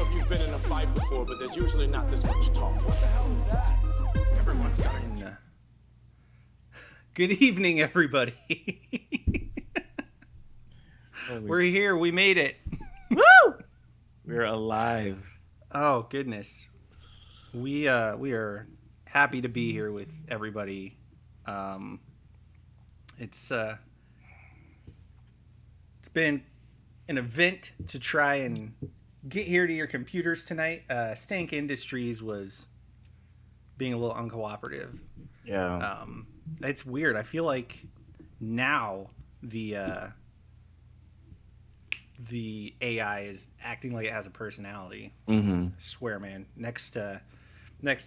if you've been in a fight before, but there's usually not this much talk. What the hell is that? Everyone's got a... Good evening, everybody. We're here. We made it. Woo! We're alive. Oh, goodness. We are happy to be here with everybody. It's been an event to try and get here to your computers tonight. Stank Industries was being a little uncooperative. Yeah. It's weird. I feel like now the AI is acting like it has a personality. Mm-hmm. I swear, man. Next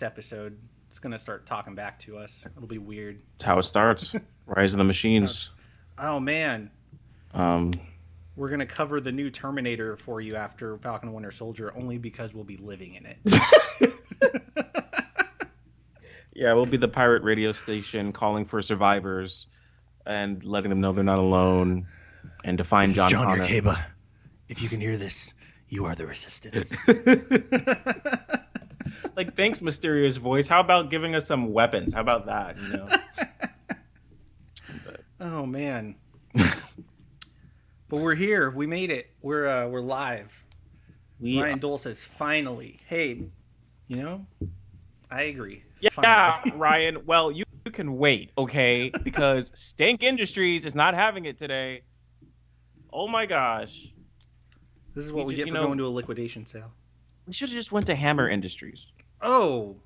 episode, it's gonna start talking back to us. It'll be weird. That's how it starts. Rise of the Machines. Oh man. Um. We're gonna cover the new Terminator for you after Falcon and Winter Soldier, only because we'll be living in it. Yeah, we'll be the pirate radio station calling for survivors and letting them know they're not alone, and to find John Connor. Yerkeba. If you can hear this, you are the Resistance. Like, thanks, mysterious voice. How about giving us some weapons? How about that? You know. Oh man. But we're here. We made it. We're live. Ryan Dole says, finally. Hey, you know, I agree. Yeah, Finally. Ryan. Well, you can wait, okay? Because Stank Industries is not having it today. Oh my gosh. This is what we get for going to a liquidation sale. We should have just went to Hammer Industries. Oh,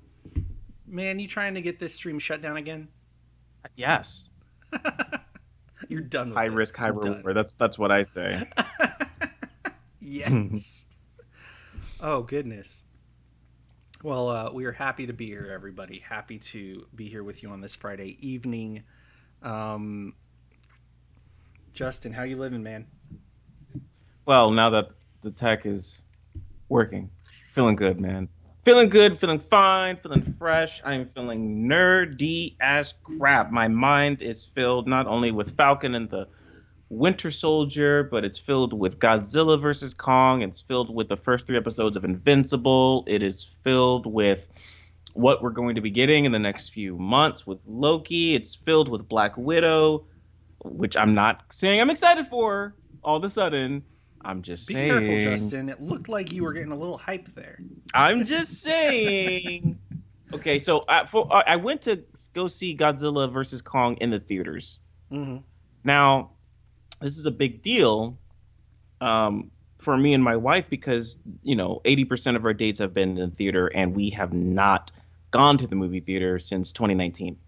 man, you trying to get this stream shut down again? Yes. You're done with High it. risk, high reward. That's what I say. Yes. Oh, goodness. Well, we are happy to be here, everybody. Happy to be here with you on this Friday evening. Justin, how you living, man? Well, now that the tech is working, feeling good, man. Feeling good, feeling fine, feeling fresh. I'm feeling nerdy as crap. My mind is filled not only with Falcon and the Winter Soldier, but it's filled with Godzilla versus Kong. It's filled with the first 3 episodes of Invincible. It is filled with what we're going to be getting in the next few months with Loki. It's filled with Black Widow, which I'm not saying I'm excited for all of a sudden. I'm just saying. Be careful, Justin. It looked like you were getting a little hype there. I'm just saying. Okay, so I went to go see Godzilla versus Kong in the theaters. Mm-hmm. Now, this is a big deal for me and my wife because, 80% of our dates have been in the theater, and we have not gone to the movie theater since 2019.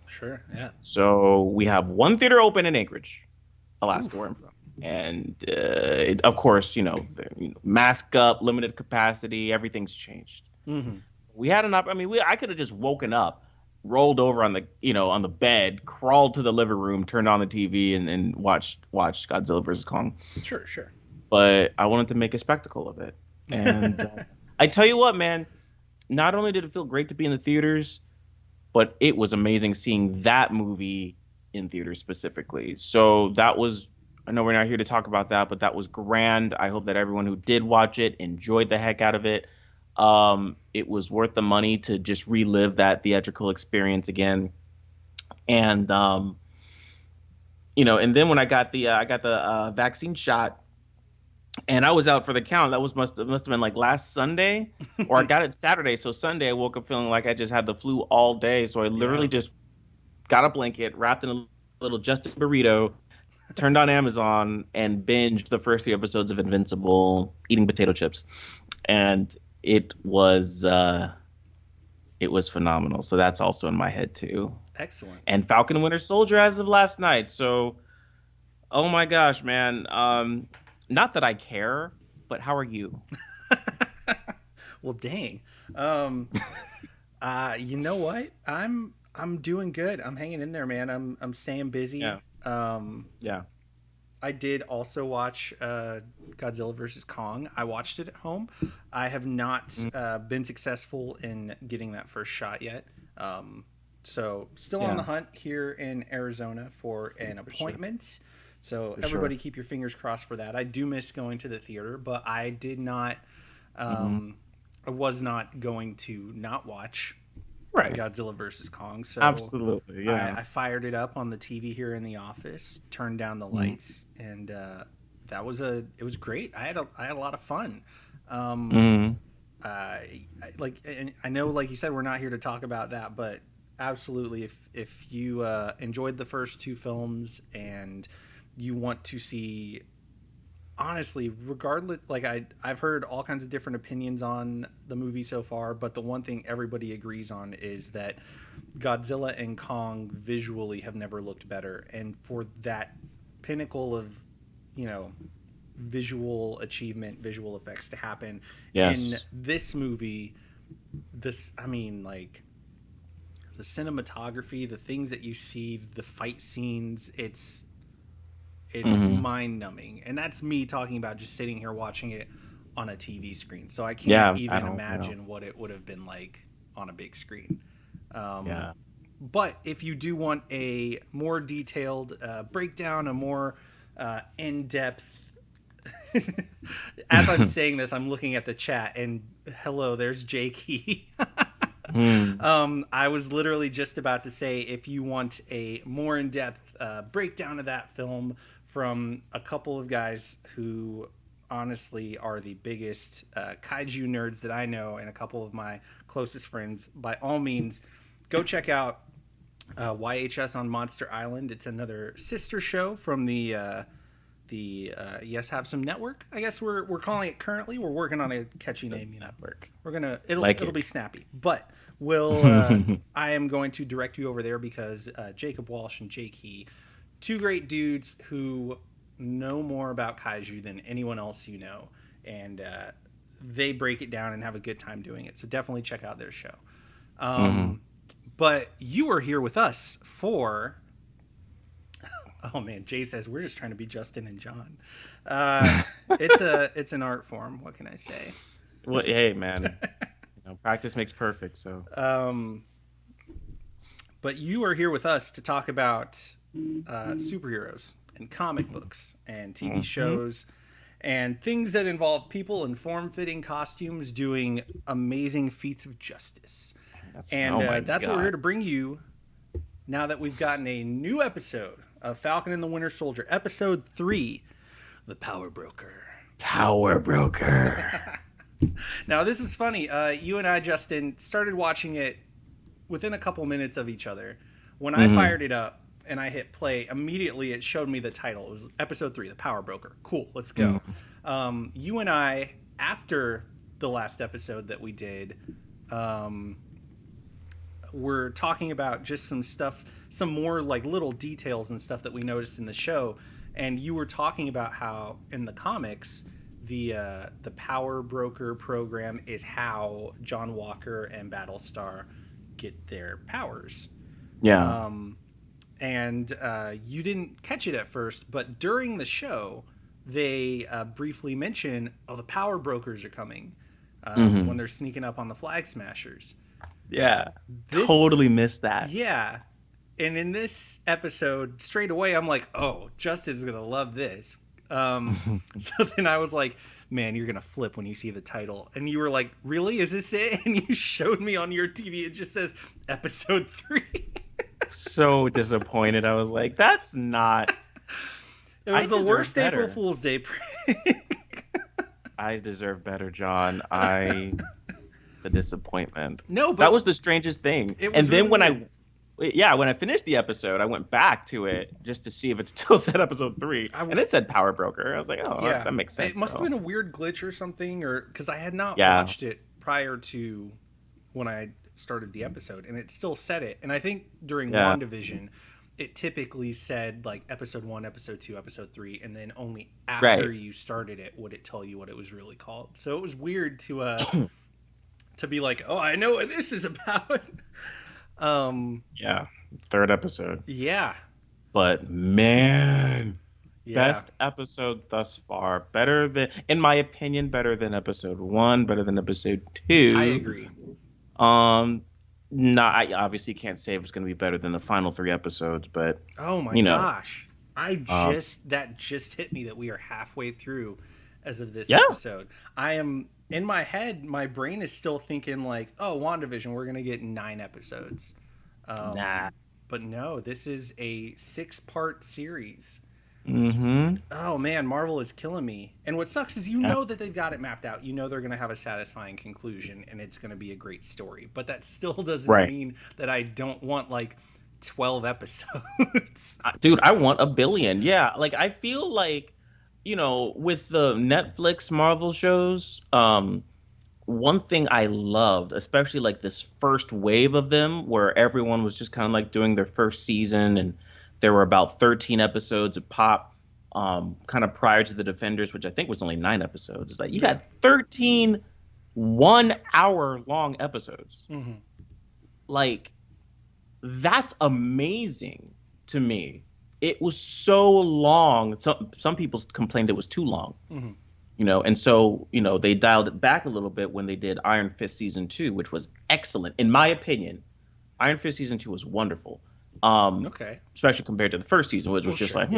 Sure, yeah. So we have one theater open in Anchorage, Alaska, where I'm from. And of course, mask up, limited capacity, everything's changed. Mm-hmm. We had I could have just woken up, rolled over on the bed, crawled to the living room, turned on the TV, and watched Godzilla vs. Kong. Sure. But I wanted to make a spectacle of it. And I tell you what, man, not only did it feel great to be in the theaters, but it was amazing seeing that movie in theaters specifically. So that was, I know we're not here to talk about that, but that was grand. I hope that everyone who did watch it enjoyed the heck out of it. It was worth the money to just relive that theatrical experience again. And, and then when I got the vaccine shot, and I was out for the count. That must have been like last Sunday, or I got it Saturday. So Sunday I woke up feeling like I just had the flu all day. So I literally just got a blanket, wrapped in a little Justin burrito, turned on Amazon, and binged the first 3 episodes of Invincible, eating potato chips, and it was phenomenal. So that's also in my head too. Excellent. And Falcon and Winter Soldier as of last night. So, oh my gosh, man. Not that I care, but how are you? Well, dang. You know what? I'm doing good. I'm hanging in there, man. I'm staying busy. Yeah. Yeah. I did also watch Godzilla vs. Kong. I watched it at home. I have not been successful in getting that first shot yet. So still on the hunt here in Arizona for an appointment. Sure. So everybody keep your fingers crossed for that. I do miss going to the theater, but I did not I was not going to not watch Right. Godzilla versus Kong. So Absolutely. Yeah. I fired it up on the TV here in the office, turned down the lights, and it was great. I had a lot of fun. And I know, like you said, we're not here to talk about that, but absolutely, if you enjoyed the first two films and you want to see, honestly, regardless, like I've heard all kinds of different opinions on the movie so far, but the one thing everybody agrees on is that Godzilla and Kong visually have never looked better, and for that pinnacle of, visual achievement, visual effects to happen in this movie, the cinematography, the things that you see, the fight scenes, it's mind-numbing. And that's me talking about just sitting here watching it on a TV screen. So I can't even imagine what it would have been like on a big screen. But if you do want a more detailed breakdown, a more in-depth... As I'm saying this, I'm looking at the chat, and hello, there's Jakey. I was literally just about to say, if you want a more in-depth breakdown of that film from a couple of guys who honestly are the biggest kaiju nerds that I know, and a couple of my closest friends, by all means, go check out YHS on Monster Island. It's another sister show from the Yes Have Some Network, I guess we're calling it currently. We're working on a catchy name. Network. We're gonna it'll be snappy, but I am going to direct you over there because Jacob Walsh and Jake He, two great dudes who know more about kaiju than anyone else you know, and they break it down and have a good time doing it. So definitely check out their show. But you are here with us for... Oh man, Jay says we're just trying to be Justin and John. It's an art form. What can I say? Well, hey man, practice makes perfect. So, but you are here with us to talk about superheroes and comic books and TV shows and things that involve people in form-fitting costumes doing amazing feats of justice. That's what we're here to bring you now that we've gotten a new episode of Falcon and the Winter Soldier, episode 3, The Power Broker. Power Broker. Now, this is funny. You and I, Justin, started watching it within a couple minutes of each other. When I fired it up and I hit play, immediately it showed me the title. It was episode 3, The Power Broker. Cool, let's go. You and I, after the last episode that we did, were talking about just some stuff, some more like little details and stuff that we noticed in the show. And you were talking about how in the comics, the Power Broker program is how John Walker and Battlestar get their powers. Yeah. And you didn't catch it at first, but during the show, they briefly mention, the Power Brokers are coming when they're sneaking up on the Flag Smashers. Yeah. Totally missed that. Yeah. And in this episode, straight away, I'm like, oh, Justin's going to love this. So then I was like, man, you're going to flip when you see the title. And you were like, really? Is this it? And you showed me on your TV, it just says episode 3. So disappointed. I was like, that's not... It was the worst April Fool's Day prank. I deserve better, John. The disappointment. No, but... That was the strangest thing. And then when I finished the episode, I went back to it just to see if it still said episode 3, and it said Power Broker. I was like, that makes sense. It must have been a weird glitch or something, or because I had not watched it prior to when I started the episode, and it still said it. And I think during WandaVision, it typically said like episode 1, episode 2, episode 3, and then only after you started it would it tell you what it was really called. So it was weird to to be like, oh, I know what this is about. Third episode. Yeah. But man, best episode thus far. Better than, in my opinion, better than episode 1, better than episode 2. I agree. I obviously can't say if it's going to be better than the final 3 episodes, but oh my gosh. That just hit me that we are halfway through as of this episode. I am in my head, my brain is still thinking like, oh, WandaVision, we're gonna get 9 episodes. Nah. But no, this is a 6-part series. Mm-hmm. Oh man, Marvel is killing me. And what sucks is you know that they've got it mapped out. You know they're gonna have a satisfying conclusion, and it's gonna be a great story. But that still doesn't mean that I don't want like 12 episodes. Dude, I want a billion. Yeah, like I feel like, with the Netflix Marvel shows, one thing I loved, especially like this first wave of them, where everyone was just kind of like doing their first season, and there were about 13 episodes of pop, kind of prior to the Defenders, which I think was only 9 episodes. It's like you had 13 1-hour long episodes. Mm-hmm. Like, that's amazing to me. It was so long. Some people complained it was too long. Mm-hmm. And so, they dialed it back a little bit when they did Iron Fist season 2, which was excellent. In my opinion, Iron Fist season 2 was wonderful. Okay. Especially compared to the first season, which was just like,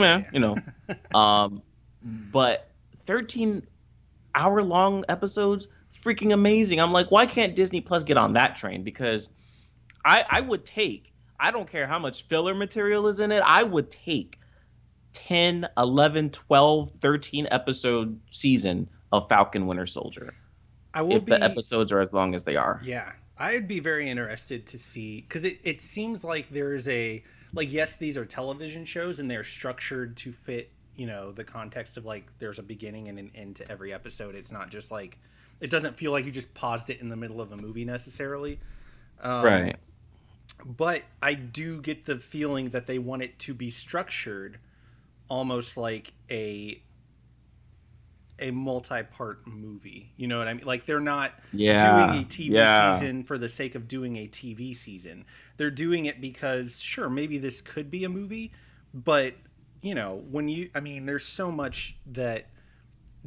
but 13-hour-long episodes, freaking amazing. I'm like, why can't Disney Plus get on that train? Because I would take, I don't care how much filler material is in it, I would take 10, 11, 12, 13 episode season of Falcon Winter Soldier. The episodes are as long as they are. Yeah. I'd be very interested to see, because it seems like there's yes, these are television shows and they're structured to fit, the context of like there's a beginning and an end to every episode. It's not just like, it doesn't feel like you just paused it in the middle of a movie necessarily. Right. But I do get the feeling that they want it to be structured almost like a multi-part movie. You know what I mean? Like they're not doing a TV season for the sake of doing a TV season. They're doing it because sure, maybe this could be a movie, but there's so much that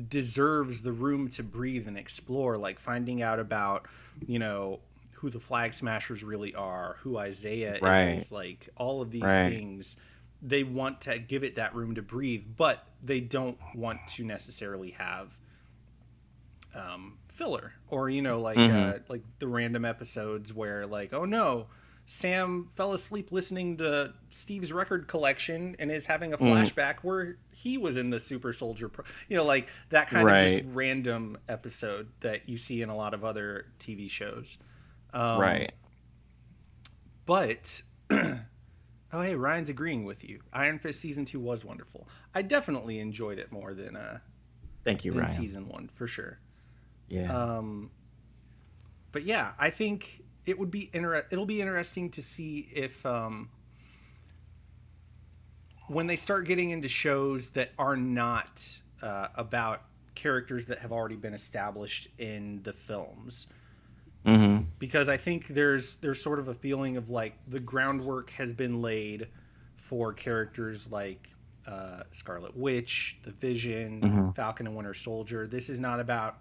deserves the room to breathe and explore, like finding out about, who the Flag Smashers really are, who Isaiah is, like all of these things. They want to give it that room to breathe, but they don't want to necessarily have filler or like the random episodes where like, oh no, Sam fell asleep listening to Steve's record collection and is having a flashback where he was in the Super Soldier like that kind of just random episode that you see in a lot of other TV shows. But oh, hey, Ryan's agreeing with you. Iron Fist season 2 was wonderful. I definitely enjoyed it more than thank you, Ryan. Season 1 for sure. Yeah. But yeah, I think it'll be interesting to see if when they start getting into shows that are not about characters that have already been established in the films. Mm-hmm. Because I think there's sort of a feeling of like the groundwork has been laid for characters like Scarlet Witch, the Vision, Falcon and Winter Soldier. This is not about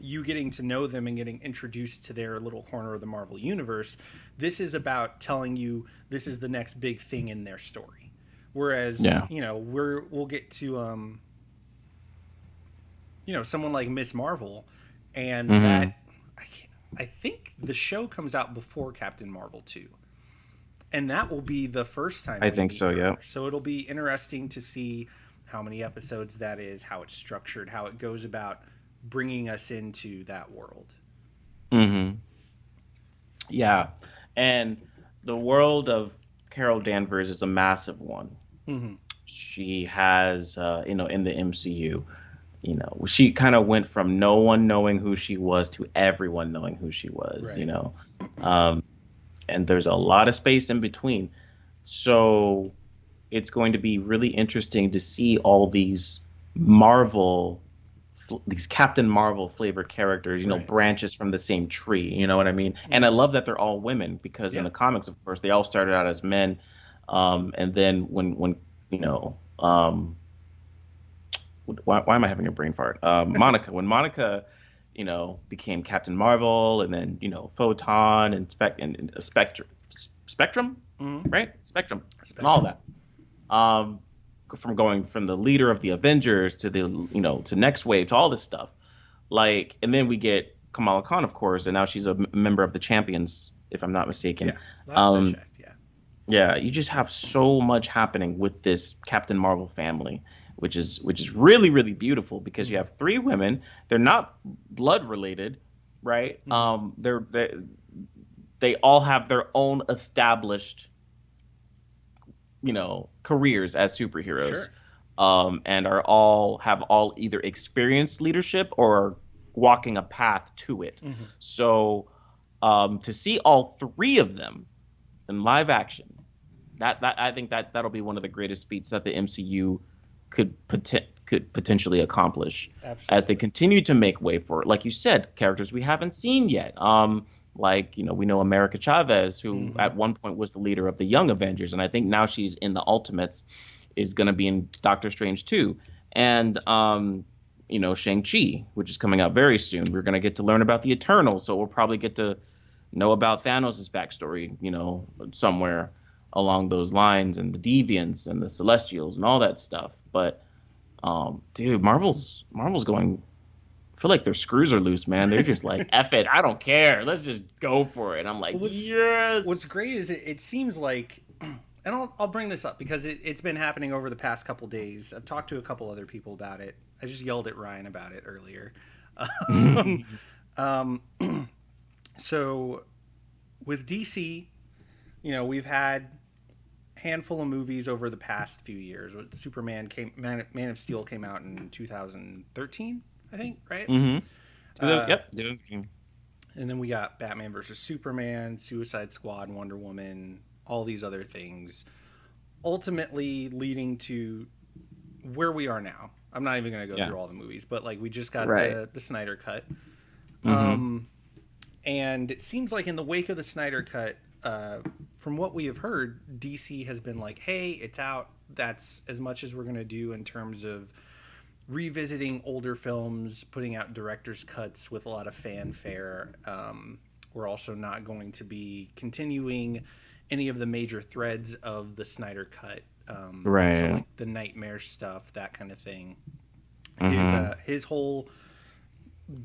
you getting to know them and getting introduced to their little corner of the Marvel Universe. This is about telling you this is the next big thing in their story. Whereas, we'll get to, someone like Miss Marvel, and that I think the show comes out before Captain Marvel 2. And that will be the first time. I think so, yeah. So it'll be interesting to see how many episodes that is, how it's structured, how it goes about bringing us into that world. Mm-hmm. Yeah. And the world of Carol Danvers is a massive one. Mm-hmm. She has, in the MCU, she kind of went from no one knowing who she was to everyone knowing who she was, and there's a lot of space in between. So it's going to be really interesting to see all these Captain Marvel flavored characters, branches from the same tree, you know what I mean? Mm-hmm. And I love that they're all women because in the comics, of course, they all started out as men. And then when why am I having a brain fart? Monica, when Monica, became Captain Marvel, and then Photon and Spectrum, right? Spectrum, and all that. From going from the leader of the Avengers to the to Next Wave to all this stuff, Like, and then we get Kamala Khan, of course, and now she's a member of the Champions, if I'm not mistaken. Yeah, last I Um, checked, yeah. yeah, you just have so much happening with this Captain Marvel family, which is really really beautiful because you Mm-hmm. have three women. They're not blood related, right? Mm-hmm. They all have their own established, careers as superheroes, Sure. and have all either experienced leadership or walking a path to it. Mm-hmm. So, to see all three of them in live action, that I think that'll be one of the greatest feats that the MCU could potentially accomplish as they Absolutely. continue to make way for it. Like you said, characters we haven't seen yet. Like, we know America Chavez, who Mm-hmm. at one point was the leader of the Young Avengers, and I think now she's in the Ultimates, is going to be in Doctor Strange too, and Shang-Chi, which is coming out very soon. We're going to get to learn about the Eternals, so we'll probably get to know about Thanos' backstory, somewhere along those lines, and the Deviants and the Celestials and all that stuff. But dude, Marvel's going. I feel like their screws are loose, man. They're just like, F it, I don't care. Let's just go for it. I'm like, Well, what's yes. great is it seems like, and I'll bring this up because it's been happening over the past couple days. I've talked to a couple other people about it. I just yelled at Ryan about it earlier. Um, um, so with DC, we've had handful of movies over the past few years. Man of Steel came out in 2013, I think, right? Mm-hmm. Uh, Yep. and then we got Batman versus Superman, Suicide Squad, Wonder Woman, all these other things, ultimately leading to where we are now. I'm not even going to go Yeah. through all the movies, but like we just got Right. the Snyder cut. Mm-hmm. And it seems like in the wake of the Snyder cut, from what we have heard, DC has been like, hey, it's out. That's as much as we're going to do in terms of revisiting older films, putting out director's cuts with a lot of fanfare. We're also not going to be continuing any of the major threads of the Snyder cut. So Right. like the nightmare stuff, that kind of thing. Mm-hmm. His whole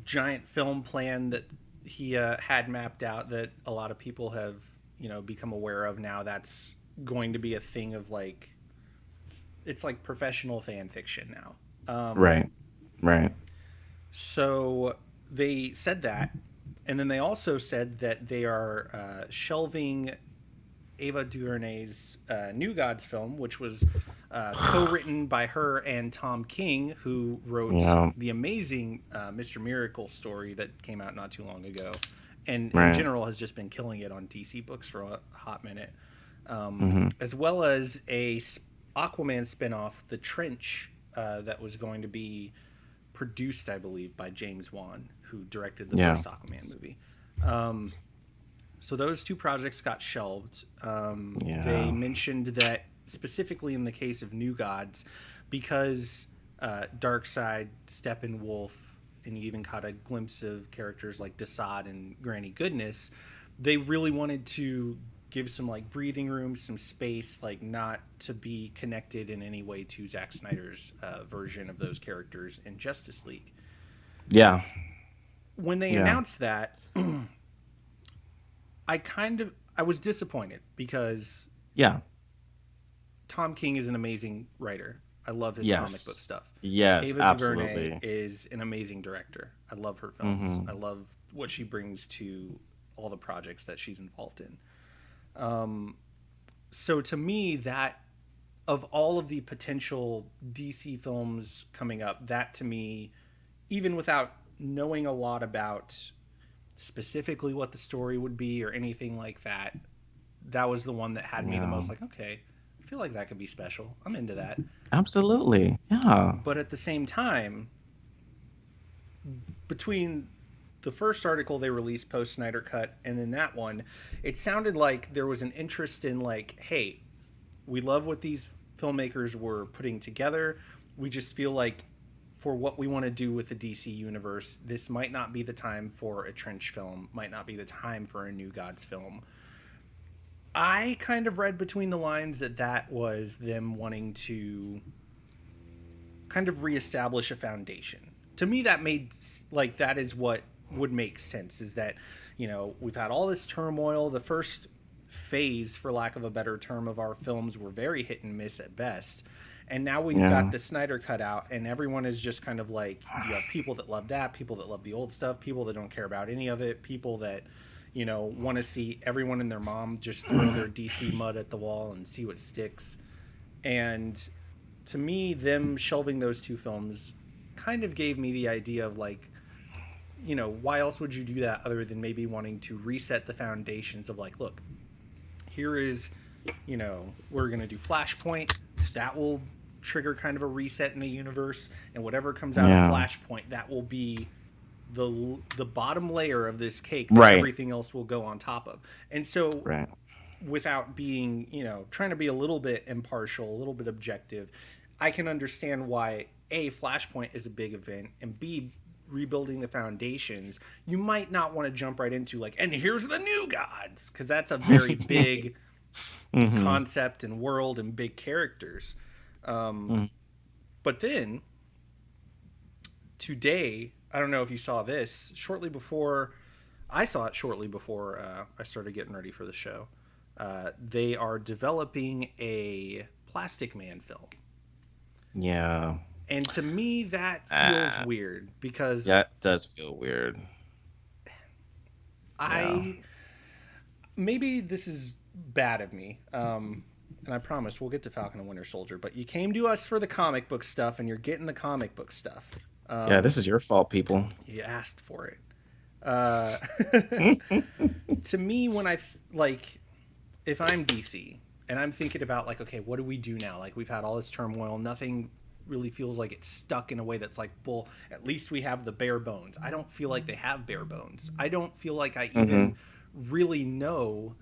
giant film plan that he had mapped out that a lot of people have become aware of now. That's going to be a thing of like, it's like professional fan fiction now. Right. Right. So they said that, and then they also said that they are shelving Ava DuVernay's New Gods film, which was co-written by her and Tom King, who wrote Yeah. the amazing Mr. Miracle story that came out not too long ago, and in Right. general has just been killing it on DC Books for a hot minute, Mm-hmm. as well as a Aquaman spinoff, The Trench, that was going to be produced, I believe, by James Wan, who directed the Yeah. first Aquaman movie. So those two projects got shelved. They Yeah. mentioned that specifically in the case of New Gods, because Darkseid, Steppenwolf, and you even caught a glimpse of characters like Desaad and Granny Goodness, they really wanted to give some like breathing room, some space, like not to be connected in any way to Zack Snyder's version of those characters in Justice League. Yeah. When they Yeah. announced that, I was disappointed because Yeah. Tom King is an amazing writer. I love his comic book Yes. stuff. Yes. Ava DuVernay Absolutely. is an amazing director. I love her films. Mm-hmm. I love what she brings to all the projects that she's involved in. So to me, that of all of the potential DC films coming up, that to me, even without knowing a lot about specifically what the story would be or anything like that, that was the one that had me the Yeah. most like, okay, I feel like that could be special. I'm into that. Absolutely. Yeah. But at the same time, between the first article they released post Snyder Cut and then that one, it sounded like there was an interest in like, hey, we love what these filmmakers were putting together. We just feel like for what we want to do with the DC universe, this might not be the time for a Trench film, might not be the time for a New Gods film. I kind of read between the lines that that was them wanting to kind of reestablish a foundation to me that made like that is what would make sense, is that, you know, we've had all this turmoil. The first phase, for lack of a better term, of our films were very hit and miss at best. And now we've got the Snyder cut out, and everyone is just kind of like, you have people that love that, people that love the old stuff, people that don't care about any of it, people that, you know, want to see everyone and their mom just throw their DC mud at the wall and see what sticks. And to me, them shelving those two films kind of gave me the idea of like, you know, why else would you do that other than maybe wanting to reset the foundations of like, look, here is, you know, we're going to do Flashpoint. That will trigger kind of a reset in the universe, and whatever comes out of Flashpoint, that will be the bottom layer of this cake that everything else will go on top of. And so without being, you know, trying to be a little bit impartial, a little bit objective, I can understand why A, Flashpoint is a big event, and B, rebuilding the foundations, you might not want to jump right into like, and here's the new gods, because that's a very big concept and world and big characters. But then today, I don't know if you saw this, shortly before I started getting ready for the show, they are developing a Plastic Man film. Yeah. And to me, that feels weird, because that does feel weird. Maybe this is bad of me, and I promise we'll get to Falcon and Winter Soldier, but you came to us for the comic book stuff, and you're getting the comic book stuff. This is your fault, people. You asked for it. To me, when if I'm DC and I'm thinking about like, okay, what do we do now? Like, we've had all this turmoil, nothing really feels like it's stuck in a way that's like, well, at least we have the bare bones. I don't feel like they have bare bones. I don't feel like I even really know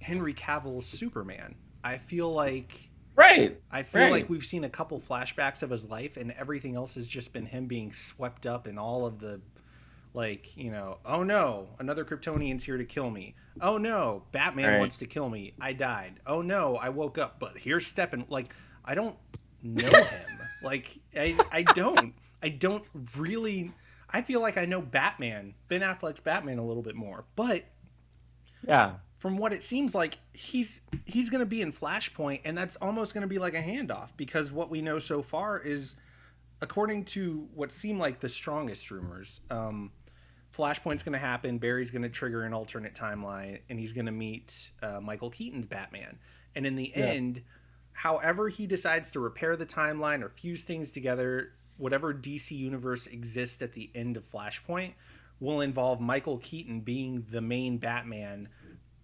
Henry Cavill's Superman. I feel like like we've seen a couple flashbacks of his life, and everything else has just been him being swept up in all of the, like, you know, oh no, another Kryptonian's here to kill me. Oh no, Batman wants to kill me. I died. Oh no, I woke up, but here's Steppen. Like, I don't know him. Like, I don't really. I feel like I know Ben Affleck's Batman a little bit more, but from what it seems like, he's going to be in Flashpoint, and that's almost going to be like a handoff, because what we know so far is, according to what seem like the strongest rumors, Flashpoint's going to happen, Barry's going to trigger an alternate timeline, and he's going to meet Michael Keaton's Batman. And in the end, however he decides to repair the timeline or fuse things together, whatever DC universe exists at the end of Flashpoint will involve Michael Keaton being the main Batman,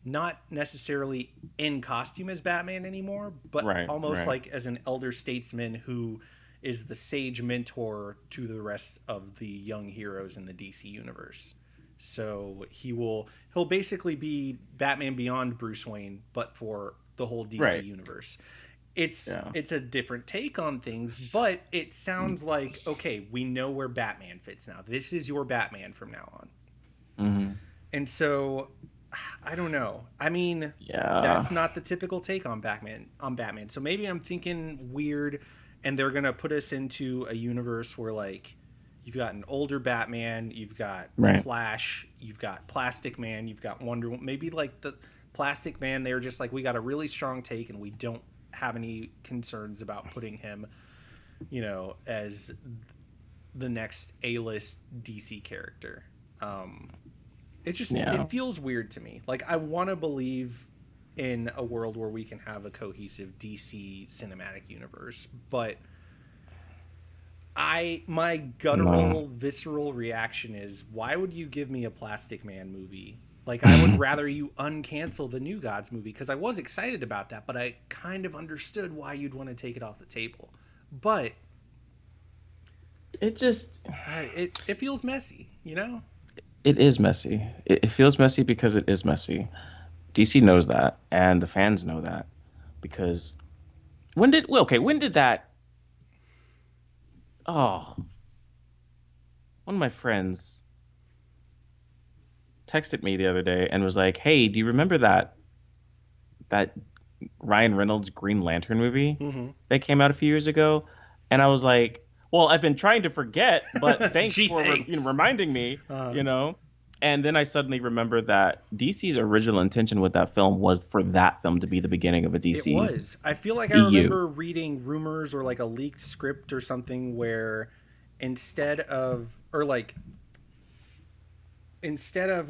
not necessarily in costume as Batman anymore, but almost like as an elder statesman who is the sage mentor to the rest of the young heroes in the DC universe. So he'll basically be Batman beyond Bruce Wayne, but for the whole DC universe. It's a different take on things, but it sounds like, okay, we know where Batman fits now. This is your Batman from now on. And so, I don't know. I mean, that's not the typical take on Batman. So maybe I'm thinking weird, and they're gonna put us into a universe where, like, you've got an older Batman, you've got Flash, you've got Plastic Man, you've got Wonder Woman. Maybe like the Plastic Man, they're just like, we got a really strong take, and we don't have any concerns about putting him, you know, as the next A-list DC character. It just it feels weird to me. Like, I want to believe in a world where we can have a cohesive DC cinematic universe, but my guttural, visceral reaction is, why would you give me a Plastic Man movie? Like, I would rather you uncancel the New Gods movie, because I was excited about that, but I kind of understood why you'd want to take it off the table. But it just it feels messy, you know? It is messy. It feels messy because it is messy. DC knows that, and the fans know that, because when did that? Oh, one of my friends texted me the other day and was like, "Hey, do you remember that Ryan Reynolds Green Lantern movie that came out a few years ago?" And I was like, Well, I've been trying to forget, but thanks Gee, for thanks. reminding me. Uh, You know, and then I suddenly remember that DC's original intention with that film was for that film to be the beginning of a It DC was. I feel like I EU. remember reading rumors or like a leaked script or something where instead of or like instead of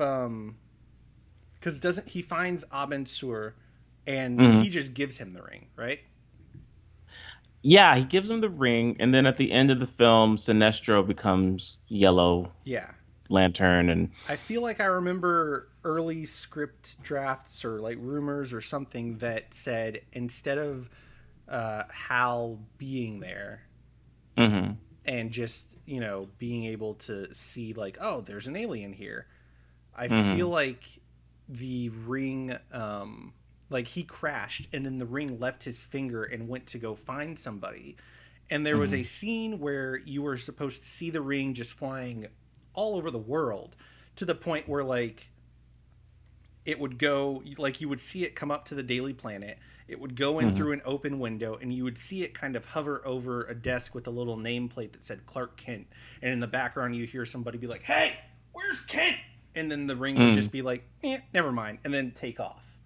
because doesn't he finds Abin Sur and Mhm. he just gives him the ring, right? Yeah, he gives him the ring, and then at the end of the film, Sinestro becomes Yellow Yeah. Lantern, and I feel like I remember early script drafts or like rumors or something that said instead of Hal being there mhm, and just, being able to see like, oh, there's an alien here. I feel mhm, like the ring, like he crashed and then the ring left his finger and went to go find somebody. And there was a mhm, scene where you were supposed to see the ring just flying all over the world to the point where like it would go like you would see it come up to the Daily Planet. It would go in mhm. through an open window, and you would see it kind of hover over a desk with a little nameplate that said Clark Kent. And in the background, you hear somebody be like, "Hey, where's Kent?" And then the ring would Mm. just be like, never mind," and then take off.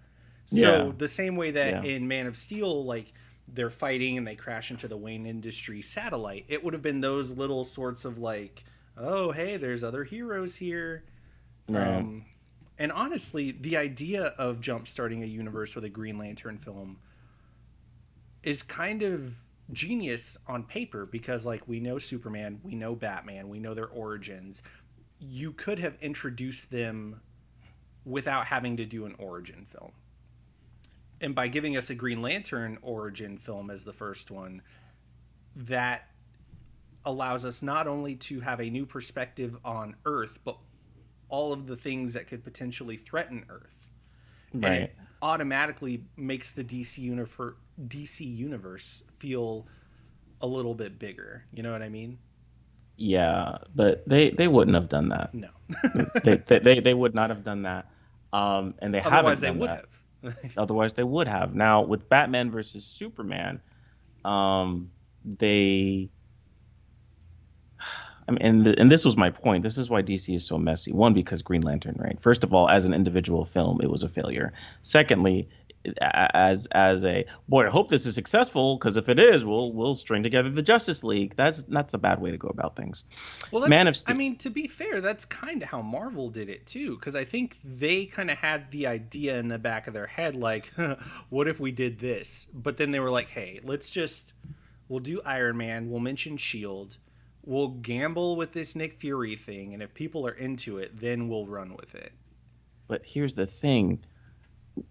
Yeah, So the same way that yeah, in Man of Steel, like they're fighting and they crash into the Wayne Industry satellite, it would have been those little sorts of like, "Oh, hey, there's other heroes here." right. Um, and honestly, the idea of jump starting a universe with a Green Lantern film is kind of genius on paper because, like, we know Superman, we know Batman, we know their origins. You could have introduced them without having to do an origin film. And by giving us a Green Lantern origin film as the first one, that allows us not only to have a new perspective on Earth, but all of the things that could potentially threaten Earth. And Right. it automatically makes the DC universe feel a little bit bigger. You know what I mean? Yeah, but they wouldn't have done that. No. They would not have done that. And they Otherwise, haven't they done would that. have. Otherwise, they would have. Now, with Batman versus Superman, they I mean, and this was my point. This is why DC is so messy. One, because Green Lantern, right? First of all, as an individual film, it was a failure. Secondly, as a boy, I hope this is successful because if it is, we'll string together the Justice League. That's a bad way to go about things. Well, Man that's, of I Steel. mean, to be fair, that's kind of how Marvel did it too. Because I think they kind of had the idea in the back of their head, like, what if we did this? But then they were like, hey, we'll do Iron Man, we'll mention S.H.I.E.L.D., we'll gamble with this Nick Fury thing, and if people are into it, then we'll run with it. But here's the thing: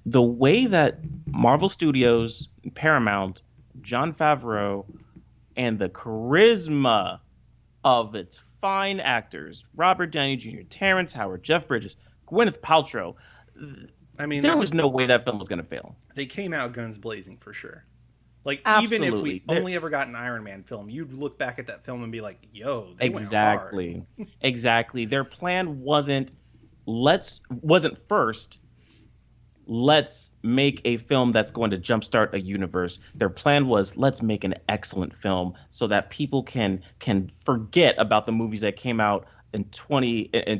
the way that Marvel Studios, Paramount, Jon Favreau, and the charisma of its fine actors, Robert Downey Jr., Terrence Howard, Jeff Bridges, Gwyneth Paltrow, I mean, there was no way that film was going to fail. they came out guns blazing for sure. Like, even if we Absolutely. only ever got an Iron Man film, you'd look back at that film and be like, yo, they went hard. Exactly. Exactly. Their plan wasn't first, let's make a film that's going to jumpstart a universe. Their plan was let's make an excellent film so that people can forget about the movies that came out in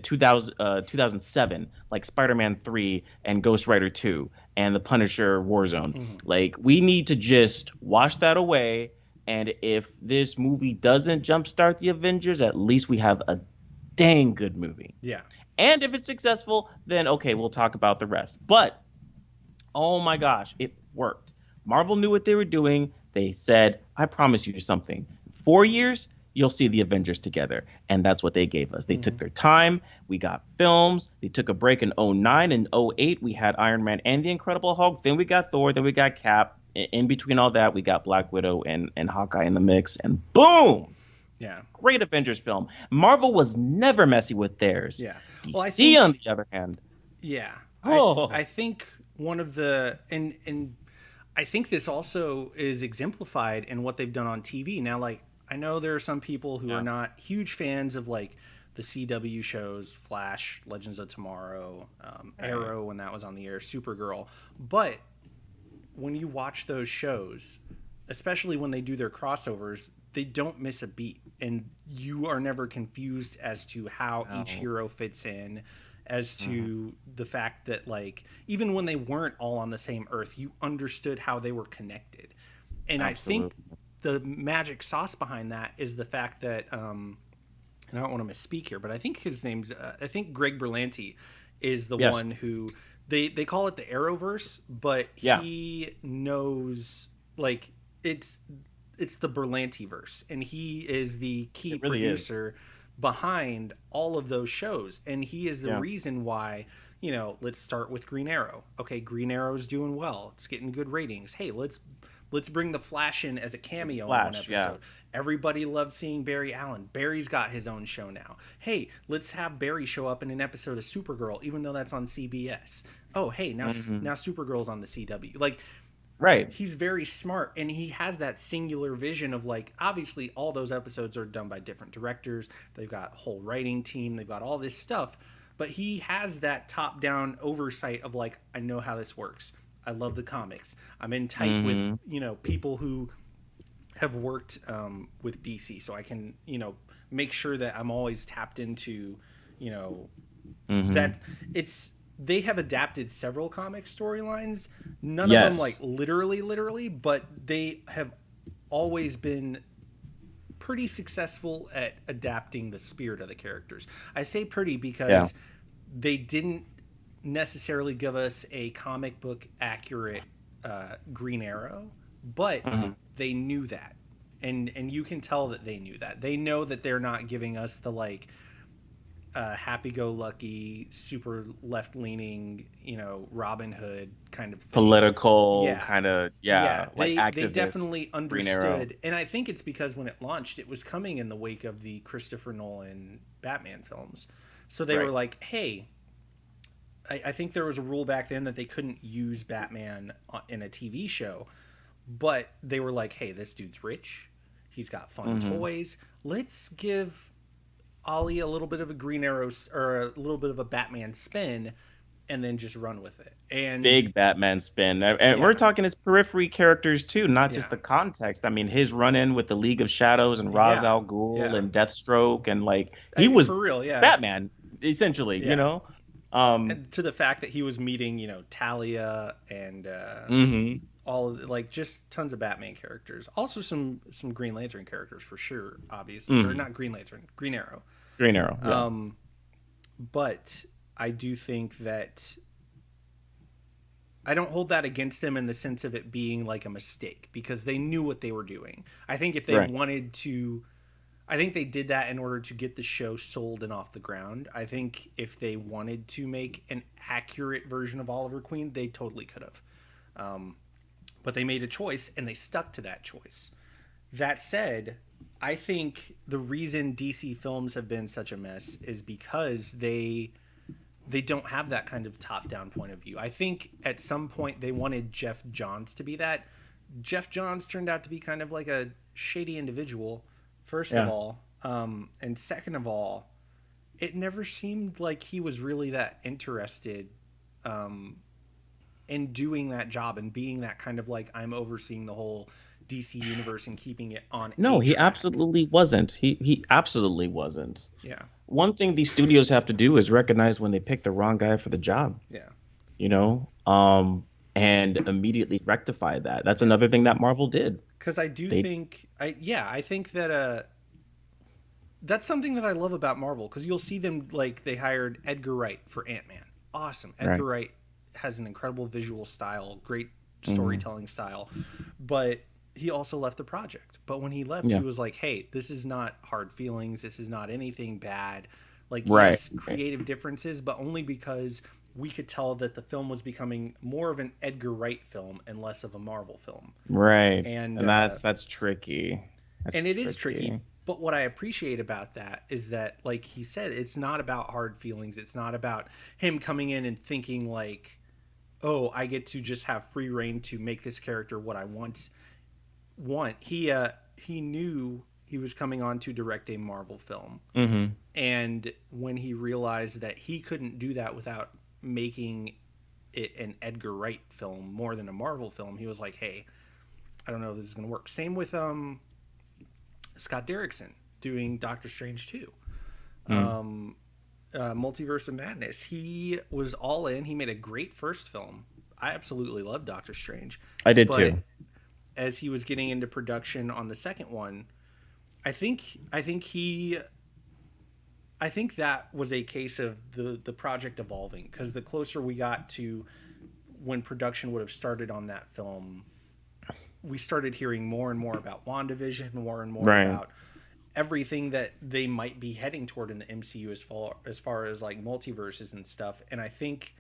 2007, like Spider-Man 3 and Ghost Rider 2 and The Punisher Warzone. Mm-hmm. Like we need to just wash that away, and if this movie doesn't jumpstart the Avengers, at least we have a dang good movie. Yeah. And if it's successful, then okay, we'll talk about the rest. But oh my gosh, it worked. Marvel knew what they were doing. They said, I promise you something. 4 years, you'll see the Avengers together. And that's what they gave us. They took their time. We got films. They took a break in '09 and '08. We had Iron Man and the Incredible Hulk. Then we got Thor. Then we got Cap. In between all that, we got Black Widow and Hawkeye in the mix. And boom! Yeah. Great Avengers film. Marvel was never messy with theirs. Yeah. Well, DC, on the other hand, yeah. oh, I think one of the and I think this also is exemplified in what they've done on TV. Now, like, I know there are some people who yeah. are not huge fans of like the CW shows, Flash, Legends of Tomorrow, Arrow when that was on the air, Supergirl. But when you watch those shows, especially when they do their crossovers, they don't miss a beat, and you are never confused as to how each hero fits in, as to the fact that, like, even when they weren't all on the same Earth, you understood how they were connected. And Absolutely. I think the magic sauce behind that is the fact that, and I don't want to misspeak here, but I think his name's, I think Greg Berlanti is the Yes. one who, they call it the Arrowverse, but Yeah. he knows, like, it's the Berlantiverse, and he is the key It really is. producer behind all of those shows, and he is the Yeah. reason why, let's start with Green Arrow. Okay, Green Arrow's doing well, it's getting good ratings. Hey, let's bring the Flash in as a cameo in one Flash, episode. yeah. Everybody loved seeing Barry Allen. Barry's got his own show now. Hey, let's have Barry show up in an episode of Supergirl, even though that's on CBS. Oh, hey, now Supergirl's on the CW. Like, Right. he's very smart, and he has that singular vision of, like, obviously all those episodes are done by different directors. They've got a whole writing team. They've got all this stuff, but he has that top-down oversight of, like, I know how this works. I love the comics. I'm in tight with, people who have worked with DC, so I can, make sure that I'm always tapped into, that they have adapted several comic storylines. None of them, like, literally, but they have always been pretty successful at adapting the spirit of the characters. I say pretty because they didn't necessarily give us a comic book accurate Green Arrow, but they knew that, and you can tell that they knew that. They know that they're not giving us the, like, happy-go-lucky, super left-leaning, Robin Hood kind of thing. Political kind of, like they activist definitely Green Arrow. understood, and I think it's because when it launched, it was coming in the wake of the Christopher Nolan Batman films, so they were like, hey, I think there was a rule back then that they couldn't use Batman in a TV show, but they were like, hey, this dude's rich, he's got fun toys, let's give Ollie a little bit of a Green Arrow or a little bit of a Batman spin, and then just run with it. And big Batman spin, and we're talking his periphery characters too, not just the context. I mean, his run-in with the League of Shadows and Ra's al Ghul and Deathstroke, and, like, he was for real, Batman essentially, and to the fact that he was meeting, Talia and all of, like, just tons of Batman characters. Also some Green Lantern characters for sure, obviously, or not Green Lantern, Green Arrow. Green Arrow. Yeah. But I do think that I don't hold that against them in the sense of it being like a mistake, because they knew what they were doing. I think if they wanted to, I think they did that in order to get the show sold and off the ground. I think if they wanted to make an accurate version of Oliver Queen, they totally could have. But they made a choice, and they stuck to that choice. That said, I think the reason DC films have been such a mess is because they don't have that kind of top-down point of view. I think at some point they wanted Jeff Johns to be that. Jeff Johns turned out to be kind of like a shady individual, first of all. And second of all, it never seemed like he was really that interested in doing that job and being that kind of, like, I'm overseeing the whole DC universe and keeping it on. No, he absolutely wasn't. He absolutely wasn't. Yeah. One thing these studios have to do is recognize when they pick the wrong guy for the job. Yeah. And immediately rectify that. That's another thing that Marvel did. Because I think that that's something that I love about Marvel, because you'll see them, like, they hired Edgar Wright for Ant-Man. Awesome. Edgar Wright has an incredible visual style, great storytelling style, but he also left the project. But when he left, he was like, hey, this is not hard feelings. This is not anything bad. Like, yes, creative differences, but only because we could tell that the film was becoming more of an Edgar Wright film and less of a Marvel film. Right. And that's tricky. It is tricky. But what I appreciate about that is that, like he said, it's not about hard feelings. It's not about him coming in and thinking, like, oh, I get to just have free reign to make this character what I want. He knew he was coming on to direct a Marvel film. And when he realized that he couldn't do that without making it an Edgar Wright film more than a Marvel film, he was like, hey, I don't know if this is going to work. Same with Scott Derrickson doing Doctor Strange 2. Multiverse of Madness. He was all in. He made a great first film. I absolutely love Doctor Strange. I did too. As he was getting into production on the second one, I think that was a case of the project evolving, because the closer we got to when production would have started on that film, we started hearing more and more about WandaVision, more and more about everything that they might be heading toward in the MCU as far as like multiverses and stuff. And I think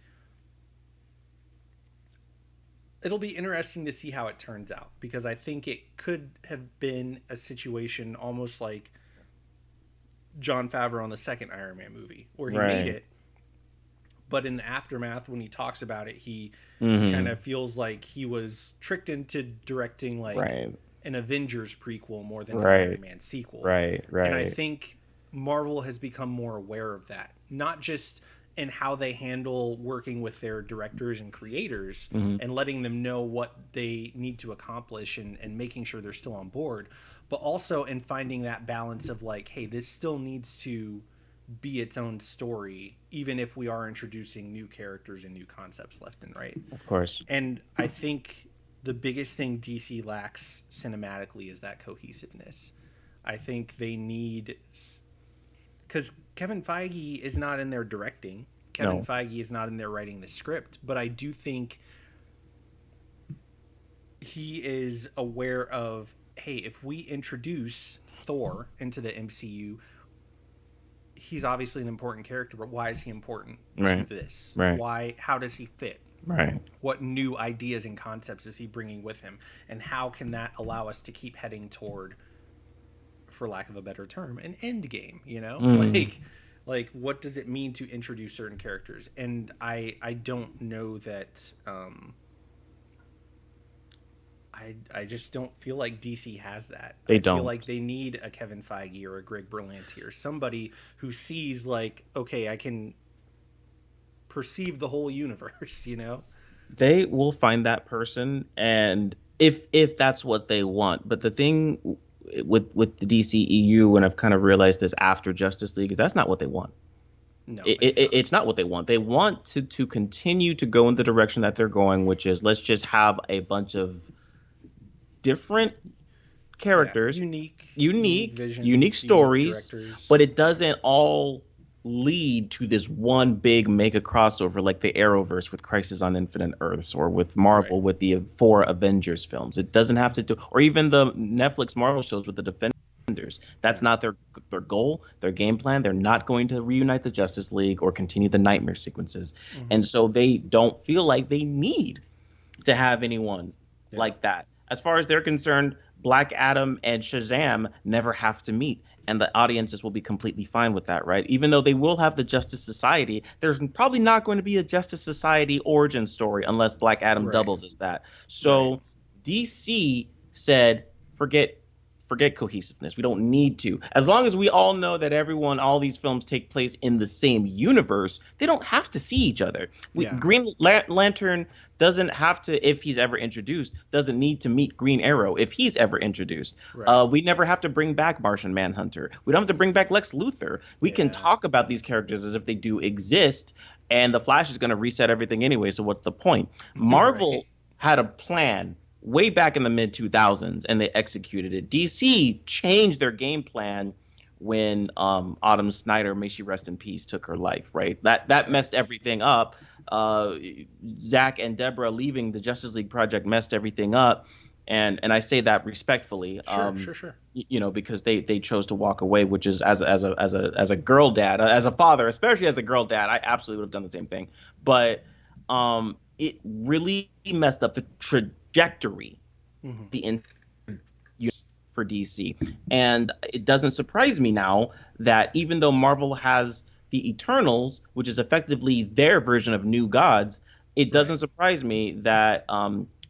it'll be interesting to see how it turns out, because I think it could have been a situation almost like Jon Favreau on the second Iron Man movie, where he made it, but in the aftermath, when he talks about it, he kind of feels like he was tricked into directing like an Avengers prequel more than an Iron Man sequel. Right. And I think Marvel has become more aware of that, not just in how they handle working with their directors and creators and letting them know what they need to accomplish and making sure they're still on board, but also in finding that balance of like, hey, this still needs to be its own story, even if we are introducing new characters and new concepts left and right. Of course. And I think the biggest thing DC lacks cinematically is that cohesiveness. I think they need, because Kevin Feige is not in there directing. Kevin Feige is not in there writing the script, but I do think he is aware of, hey, if we introduce Thor into the MCU, he's obviously an important character, but why is he important to this? Why? How does he fit? What new ideas and concepts is he bringing with him? And how can that allow us to keep heading toward, for lack of a better term, an end game, you know? Like what does it mean to introduce certain characters? And I don't know that I just don't feel like DC has that. I feel like they need a Kevin Feige or a Greg Berlanti or somebody who sees like, okay, I can perceive the whole universe, you know? They will find that person, and if that's what they want. But the thing with the DCEU, and I've kind of realized this after Justice League, is that's not what they want. No, it's not what they want. They want to continue to go in the direction that they're going, which is let's just have a bunch of different characters, unique stories, but it doesn't all lead to this one big mega crossover like the Arrowverse with Crisis on Infinite Earths, or with Marvel with the 4 Avengers films. It doesn't have to do, or even the Netflix Marvel shows with the Defenders. That's not their goal, their game plan. They're not going to reunite the Justice League or continue the nightmare sequences. And so they don't feel like they need to have anyone like that. As far as they're concerned, Black Adam and Shazam never have to meet, and the audiences will be completely fine with that, right? Even though they will have the Justice Society, there's probably not going to be a Justice Society origin story unless Black Adam doubles as that. So DC said, forget cohesiveness. We don't need to. As long as we all know that all these films take place in the same universe, they don't have to see each other. Green Lantern doesn't have to, if he's ever introduced, doesn't need to meet Green Arrow if he's ever introduced. We never have to bring back Martian Manhunter. We don't have to bring back Lex Luthor. We can talk about these characters as if they do exist, and the Flash is going to reset everything anyway, so what's the point? Marvel had a plan way back in the mid-2000s, and they executed it. DC changed their game plan when Autumn Snyder, may she rest in peace, took her life, right? That messed everything up. Zack and Deborah leaving the Justice League project messed everything up, and I say that respectfully. Sure. You know, because they chose to walk away, which is as a girl dad, as a father, especially as a girl dad, I absolutely would have done the same thing. But it really messed up the trajectory, for DC. And it doesn't surprise me now that even though Marvel has the Eternals, which is effectively their version of New Gods, it doesn't surprise me that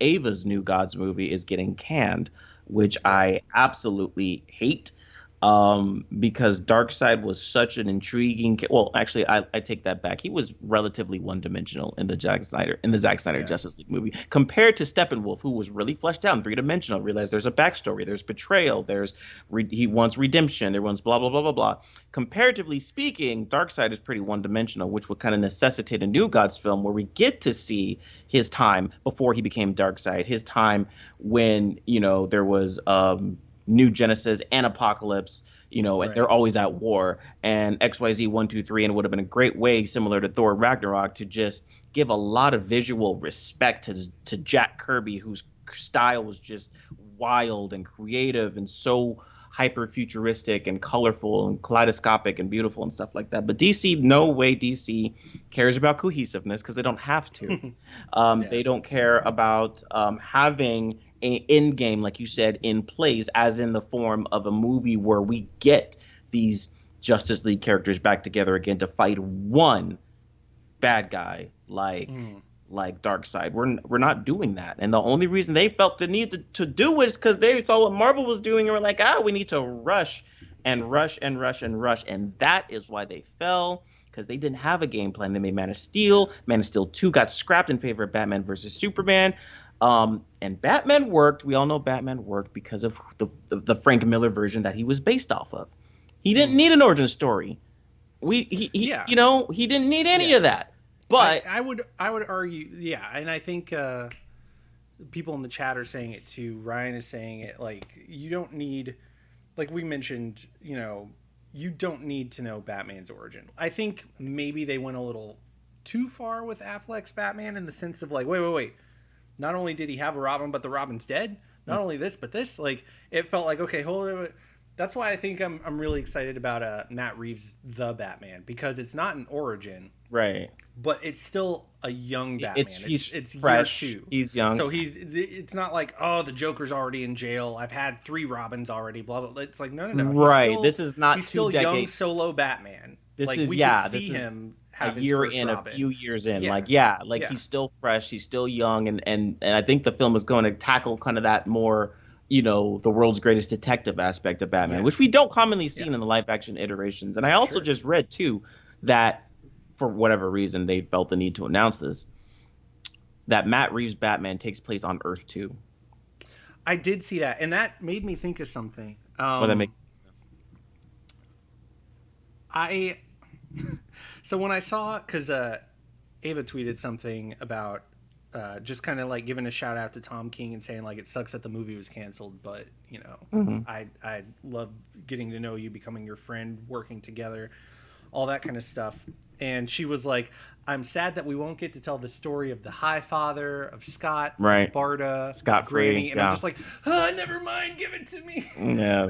Ava's New Gods movie is getting canned, which I absolutely hate. because Darkseid was such an intriguing. Well, actually, I take that back. He was relatively one-dimensional in the Zack Snyder Justice League movie, compared to Steppenwolf, who was really fleshed out and three-dimensional. Realize there's a backstory, there's betrayal, he wants redemption, there wants blah blah blah blah blah. Comparatively speaking, Darkseid is pretty one-dimensional, which would kind of necessitate a New Gods film where we get to see his time before he became Darkseid, his time when there was New Genesis and Apocalypse, and they're always at war, and XYZ 1, 2, 3, and it would have been a great way, similar to Thor Ragnarok, to just give a lot of visual respect to Jack Kirby, whose style was just wild and creative and so hyper futuristic and colorful and kaleidoscopic and beautiful and stuff like that. But DC, no way DC cares about cohesiveness, because they don't have to. They don't care about having an end game, like you said, in place, as in the form of a movie where we get these Justice League characters back together again to fight one bad guy like Darkseid. We're not doing that. And the only reason they felt the need to do it is because they saw what Marvel was doing and were like, we need to rush and rush and rush and rush. And that is why they fell, because they didn't have a game plan. They made Man of Steel. Man of Steel 2 got scrapped in favor of Batman versus Superman. And Batman worked. We all know Batman worked because of the Frank Miller version that he was based off of. He didn't need an origin story. He didn't need any of that. But I would argue, and I think people in the chat are saying it too. Ryan is saying it, like, you don't need, like we mentioned, you don't need to know Batman's origin. I think maybe they went a little too far with Affleck's Batman, in the sense of like, wait. Not only did he have a Robin, but the Robin's dead. Not only this, but this. Like, it felt like, okay, hold on. That's why I think I'm really excited about Matt Reeves' The Batman, because it's not an origin, right? But it's still a young Batman. It's fresh. Year 2. He's young. So it's not like, the Joker's already in jail. I've had 3 Robins already. Blah blah. It's like no. Right. This is not. He's still young solo Batman. This like, is we could see him a year in, Robin. A few years in. He's still fresh. He's still young, and I think the film is going to tackle kind of that more, the world's greatest detective aspect of Batman, which we don't commonly see in the live action iterations. And I also just read too that, for whatever reason they felt the need to announce this, that Matt Reeves' Batman takes place on Earth 2. I did see that, and that made me think of something. So when I saw, because Ava tweeted something about just kind of like giving a shout out to Tom King and saying like, it sucks that the movie was canceled, but I love getting to know you, becoming your friend, working together, all that kind of stuff. And she was like, I'm sad that we won't get to tell the story of the High Father, of Scott, right, Barda, Scott Granny, and I'm just like, never mind, give it to me. Yeah.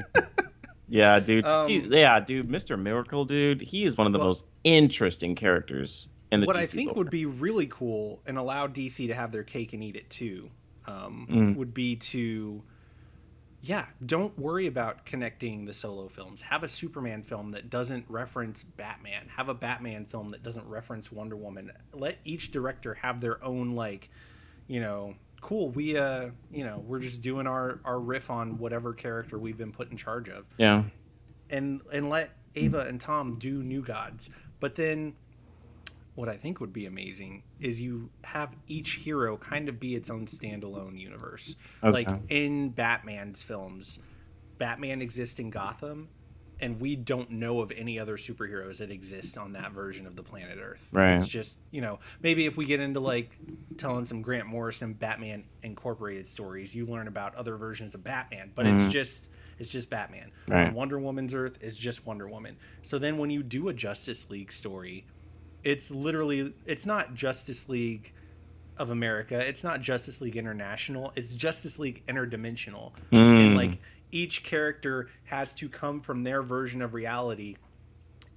Yeah, dude. Mr. Miracle, dude. He is one of the most interesting characters in the DC What I think lore. would be really cool and allow DC to have their cake and eat it too, would be to, don't worry about connecting the solo films. Have a Superman film that doesn't reference Batman. Have a Batman film that doesn't reference Wonder Woman. Let each director have their own, like, cool, we we're just doing our riff on whatever character we've been put in charge of, and let Ava and Tom do New Gods. But then what I think would be amazing is you have each hero kind of be its own standalone universe. Like in Batman's films, Batman exists in Gotham, and we don't know of any other superheroes that exist on that version of the planet Earth. Right. It's just, maybe if we get into like telling some Grant Morrison Batman Incorporated stories, you learn about other versions of Batman, but it's just Batman. Right. On Wonder Woman's Earth is just Wonder Woman. So then when you do a Justice League story, it's not Justice League of America. It's not Justice League International. It's Justice League Interdimensional. And like, each character has to come from their version of reality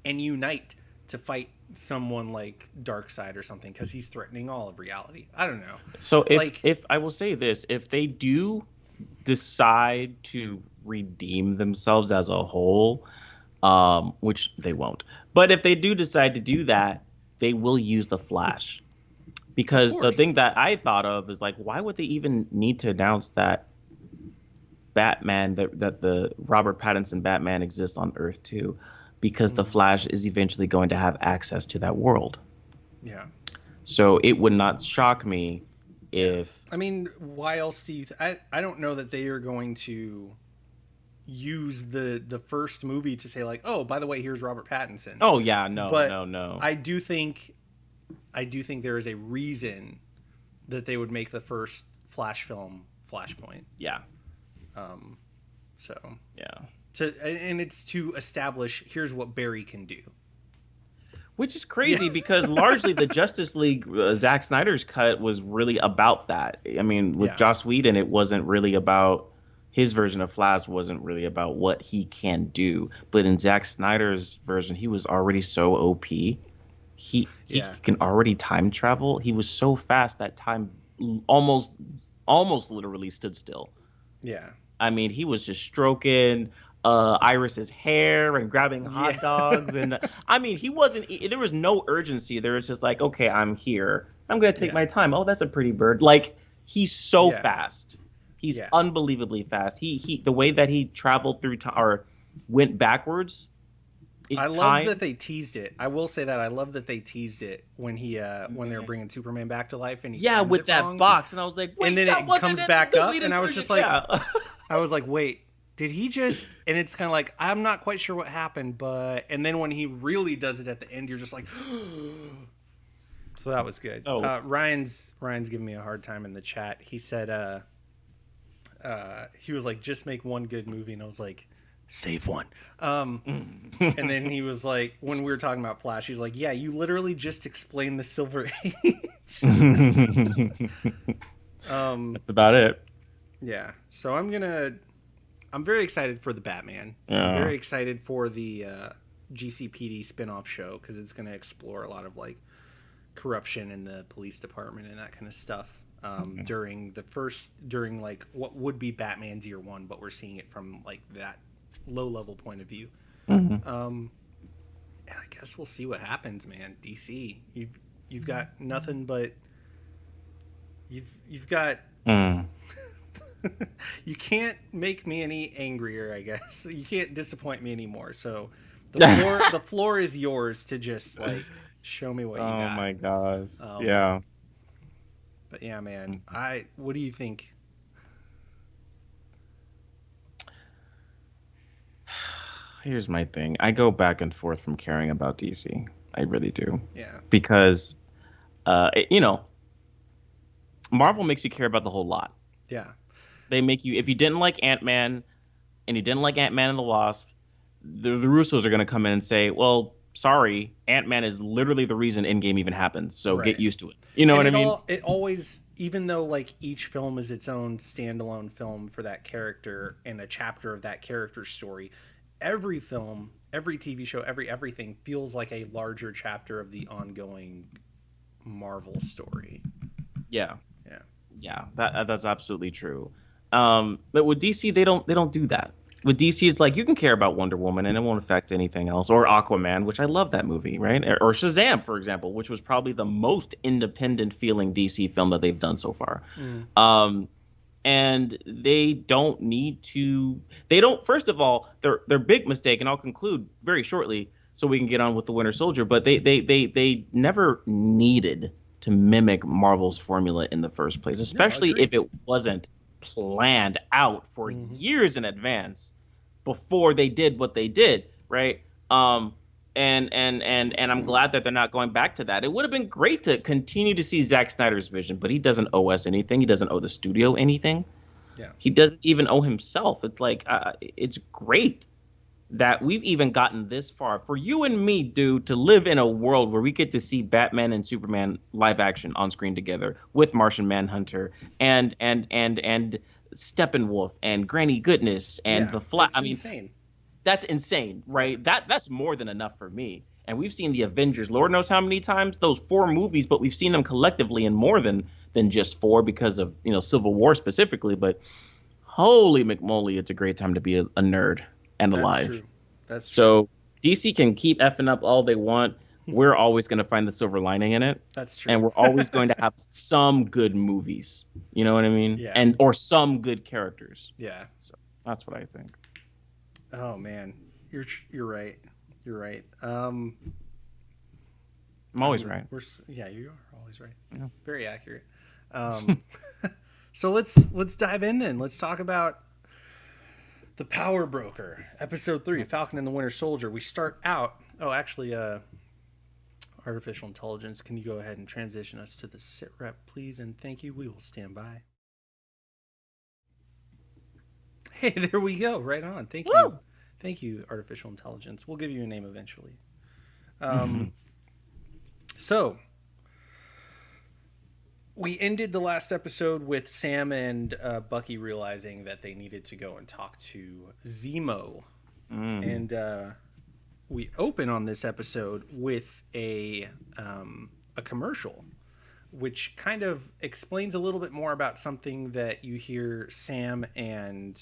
and unite to fight someone like Darkseid or something, because he's threatening all of reality. I don't know. So if I will say this, if they do decide to redeem themselves as a whole, which they won't, but if they do decide to do that, they will use the Flash. Because the thing that I thought of is like, why would they even need to announce that Batman that the Robert Pattinson Batman exists on Earth too, because the Flash is eventually going to have access to that world. Yeah. So it would not shock me if. I mean, why else do you? I don't know that they are going to use the first movie to say like, oh, by the way, here's Robert Pattinson. Oh yeah, no, but no. I do think there is a reason that they would make the first Flash film Flashpoint. Yeah. So yeah. And it's to establish here's what Barry can do. Which is crazy because largely the Justice League, Zack Snyder's cut was really about that. I mean, with Joss Whedon, it wasn't really about his version of Flash. Wasn't really about what he can do. But in Zack Snyder's version, he was already so OP. He can already time travel. He was so fast that time almost literally stood still. Yeah. I mean, he was just stroking Iris's hair and grabbing hot dogs. And I mean, there was no urgency. There was just like, okay, I'm here. I'm going to take my time. Oh, that's a pretty bird. Like, he's so fast. He's unbelievably fast. He the way that he traveled through time or went backwards. I love that they teased it. I will say that I love that they teased it when when they were bringing Superman back to life and he with that wrong. Box, and I was like, wait, and then it comes back up, and I was just like, I was like, wait, did he just? And it's kind of like I'm not quite sure what happened, but and then when he really does it at the end, you're just like, so that was good. Ryan's giving me a hard time in the chat. He said, he was like, just make one good movie, and I was like, save one. And then he was like, when we were talking about Flash, he's like, yeah, you literally just explained the Silver Age. That's about it. Yeah. So I'm very excited for the Batman. Yeah. I'm very excited for the GCPD spinoff show because it's going to explore a lot of like corruption in the police department and that kind of stuff. During like what would be Batman's year one, but we're seeing it from like that low level point of view. And I guess we'll see what happens, man. DC, you've got nothing but you've got you can't make me any angrier, I guess. You can't disappoint me anymore. So the floor is yours to just like show me what you got. Oh my gosh. Yeah. But yeah, man. What do you think? Here's my thing. I go back and forth from caring about DC. I really do. Yeah. Because, Marvel makes you care about the whole lot. Yeah. They make you, if you didn't like Ant-Man and you didn't like Ant-Man and the Wasp, the Russos are going to come in and say, well, sorry, Ant-Man is literally the reason Endgame even happens. So get used to it. You know what I mean? It always, even though like each film is its own standalone film for that character and a chapter of that character's story, every film, every TV show, everything feels like a larger chapter of the ongoing Marvel story. Yeah. That's absolutely true. But with DC, they don't do that. With DC, it's like you can care about Wonder Woman and it won't affect anything else, or Aquaman, which I love that movie, right? Or Shazam, for example, which was probably the most independent feeling DC film that they've done so far. And they don't need to. They don't. First of all, their big mistake, and I'll conclude very shortly, so we can get on with the Winter Soldier. But they never needed to mimic Marvel's formula in the first place, especially if it wasn't planned out for years in advance before they did what they did, right? And I'm glad that they're not going back to that. It would have been great to continue to see Zack Snyder's vision, but he doesn't owe us anything. He doesn't owe the studio anything. Yeah. He doesn't even owe himself. It's like it's great that we've even gotten this far for you and me, dude, to live in a world where we get to see Batman and Superman live action on screen together with Martian Manhunter and Steppenwolf and Granny Goodness and the Flash. I mean, insane. That's insane, right? That's more than enough for me. And we've seen the Avengers, Lord knows how many times, those 4 movies, but we've seen them collectively in more than just 4 because of Civil War specifically. But holy McMoly, it's a great time to be a nerd and alive. True. That's true. So DC can keep effing up all they want. We're always going to find the silver lining in it. That's true. And we're always going to have some good movies. You know what I mean? Yeah. Or some good characters. Yeah. That's what I think. Oh man, you're right. You're right. I'm always right. Yeah, you are always right. Yeah. Very accurate. So let's dive in then. Let's talk about The Power Broker, episode 3, Falcon and the Winter Soldier. We start out. Oh, actually, artificial intelligence. Can you go ahead and transition us to the sit rep, please? And thank you. We will stand by. Hey, there we go. Right on. Thank you. Thank you, artificial intelligence. We'll give you a name eventually. So, we ended the last episode with Sam and Bucky realizing that they needed to go and talk to Zemo. And we open on this episode with a commercial, which kind of explains a little bit more about something that you hear Sam and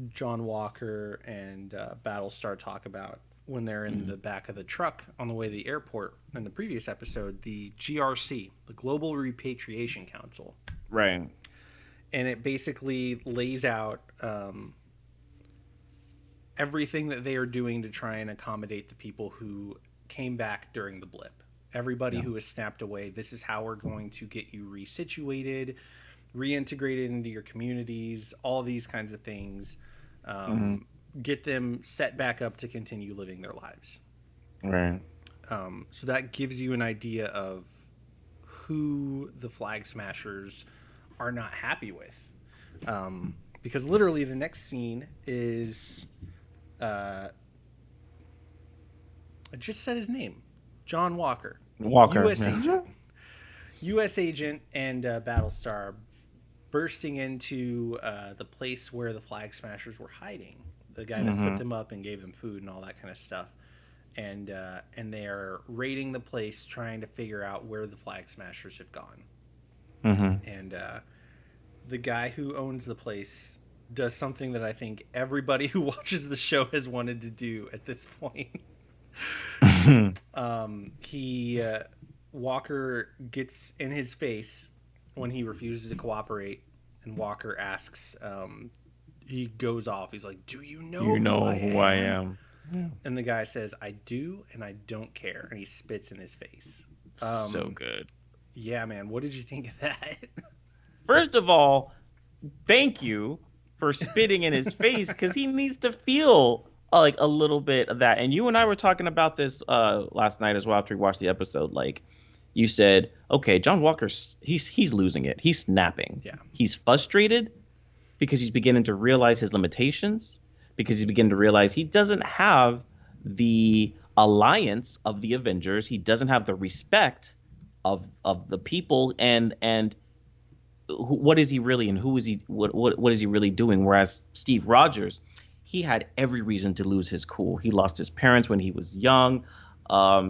John Walker and Battlestar talk about when they're in the back of the truck on the way to the airport in the previous episode, the GRC, the Global Repatriation Council. Right. And it basically lays out everything that they are doing to try and accommodate the people who came back during the blip. Everybody who was snapped away, this is how we're going to get you resituated, reintegrated into your communities, all these kinds of things. Get them set back up to continue living their lives. Right. So that gives you an idea of who the Flag Smashers are not happy with. Because literally the next scene is... I just said his name. John Walker. U.S. agent. U.S. agent and Battlestar bursting into the place where the Flag Smashers were hiding. The guy that put them up and gave them food and all that kind of stuff. And they're raiding the place, trying to figure out where the Flag Smashers have gone. And the guy who owns the place does something that I think everybody who watches the show has wanted to do at this point. Walker gets in his face when he refuses to cooperate, and Walker asks, he goes off. He's like, "Do you know who I am?" And the guy says, "I do, and I don't care." And he spits in his face. So good. Yeah, man. What did you think of that? First of all, thank you for spitting in his face, because he needs to feel like a little bit of that. And you and I were talking about this last night as well after we watched the episode. Like, you said, okay, John Walker's he's losing it. He's snapping. Yeah. He's frustrated because he's beginning to realize his limitations, because he's beginning to realize he doesn't have the alliance of the Avengers. He doesn't have the respect of the people, and what is he really, and who is he, what is he really doing? Whereas Steve Rogers, he had every reason to lose his cool. He lost his parents when he was young.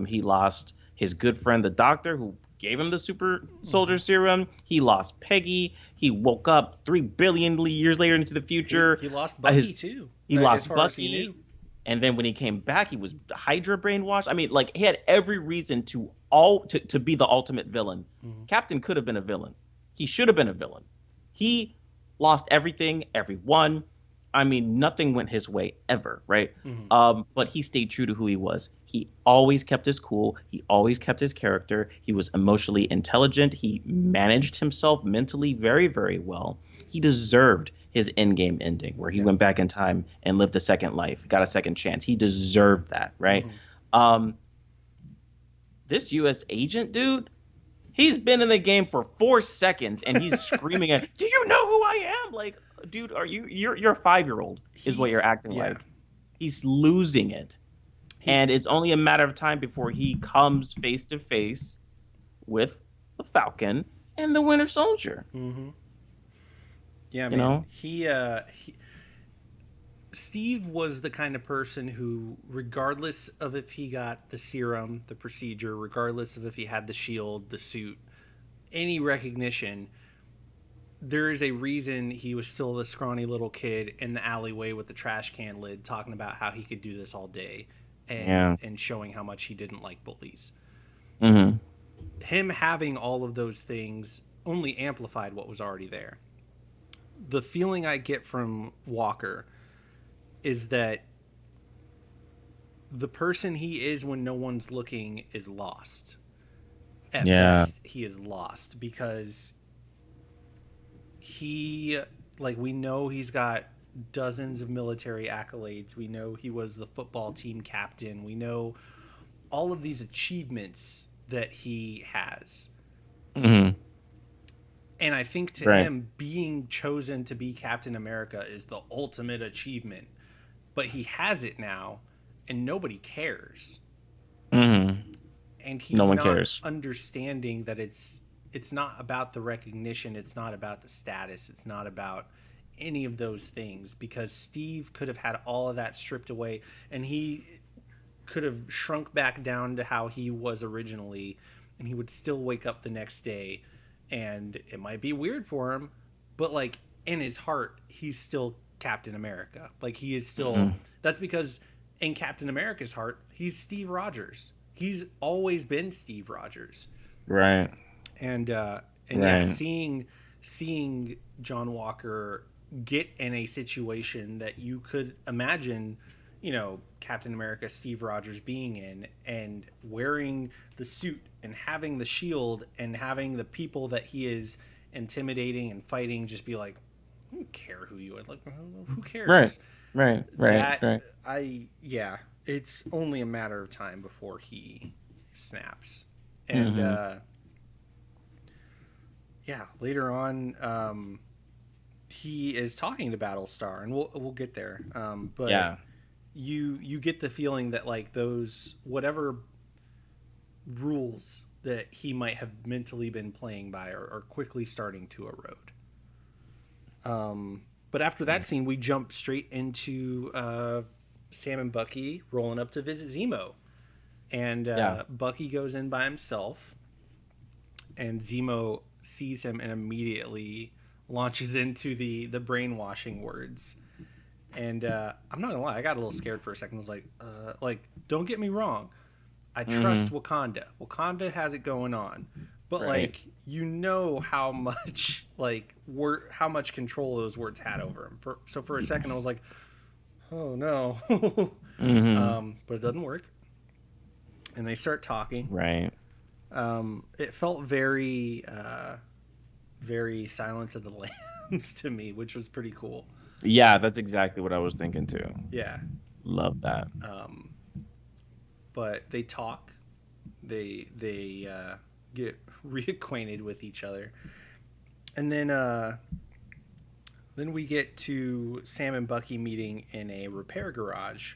He lost his good friend, the doctor, who gave him the super soldier serum. He lost Peggy. He woke up 3 billion years later into the future. He lost Bucky too. He lost Bucky. And then when he came back, he was Hydra brainwashed. I mean, like, he had every reason to be the ultimate villain. Captain could have been a villain. He should have been a villain. He lost everything, everyone. I mean, nothing went his way ever, right? But he stayed true to who he was. He always kept his cool. He always kept his character. He was emotionally intelligent. He managed himself mentally very, very well. He deserved his endgame ending, where he went back in time and lived a second life, got a second chance. He deserved that, right? This U.S. agent dude, he's been in the game for 4 seconds and he's screaming at, "Do you know who I am?" Like, dude, you're a 5-year-old is what you're acting like. He's losing it. And it's only a matter of time before he comes face to face with the Falcon and the Winter Soldier. Yeah, man. Steve was the kind of person who, regardless of if he got the serum, the procedure, regardless of if he had the shield, the suit, any recognition, there is a reason he was still the scrawny little kid in the alleyway with the trash can lid talking about how he could do this all day and showing how much he didn't like bullies. Him having all of those things only amplified what was already there. the feeling I get from Walker is that the person he is when no one's looking is lost. At best, he is lost because we know he's got dozens of military accolades. We know he was the football team captain. We know all of these achievements that he has. Mm-hmm. And I think to him, being chosen to be Captain America is the ultimate achievement. But he has it now, and nobody cares. Mm-hmm. And he's not understanding that it's not about the recognition. It's not about the status. It's not about any of those things, because Steve could have had all of that stripped away, and he could have shrunk back down to how he was originally, and he would still wake up the next day, and it might be weird for him, but like in his heart, he's still Captain America. Like he is still, that's because in Captain America's heart, he's Steve Rogers. He's always been Steve Rogers. Right. And yeah, seeing John Walker get in a situation that you could imagine, you know, Captain America, Steve Rogers being in, and wearing the suit and having the shield and having the people that he is intimidating and fighting just be like, I don't care who you are. Like, who cares? Right. It's only a matter of time before he snaps. And later on, he is talking to Battlestar, and we'll get there. But you get the feeling that like those whatever rules that he might have mentally been playing by are quickly starting to erode. But after that scene, we jump straight into Sam and Bucky rolling up to visit Zemo. And Bucky goes in by himself, and Zemo sees him and immediately launches into the brainwashing words. And I'm not gonna lie, I got a little scared for a second. I was like, don't get me wrong, I trust Wakanda. Wakanda has it going on, but like, you know how much how much control those words had over him. So for a second, I was like, oh no. But it doesn't work. And they start talking. Right. It felt very, very Silence of the Lambs to me, which was pretty cool. Yeah, that's exactly what I was thinking too. Yeah. Love that. But they talk. They get reacquainted with each other. And then we get to Sam and Bucky meeting in a repair garage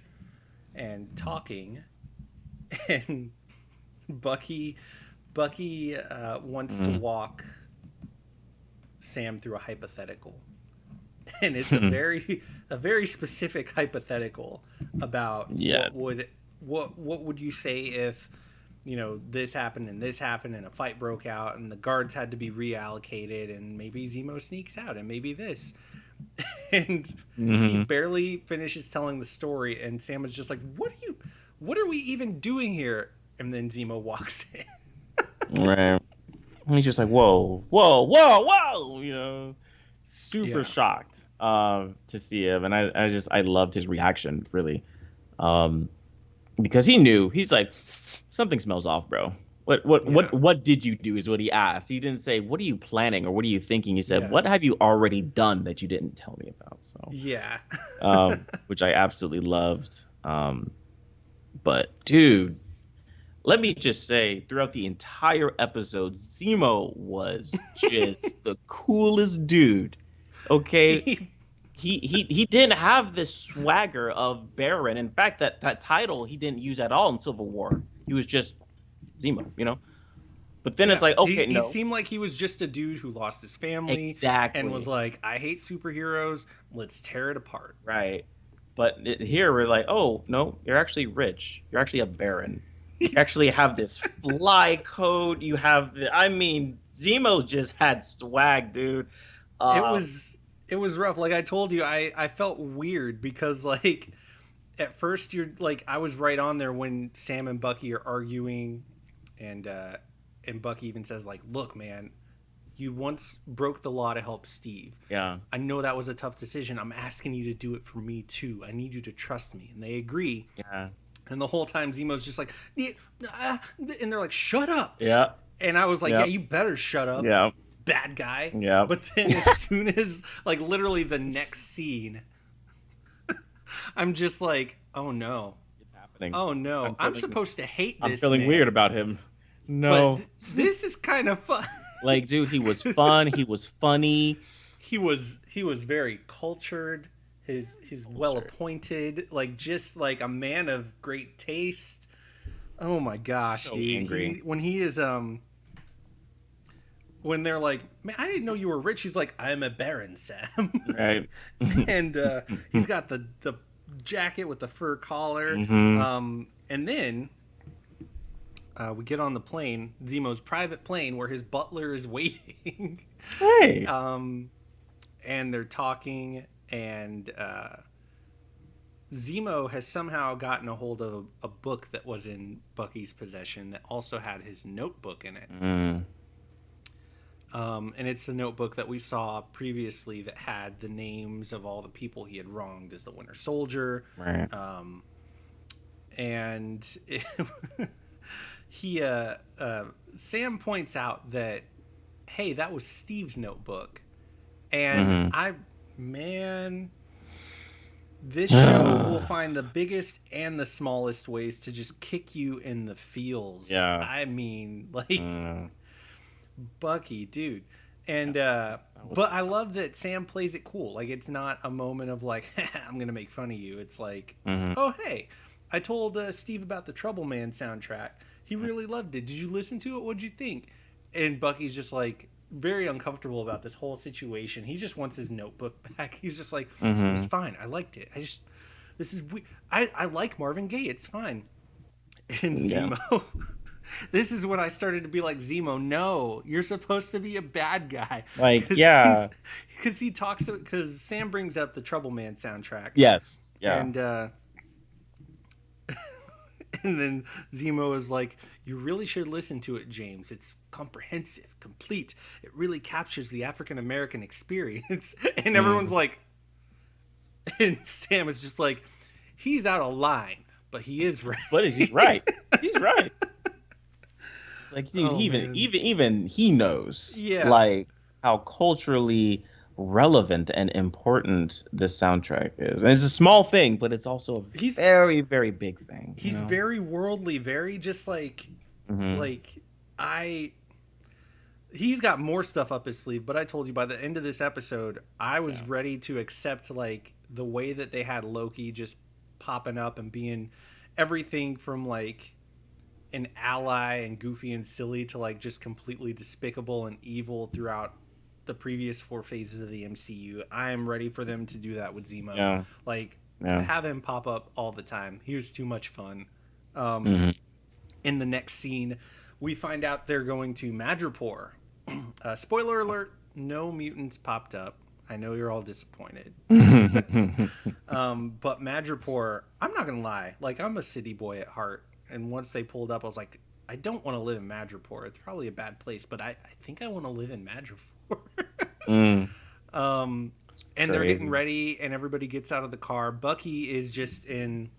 and talking. And Bucky wants to walk Sam through a hypothetical, and it's a very specific hypothetical about what would you say if, you know, this happened and a fight broke out and the guards had to be reallocated and maybe Zemo sneaks out and maybe this. And he barely finishes telling the story, and Sam is just like, what are we even doing here? And then Zemo walks in. Right. And he's just like, whoa, you know, super shocked to see him. And I loved his reaction, really. Because he knew, he's like, something smells off, bro. What did you do is what he asked. He didn't say, what are you planning or what are you thinking? He said, what have you already done that you didn't tell me about? So which I absolutely loved. But dude, let me just say, throughout the entire episode, Zemo was just the coolest dude. Okay, he didn't have this swagger of Baron. In fact, that title he didn't use at all in Civil War. He was just Zemo, you know. But then it's like, okay, he seemed like he was just a dude who lost his family, and was like, I hate superheroes. Let's tear it apart. Right. But here we're like, oh no, you're actually rich. You're actually a Baron. You actually have this fly coat. You have, Zemo just had swag, dude. It was rough. Like I told you, I felt weird because like at first you're like, I was right on there when Sam and Bucky are arguing, and Bucky even says like, look, man, You once broke the law to help Steve. Yeah. I know that was a tough decision. I'm asking you to do it for me too. I need you to trust me. And they agree. Yeah. And the whole time Zemo's just like, and they're like, shut up. Yeah. And I was like, yeah, you better shut up. Yeah. Bad guy. Yeah. But then as soon as like literally the next scene, I'm just like, oh no. It's happening. Oh no. I'm supposed to hate this. I'm feeling man. weird about him. No. But this is kind of fun. Like, dude, he was fun. He was funny. He was very cultured. He's well appointed. Like just like a man of great taste. Oh my gosh, So dude. angry. When he is when they're like, man, I didn't know you were rich. He's like, I'm a baron, Sam. Right. And he's got the jacket with the fur collar. Mm-hmm. And then we get on the plane, Zemo's private plane, where his butler is waiting. Hey. And they're talking, and Zemo has somehow gotten a hold of a book that was in Bucky's possession that also had his notebook in it. And it's the notebook that we saw previously that had the names of all the people he had wronged as the Winter Soldier. Right. And Sam points out that, hey, that was Steve's notebook. And this show will find the biggest and the smallest ways to just kick you in the feels. Yeah. I mean, like, Bucky, dude. And, but I love that Sam plays it cool. Like, it's not a moment of like, I'm going to make fun of you. It's like, oh, hey, I told Steve about the Trouble Man soundtrack. He really loved it. Did you listen to it? What'd you think? And Bucky's just like very uncomfortable about this whole situation. He just wants his notebook back. He's just like, it was fine. I liked it. I like Marvin Gaye. It's fine. And Zemo, this is when I started to be like, Zemo, no, you're supposed to be a bad guy. Like, yeah. Because Sam brings up the Trouble Man soundtrack. Yes. Yeah. And then Zemo is like, you really should listen to it, James. It's comprehensive, complete. It really captures the African-American experience. And everyone's like, and Sam is just like, he's out of line, but he is right. But he's right. He's right. Like, dude, even he knows, like, how culturally relevant and important this soundtrack is. And it's a small thing, but it's also a very, very big thing. He's very worldly, very just like, he's got more stuff up his sleeve, but I told you by the end of this episode, I was ready to accept like the way that they had Loki just popping up and being everything from like an ally and goofy and silly to like just completely despicable and evil throughout the previous 4 phases of the MCU. I am ready for them to do that with Zemo. Have him pop up all the time. He was too much fun. In the next scene, we find out they're going to Madripoor. Spoiler alert, no mutants popped up. I know you're all disappointed. But Madripoor, I'm not going to lie. Like, I'm a city boy at heart. And once they pulled up, I was like, I don't want to live in Madripoor. It's probably a bad place, but I think I want to live in Madripoor. And they're getting ready, and everybody gets out of the car. Bucky is just in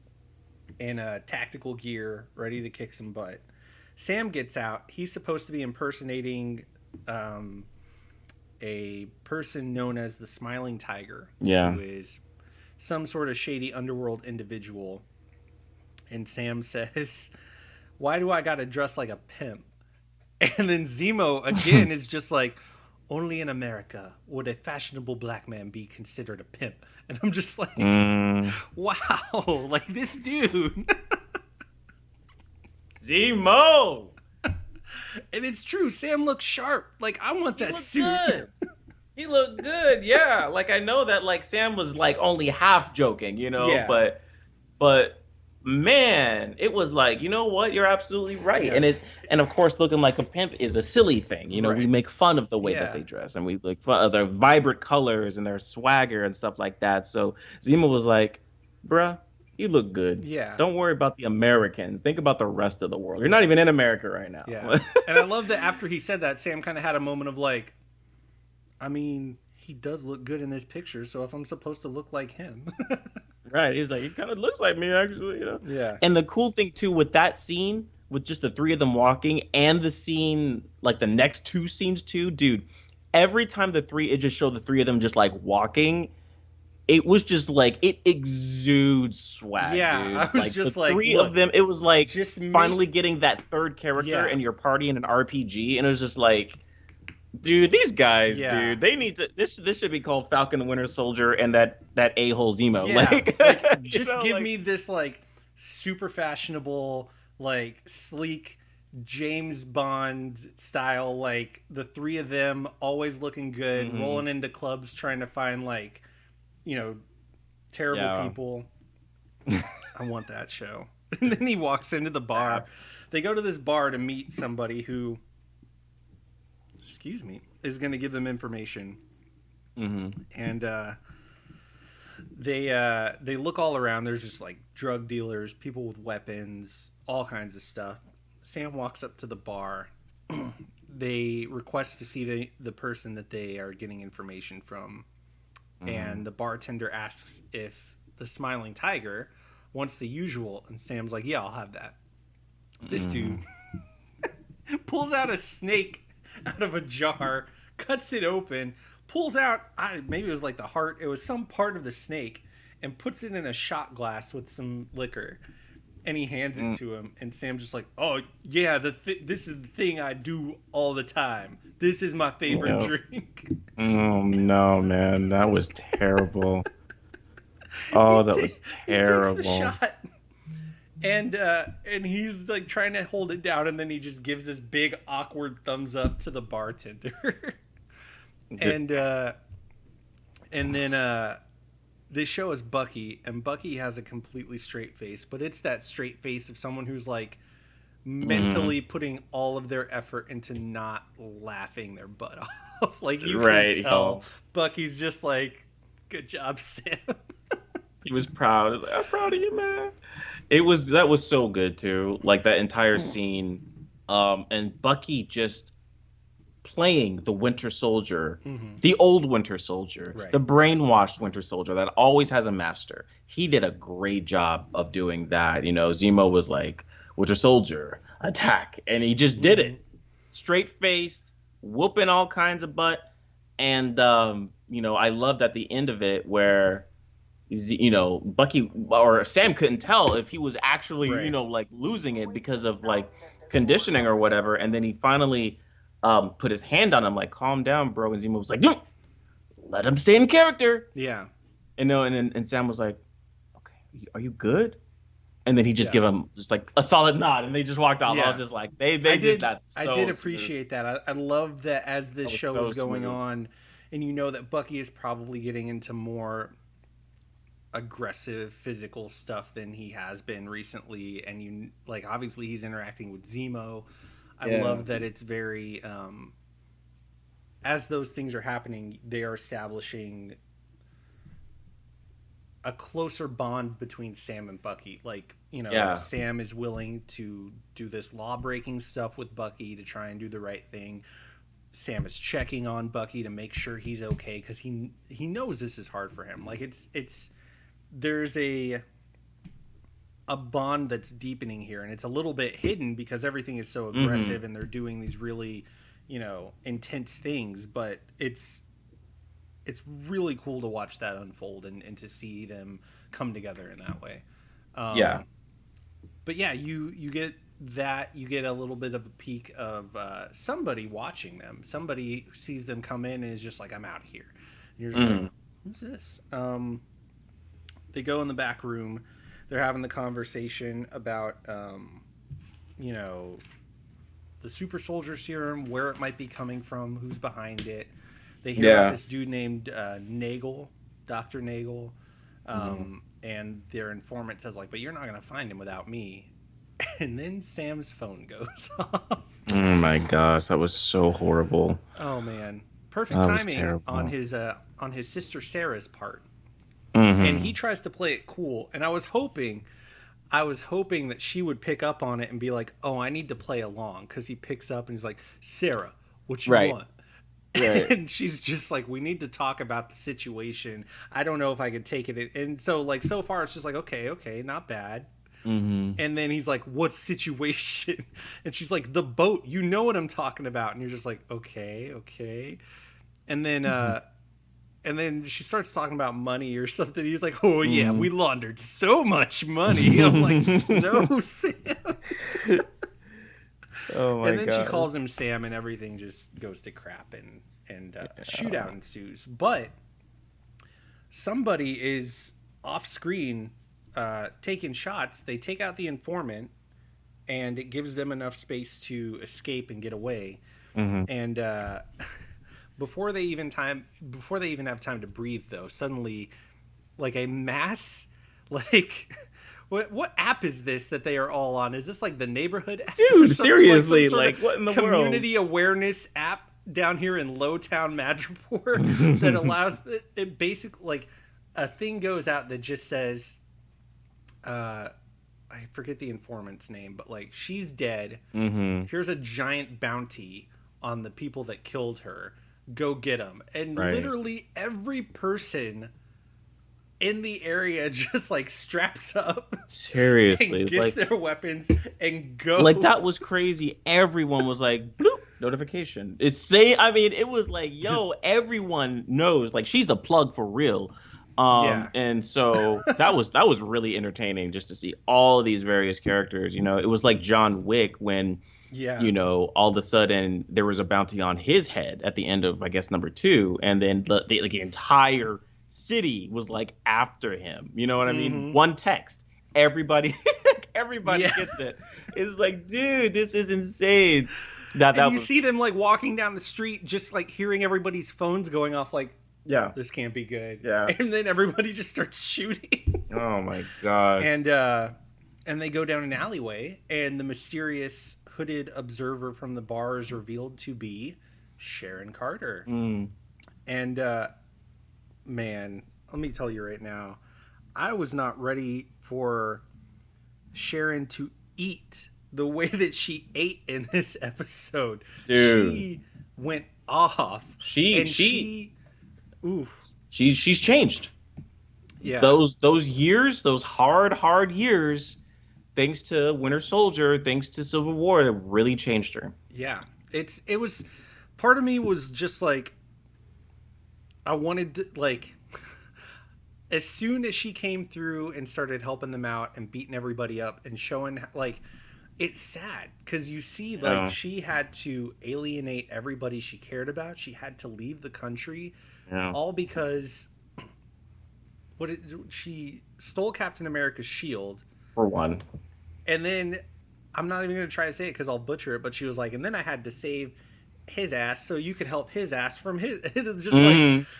a tactical gear, ready to kick some butt. Sam gets out. He's supposed to be impersonating a person known as the Smiling Tiger, who is some sort of shady underworld individual. And Sam says, "Why do I gotta dress like a pimp?" And then Zemo again is just like, only in America would a fashionable black man be considered a pimp. And I'm just like, wow, like this dude. Zemo! And it's true. Sam looks sharp. Like, I want that suit. Good. He looked good, yeah. Like, I know that, like, Sam was, like, only half joking, you know? Yeah. But man, it was like, you know what? You're absolutely right. Yeah. And of course, looking like a pimp is a silly thing. You know, we make fun of the way that they dress, and we like fun of their vibrant colors and their swagger and stuff like that. So Zemo was like, bruh, you look good. Yeah. Don't worry about the Americans. Think about the rest of the world. You're not even in America right now. Yeah. And I love that after he said that, Sam kind of had a moment of like, I mean, he does look good in this picture, so if I'm supposed to look like him. Right. He's like, he kind of looks like me, actually, you know? Yeah. And the cool thing, too, with that scene, with just the three of them walking and the scene, like the next two scenes, too, dude, every time it just showed the three of them just like walking, it was just like, it exudes swag, Yeah, dude. I was Like the just like, three look, of them, it was like just finally make getting that third character yeah, and you're partying an RPG. And it was just like, dude, these guys, yeah, dude, they need to. This should be called Falcon and Winter Soldier and that a-hole Zemo. yeah. Like, Like, you just know, give like, me this like super fashionable, like sleek James Bond style, like the three of them always looking good, rolling into clubs trying to find like, you know, terrible Yeah. people. I want that show. And then he walks into the bar. They go to this bar to meet somebody who, excuse me, is going to give them information. And they look all around. There's just like drug dealers, people with weapons, all kinds of stuff. Sam walks up to the bar. They request to see the person that they are getting information from. And the bartender asks if the Smiling Tiger wants the usual. And Sam's like, yeah, I'll have that. This dude pulls out a snake out of a jar, cuts it open, pulls out, maybe it was like the heart, it was some part of the snake, and puts it in a shot glass with some liquor. And he hands it to him, and Sam's just like, oh, yeah, this is the thing I do all the time. This is my favorite drink. Oh, no, man. That was terrible. Oh, that was terrible. He takes the shot, and he's like trying to hold it down, and then he just gives this big awkward thumbs up to the bartender. and then they show us Bucky, and Bucky has a completely straight face, but it's that straight face of someone who's like mentally putting all of their effort into not laughing their butt off. Like you can tell Bucky's just like, good job, Sam. He was proud. He was like, I'm proud of you, man. That was so good too. Like that entire scene. And Bucky just playing the Winter Soldier, the old Winter Soldier, the brainwashed Winter Soldier that always has a master. He did a great job of doing that. You know, Zemo was like, Winter Soldier, attack. And he just did it. Straight faced, whooping all kinds of butt. And, you know, I loved at the end of it where, you know, Bucky or Sam couldn't tell if he was actually, you know, like losing it because of like conditioning or whatever. And then he finally put his hand on him, like, calm down, bro. And Zemo was like, dude, let him stay in character. Yeah. And no, and Sam was like, okay, are you good? And then he just give him just like a solid nod, and they just walked off. I was just like, they did that so I did appreciate that. I love that as this show was going on, and you know that Bucky is probably getting into more aggressive physical stuff than he has been recently, and you like obviously he's interacting with Zemo. I love that it's very as those things are happening, they are establishing a closer bond between Sam and Bucky. Like, you know, Sam is willing to do this law-breaking stuff with Bucky to try and do the right thing. Sam is checking on Bucky to make sure he's okay because he knows this is hard for him. Like there's a bond that's deepening here, and it's a little bit hidden because everything is so aggressive and they're doing these really, you know, intense things, but it's really cool to watch that unfold and to see them come together in that way. But yeah, you get that, you get a little bit of a peek of somebody watching them. Somebody sees them come in and is just like, I'm out of here. And you're just like, who's this? They go in the back room. They're having the conversation about, you know, the super soldier serum, where it might be coming from, who's behind it. They hear about this dude named Nagel, Dr. Nagel, and their informant says, like, but you're not going to find him without me. And then Sam's phone goes off. Oh, my gosh. That was so horrible. Oh, man. Perfect timing on his sister Sarah's part. And he tries to play it cool. And I was hoping that she would pick up on it and be like, oh, I need to play along. Because he picks up and he's like, Sarah, what you want? Right. And she's just like, we need to talk about the situation. I don't know if I could take it. And so like, so far it's just like, okay, not bad. Mm-hmm. And then he's like, what situation? And she's like, the boat, you know what I'm talking about. And you're just like, okay. And then, and then she starts talking about money or something. He's like, oh yeah, we laundered so much money. I'm like, no, Sam. Oh my god. And then she calls him Sam, and everything just goes to crap, and shootout ensues. But somebody is off screen taking shots. They take out the informant, and it gives them enough space to escape and get away. And before they even have time to breathe, though, suddenly, like a mass, like. What app is this that they are all on? Is this like the neighborhood app? Dude, seriously, like what in the community awareness app down here in Lowtown Madripoor that allows it basically, like, a thing goes out that just says, I forget the informant's name, but like, she's dead. Here's a giant bounty on the people that killed her. Go get them. And literally every person in the area just like straps up, seriously, and gets like, their weapons and goes. Like, that was crazy. Everyone was like, bloop, notification. It was like, yo, everyone knows, like, she's the plug for real. And so that was really entertaining just to see all of these various characters. You know, it was like John Wick when, you know, all of a sudden there was a bounty on his head at the end of, I guess, number 2, and then the entire city was like after him. You know what I mean? One text, everybody gets it. It's like, dude, this is insane. You see them like walking down the street, just like hearing everybody's phones going off, like, this can't be good. And then everybody just starts shooting. Oh my gosh. And they go down an alleyway, and the mysterious hooded observer from the bar is revealed to be Sharon Carter. And man, let me tell you right now, I was not ready for Sharon to eat the way that she ate in this episode. Dude. She went off. She's changed. Yeah. Those years, those hard years, thanks to Winter Soldier, thanks to Civil War, it really changed her. Yeah. It was, part of me was just like, I wanted to, like, as soon as she came through and started helping them out and beating everybody up and showing, like, it's sad because you see, like, she had to alienate everybody she cared about. She had to leave the country, all because she stole Captain America's shield. For one. And then, I'm not even going to try to say it because I'll butcher it, but she was like, and then I had to save his ass so you could help his ass from his. Just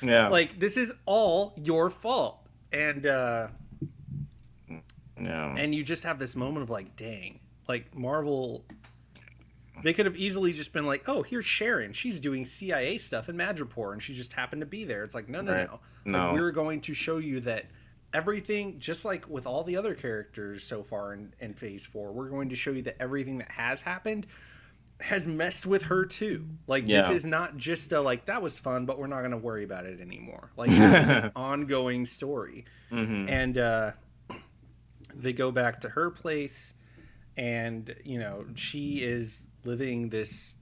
like this is all your fault. And and you just have this moment of like, dang, like Marvel, they could have easily just been like, oh, here's Sharon, she's doing CIA stuff in Madripoor and she just happened to be there. It's like, no. Like, we're going to show you that everything, just like with all the other characters so far in phase 4, we're going to show you that everything that has happened has messed with her too. Like, this is not just a, like, that was fun, but we're not going to worry about it anymore. Like, this is an ongoing story. And they go back to her place, and, you know, she is living this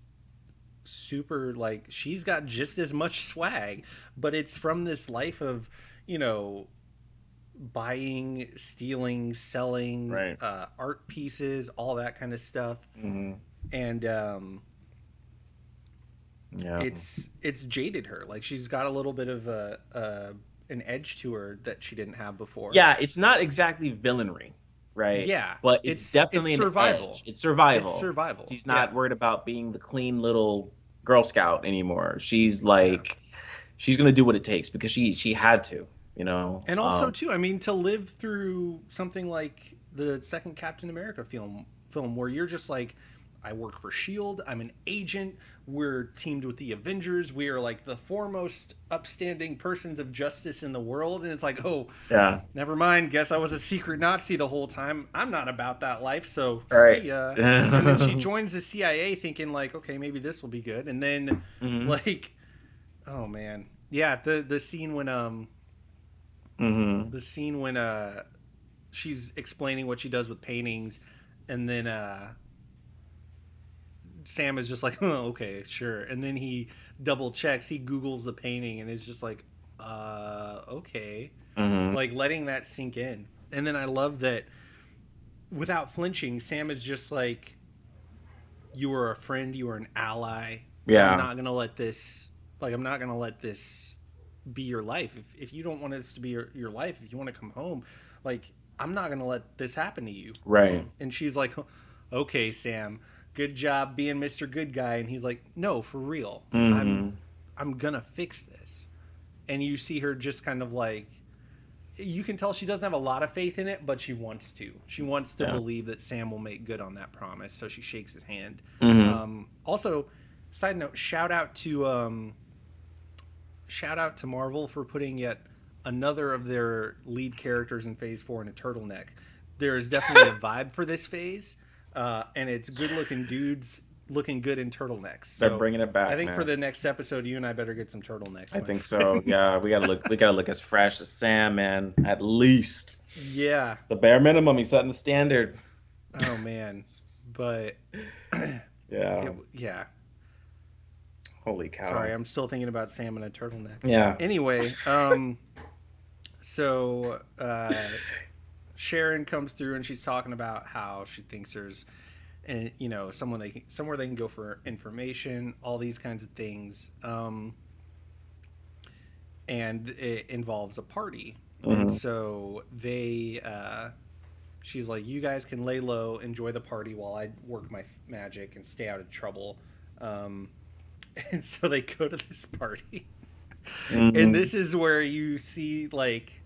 super, like, she's got just as much swag, but it's from this life of, you know, buying, stealing, selling, art pieces, all that kind of stuff. And it's jaded her. Like, she's got a little bit of an edge to her that she didn't have before. Yeah, it's not exactly villainry, right? Yeah, but it's definitely survival. An edge. It's survival. It's survival. She's not worried about being the clean little Girl Scout anymore. She's like, she's gonna do what it takes because she had to, you know. And also too, I mean, to live through something like the second Captain America film where you're just like, I work for S.H.I.E.L.D., I'm an agent, we're teamed with the Avengers, we are like the foremost upstanding persons of justice in the world, and it's like, oh, never mind, guess I was a secret Nazi the whole time, I'm not about that life, so see ya. And then she joins the CIA thinking like, okay, maybe this will be good, and then like, Oh man, yeah. The scene when the scene when she's explaining what she does with paintings, and then Sam is just like, oh, okay, sure. And then he double checks, he Googles the painting and is just like, okay. Like letting that sink in. And then I love that without flinching, Sam is just like, you are a friend, you are an ally. Yeah. I'm not going to let this be your life. If you don't want this to be your life, if you want to come home, like, I'm not going to let this happen to you. Right. And she's like, okay, Sam, good job being Mr. Good Guy. And he's like, no, for real. I'm going to fix this. And you see her just kind of like, you can tell she doesn't have a lot of faith in it, but she wants to. She wants to believe that Sam will make good on that promise. So she shakes his hand. Also, side note, shout out to Marvel for putting yet another of their lead characters in Phase 4 in a turtleneck. There is definitely a vibe for this phase, and it's good-looking dudes looking good in turtlenecks. So they're bringing it back. I think man. For the next episode, you and I better get some turtlenecks. I think so. Yeah, we gotta look as fresh as Sam, man. At least. Yeah. The bare minimum. He's setting the standard. Oh man, but yeah. Holy cow. Sorry, I'm still thinking about Sam in a turtleneck. Yeah. Anyway, so Sharon comes through and she's talking about how she thinks there's, and somewhere they can go for information, all these kinds of things, and it involves a party, and so she's like, you guys can lay low, enjoy the party while I work my magic and stay out of trouble. And so they go to this party. And this is where you see, like,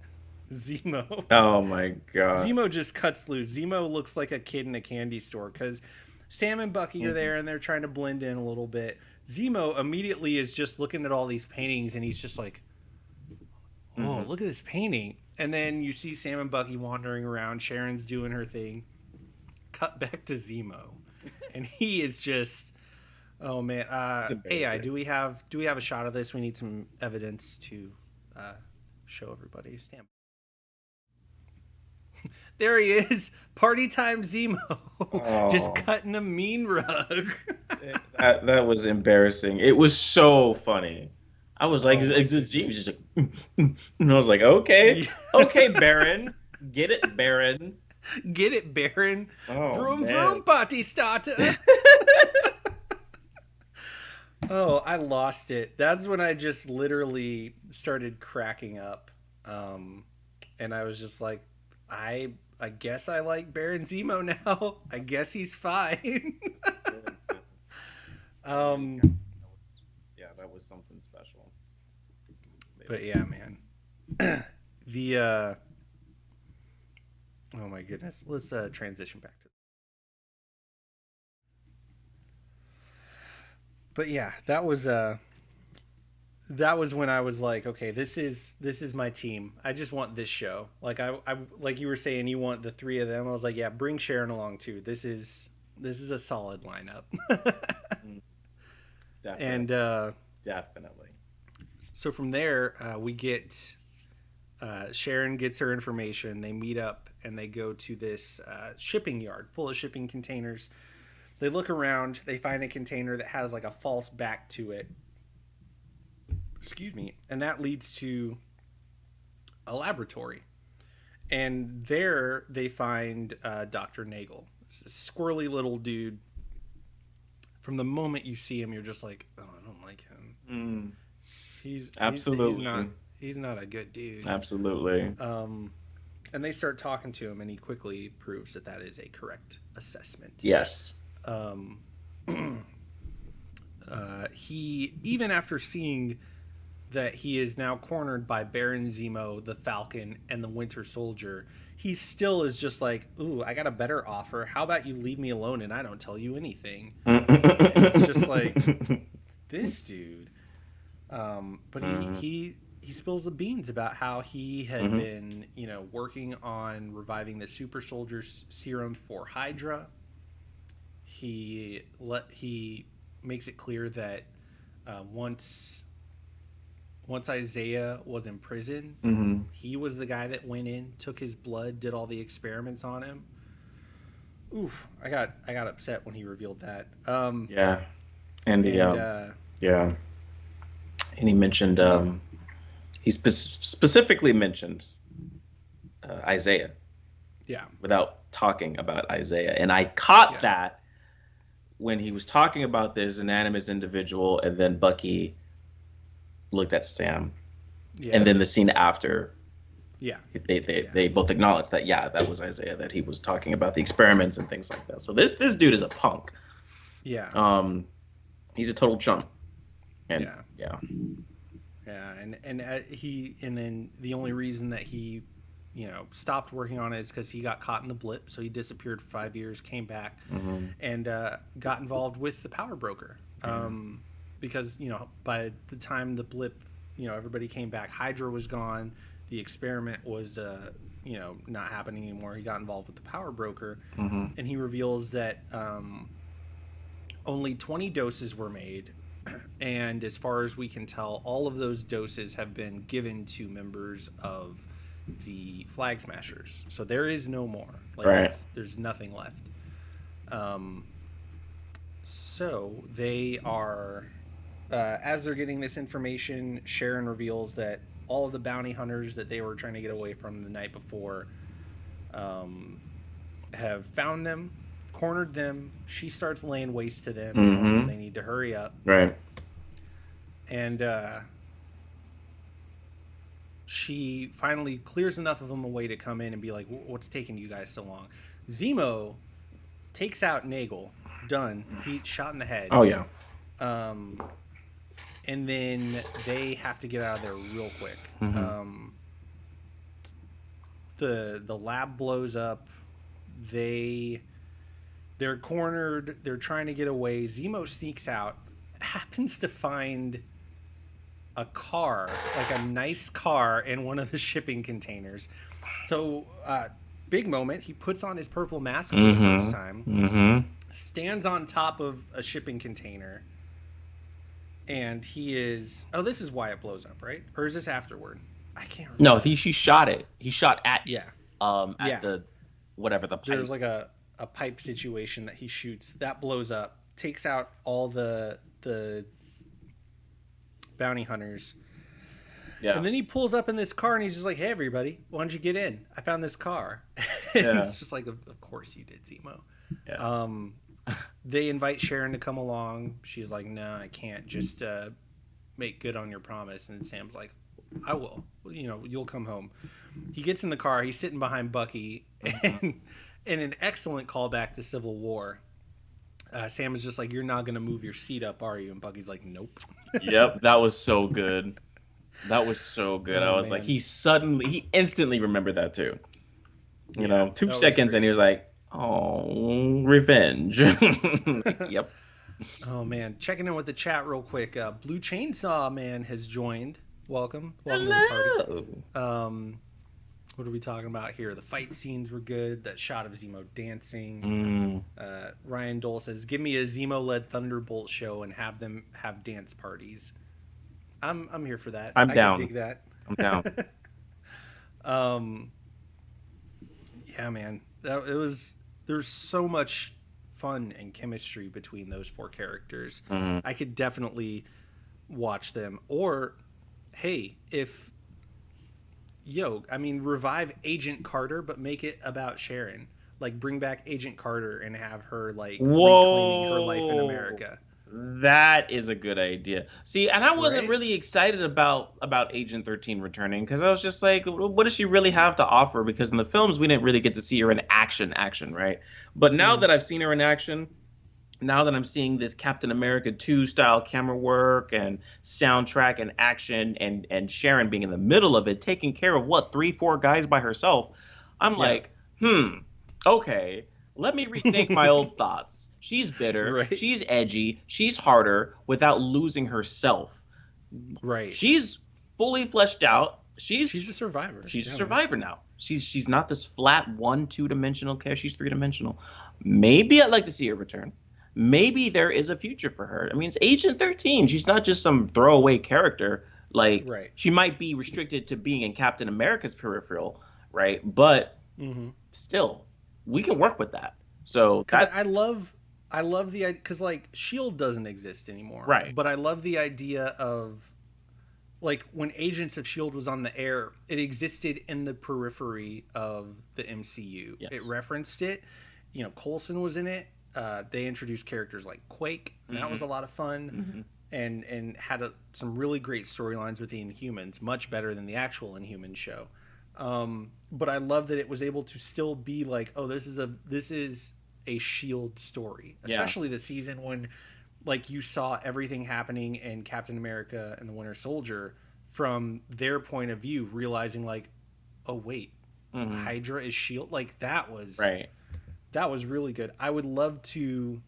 Zemo. Oh, my God. Zemo just cuts loose. Zemo looks like a kid in a candy store because Sam and Bucky are there and they're trying to blend in a little bit. Zemo immediately is just looking at all these paintings and he's just like, oh, look at this painting. And then you see Sam and Bucky wandering around. Sharon's doing her thing. Cut back to Zemo. And he is just... Oh man, AI, do we have a shot of this? We need some evidence to show everybody. Stand. There he is, party time Zemo, just cutting a mean rug. that was embarrassing. It was so funny. I was like, just like, and I was like, okay, Baron, get it, Baron. Get it, Baron. Oh, vroom, man. vroom, party starter. Oh, I lost it. That's when I just literally started cracking up. And I was just like, I guess I like Baron Zemo now. I guess he's fine. Yeah, that was something special. But yeah, man. Oh my goodness. Let's transition back to. But yeah, that was when I was like, okay, this is my team. I just want this show. Like I like you were saying, you want the three of them. I was like, yeah, bring Sharon along too. This is a solid lineup. Definitely. And definitely. So from there, we get Sharon gets her information. They meet up and they go to this shipping yard full of shipping containers. They look around, they find a container that has like a false back to it. Excuse me. And that leads to a laboratory. And there they find Dr. Nagel. It's a squirrely little dude. From the moment you see him, you're just like, oh, I don't like him. Absolutely. He's not a good dude. Absolutely. And they start talking to him, and he quickly proves that is a correct assessment. Yes. He, even after seeing that he is now cornered by Baron Zemo, the Falcon, and the Winter Soldier, he still is just like, ooh, I got a better offer. How about you leave me alone and I don't tell you anything? And it's just like, this dude. But he spills the beans about how he had been, working on reviving the super soldier serum for Hydra. He makes it clear that once once Isaiah was in prison, he was the guy that went in, took his blood, did all the experiments on him. Oof, I got upset when he revealed that. Yeah, and he mentioned he specifically mentioned Isaiah. Yeah. Without talking about Isaiah, and I caught that when he was talking about this anonymous individual, and then Bucky looked at Sam, and then the scene after. Yeah, they both acknowledged that that was Isaiah, that he was talking about the experiments and things like that. So this dude is a punk. Yeah. He's a total chump. And, and then the only reason that he, stopped working on it is because he got caught in the blip. So he disappeared for 5 years, came back, and got involved with the power broker. Because by the time the blip, everybody came back, Hydra was gone. The experiment was, not happening anymore. He got involved with the power broker, and he reveals that only 20 doses were made, and as far as we can tell, all of those doses have been given to members of the Flag Smashers. So there is no more. There's nothing left. So they are, as they're getting this information, Sharon reveals that all of the bounty hunters that they were trying to get away from the night before have found them, cornered them. She starts laying waste to them, telling them they need to hurry up. Right. And she finally clears enough of them away to come in and be like, what's taking you guys so long? Zemo takes out Nagel. Done. He shot in the head. Oh, yeah. And then they have to get out of there real quick. The lab blows up. They're cornered. They're trying to get away. Zemo sneaks out, happens to find a car, like a nice car, in one of the shipping containers. So, big moment. He puts on his purple mask for the first time, stands on top of a shipping container. And he is... Oh, this is why it blows up, right? Or is this afterward? I can't remember. No, she shot it. He shot at the... Whatever the pipe. There's like a pipe situation that he shoots. That blows up. Takes out all the bounty hunters. Yeah. And then he pulls up in this car and he's just like, hey, everybody, why don't you get in? I found this car. It's just like, of course you did, Zemo. Yeah. They invite Sharon to come along. She's like, no, I can't. Just make good on your promise. And Sam's like, I will. You'll come home. He gets in the car. He's sitting behind Bucky. And an excellent callback to Civil War. Sam is just like, you're not going to move your seat up, are you? And Bucky's like, nope. Yep, that was so good. That was so good. I was like, he instantly remembered that too. 2 seconds and he was like, oh, revenge. Yep. Oh, man. Checking in with the chat real quick. Blue Chainsaw Man has joined. Welcome to the party. What are we talking about here? The fight scenes were good. That shot of Zemo dancing. Ryan Dole says, give me a Zemo-led Thunderbolt show and have them have dance parties. I'm here for that. I'm down. I can dig that. I'm down. Yeah, man. There's so much fun and chemistry between those 4 characters. I could definitely watch them. Or, hey, revive Agent Carter, but make it about Sharon. Like, bring back Agent Carter and have her, like, reclaiming her life in America. That is a good idea. See, and I wasn't really excited about Agent 13 returning, because I was just like, what does she really have to offer? Because in the films, we didn't really get to see her in action, right? But now that I've seen her in action, now that I'm seeing this Captain America 2 style camera work and soundtrack and action and Sharon being in the middle of it, taking care of 3-4 guys by herself, I'm like, okay, let me rethink my old thoughts. She's bitter, she's edgy, she's harder without losing herself. Right. She's fully fleshed out. She's a survivor. She's a survivor now. She's not this flat 1-2-dimensional character. She's 3-dimensional. Maybe I'd like to see her return. Maybe there is a future for her. I mean, it's Agent 13. She's not just some throwaway character. Like, Right. she might be restricted to being in Captain America's peripheral, right? But still, we can work with that. So Because that's I love the idea, because like Shield doesn't exist anymore, right. but I love the idea of like when Agents of Shield was on the air, it existed in the periphery of the MCU. Yes. It referenced it. You know, Coulson was in it. They introduced characters like Quake, and that was a lot of fun. And had some really great storylines with the Inhumans, much better than the actual Inhuman show. But I love that it was able to still be like, oh, this is a Shield story, especially the season when like you saw everything happening in Captain America and the Winter Soldier from their point of view, realizing like, oh wait, Hydra is Shield. Like that was really good. I would love to,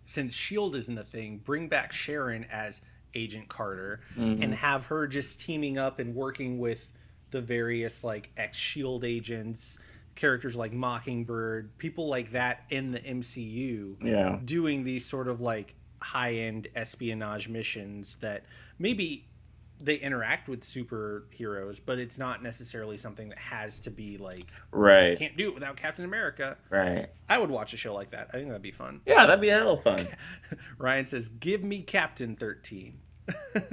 since Shield isn't a thing, bring back Sharon as Agent Carter and have her just teaming up and working with the various like ex-Shield agents, characters like Mockingbird, people like that in the MCU, doing these sort of like high-end espionage missions that maybe they interact with superheroes, but it's not necessarily something that has to be like, you can't do it without Captain America. Right. I would watch a show like that. I think that'd be fun. Yeah, that'd be hella fun. Ryan says, give me Captain 13.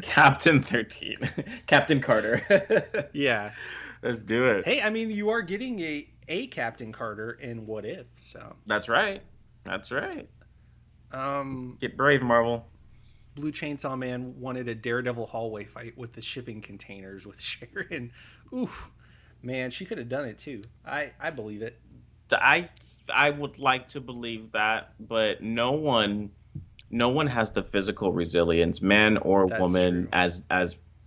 Captain 13. Captain Carter. Yeah. Let's do it. Hey, I mean, you are getting a Captain Carter in What If, so. That's right. That's right. Get brave, Marvel. Blue Chainsaw Man wanted a Daredevil hallway fight with the shipping containers with Sharon. Oof. Man, she could have done it too. I believe it. I would like to believe that, but no one has the physical resilience, man or woman, as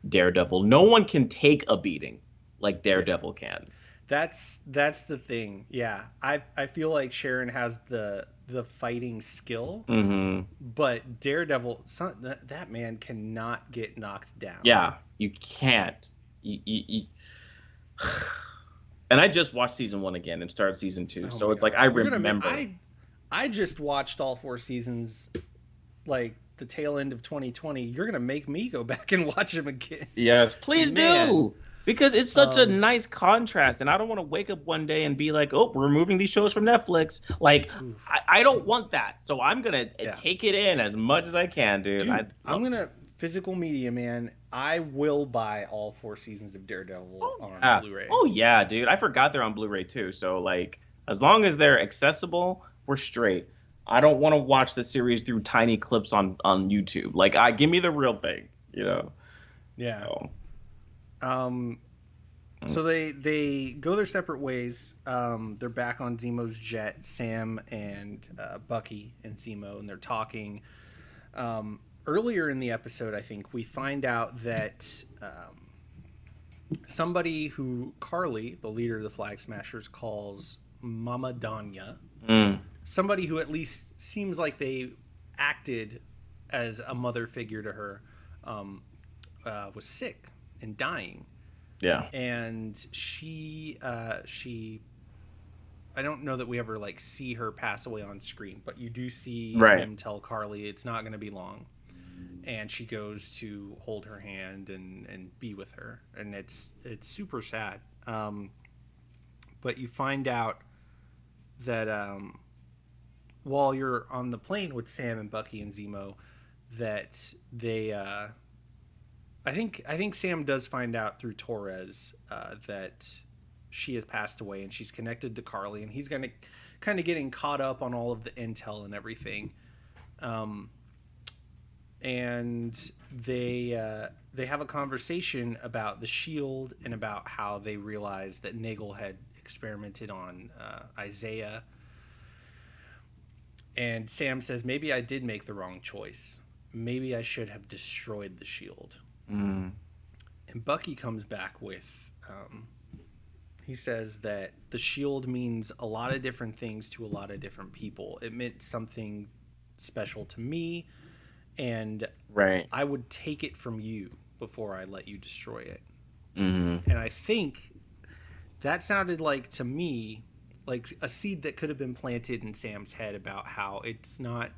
Daredevil. No one can take a beating like Daredevil can. That's the thing. Yeah. I feel like Sharon has the fighting skill, but Daredevil, that man cannot get knocked down. Yeah, you can't. You And I just watched season 1 again and started season 2, so it's like I remember. I just watched all 4 seasons, like the tail end of 2020. You're gonna make me go back and watch them again. Yes, please do. Because it's such a nice contrast, and I don't want to wake up one day and be like, "Oh, we're removing these shows from Netflix." Like, I don't want that. So I'm gonna take it in as much as I can, dude. I'm gonna physical media, man. I will buy all 4 seasons of Daredevil on Blu-ray. Oh yeah, dude. I forgot they're on Blu-ray too. So like, as long as they're accessible, we're straight. I don't want to watch the series through tiny clips on YouTube. Like, give me the real thing, you know. Yeah. So they go their separate ways. They're back on Zemo's jet, Sam and Bucky and Zemo, and they're talking. Earlier in the episode, I think, we find out that somebody who Carly, the leader of the Flag Smashers, calls Mama Danya, somebody who at least seems like they acted as a mother figure to her, was sick and dying. Yeah. And she I don't know that we ever like see her pass away on screen, but you do see him tell Carly it's not going to be long. And she goes to hold her hand and be with her, and it's super sad. But you find out that while you're on the plane with Sam and Bucky and Zemo, that they I think Sam does find out through Torres that she has passed away, and she's connected to Carly, and he's gonna kind of getting caught up on all of the intel and everything. And they have a conversation about the Shield and about how they realized that Nagel had experimented on Isaiah. And Sam says, maybe I did make the wrong choice. Maybe I should have destroyed the Shield. And Bucky comes back with, he says that the Shield means a lot of different things to a lot of different people. It meant something special to me, and I would take it from you before I let you destroy it. And I think that sounded like, to me, like a seed that could have been planted in Sam's head about how it's not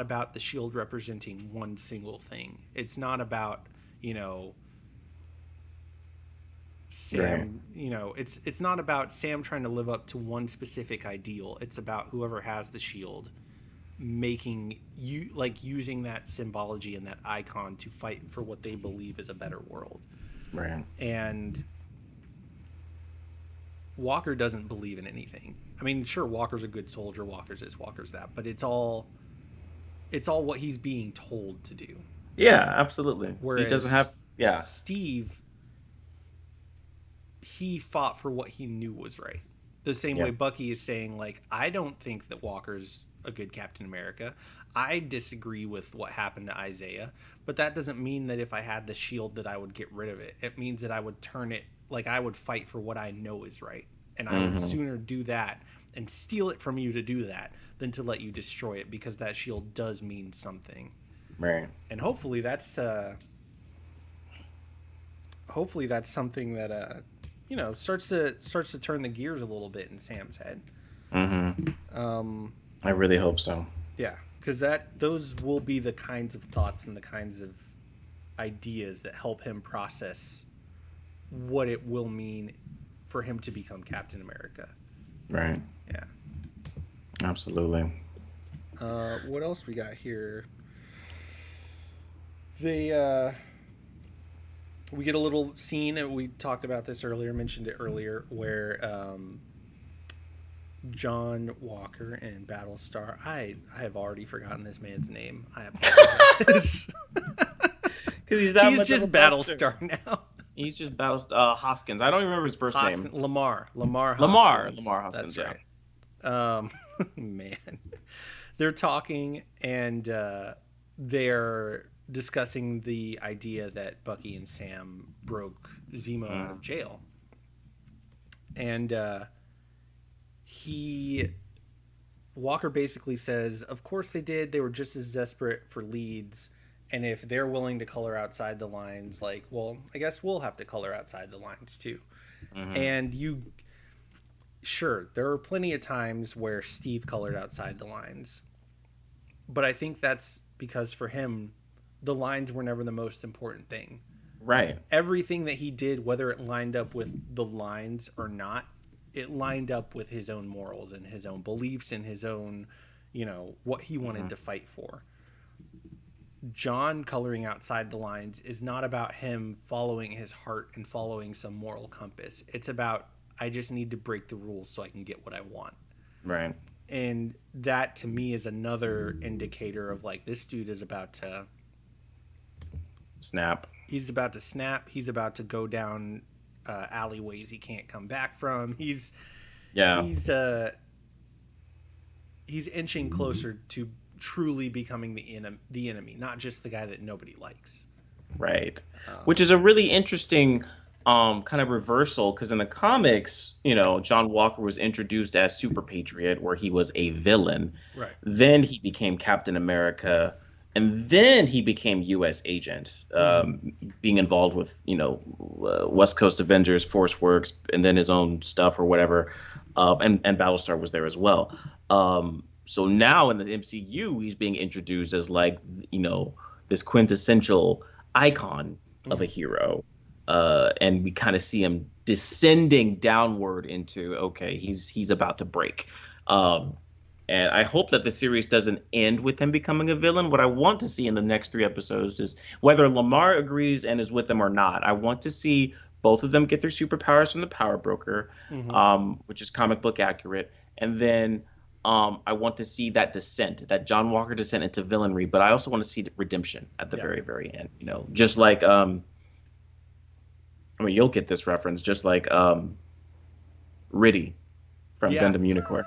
about the Shield representing one single thing. It's not about, you know, Sam, you know, it's not about Sam trying to live up to one specific ideal. It's about whoever has the shield making you like using that symbology and that icon to fight for what they believe is a better world. Right. And Walker doesn't believe in anything. I mean, sure, Walker's a good soldier, Walker's this, Walker's that, but it's all what he's being told to do. Yeah, absolutely. Whereas he doesn't have Steve, he fought for what he knew was right. The same Yeah. way Bucky is saying, like, I don't think that Walker's a good Captain America. I disagree with what happened to Isaiah, but that doesn't mean that if I had the shield that I would get rid of it. It means that I would turn it, like I would fight for what I know is right. And I would sooner do that and steal it from you to do that than to let you destroy it, because that shield does mean something. Right. And hopefully that's something that you know, starts to turn the gears a little bit in Sam's head. I really hope so. Yeah, because those will be the kinds of thoughts and the kinds of ideas that help him process what it will mean for him to become Captain America. Right. Yeah. Absolutely. What else we got here? We get a little scene, and we talked about this earlier, mentioned it earlier, where John Walker and Battlestar. I have already forgotten this man's name. I apologize. Because he's just Battlestar now. He's just Battlestar Hoskins. I don't even remember his first name. Lamar Hoskins. Lamar Hoskins. That's Yeah. right. Man, they're talking, and they're discussing the idea that Bucky and Sam broke Zemo out of jail. And Walker basically says, of course they did. They were just as desperate for leads. And if they're willing to color outside the lines, like, well, I guess we'll have to color outside the lines too. And sure, there were plenty of times where Steve colored outside the lines. But I think that's because for him, the lines were never the most important thing. Right. Everything that he did, whether it lined up with the lines or not, it lined up with his own morals and his own beliefs and his own, you know, what he wanted to fight for. John coloring outside the lines is not about him following his heart and following some moral compass. It's about, I just need to break the rules so I can get what I want. Right. And that to me is another indicator of like, this dude is about to snap. He's about to snap. He's about to go down alleyways he can't come back from. He's inching closer to truly becoming the enemy, not just the guy that nobody likes. Right. Which is a really interesting kind of reversal, because in the comics, you know, John Walker was introduced as Super Patriot, where he was a villain. Right. Then he became Captain America, and then he became U.S. agent, being involved with, you know, West Coast Avengers, Force Works, and then his own stuff or whatever. And Battlestar was there as well. So now in the MCU, he's being introduced as, like, you know, this quintessential icon of a hero. And we kind of see him descending downward into, okay, he's about to break. And I hope that the series doesn't end with him becoming a villain. What I want to see in the next 3 episodes is whether Lamar agrees and is with them or not. I want to see both of them get their superpowers from the Power Broker, which is comic book accurate. And then I want to see that descent, that John Walker descent into villainry. But I also want to see redemption at the very, very end. You know, just like, I mean, you'll get this reference, just like Riddy from Gundam Unicorn.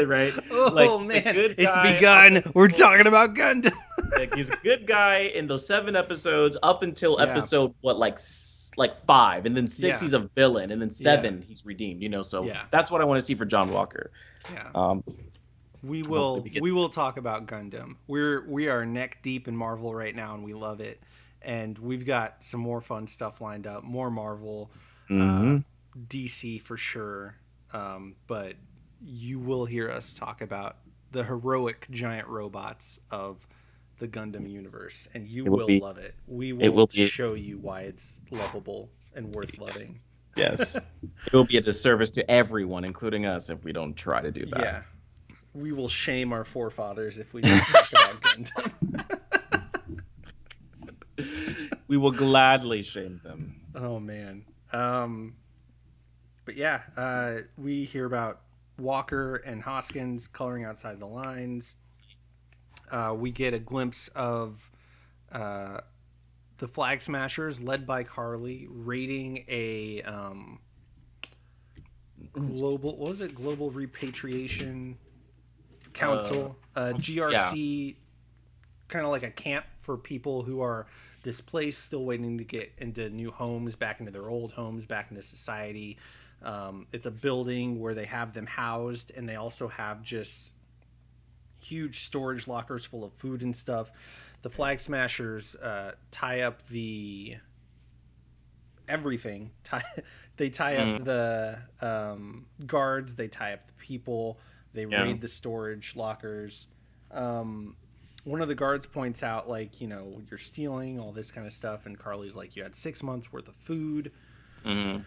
Right? Oh, like, man, it's begun. We're talking about Gundam. Like, he's a good guy in those 7 episodes up until episode, like 5. And then 6, he's a villain. And then 7, he's redeemed, you know? So that's what I want to see for John Walker. Yeah. We will talk about Gundam. We are neck deep in Marvel right now, and we love it. And we've got some more fun stuff lined up, more Marvel, DC for sure. But you will hear us talk about the heroic giant robots of the Gundam universe, and you It will will be. love it. We It will will be. show you why it's lovable and worth loving. Yes. It will be a disservice to everyone, including us, if we don't try to do that. Yeah. We will shame our forefathers if we don't talk about Gundam. We will gladly shame them. Oh, man. But yeah, we hear about Walker and Hoskins coloring outside the lines. We get a glimpse of the Flag Smashers, led by Carly, raiding a global repatriation council, GRC, kind of like a camp for people who are displaced, still waiting to get into new homes, back into their old homes, back into society. It's a building where they have them housed, and they also have just huge storage lockers full of food and stuff. The Flag Smashers tie up the everything. They tie up the guards. They tie up the people. They raid the storage lockers. One of the guards points out, like, you know, you're stealing all this kind of stuff, and Carly's like, you had 6 months worth of food. Man,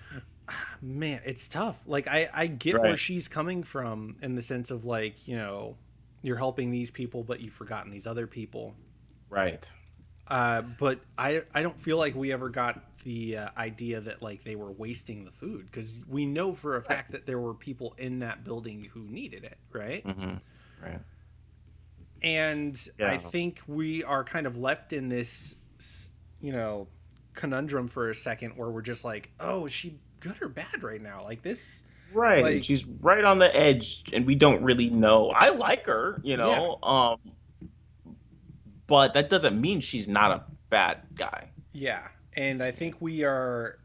it's tough. Like, I get where she's coming from in the sense of, like, you know, you're helping these people, but you've forgotten these other people. Right. But I don't feel like we ever got the idea that, like, they were wasting the food, because we know for a fact that there were people in that building who needed it, right? Right. And I think we are kind of left in this, you know, conundrum for a second where we're just like, oh, is she good or bad right now? Like this. Right. Like, she's right on the edge, and we don't really know. I like her, you know, but that doesn't mean she's not a bad guy. Yeah. And I think we are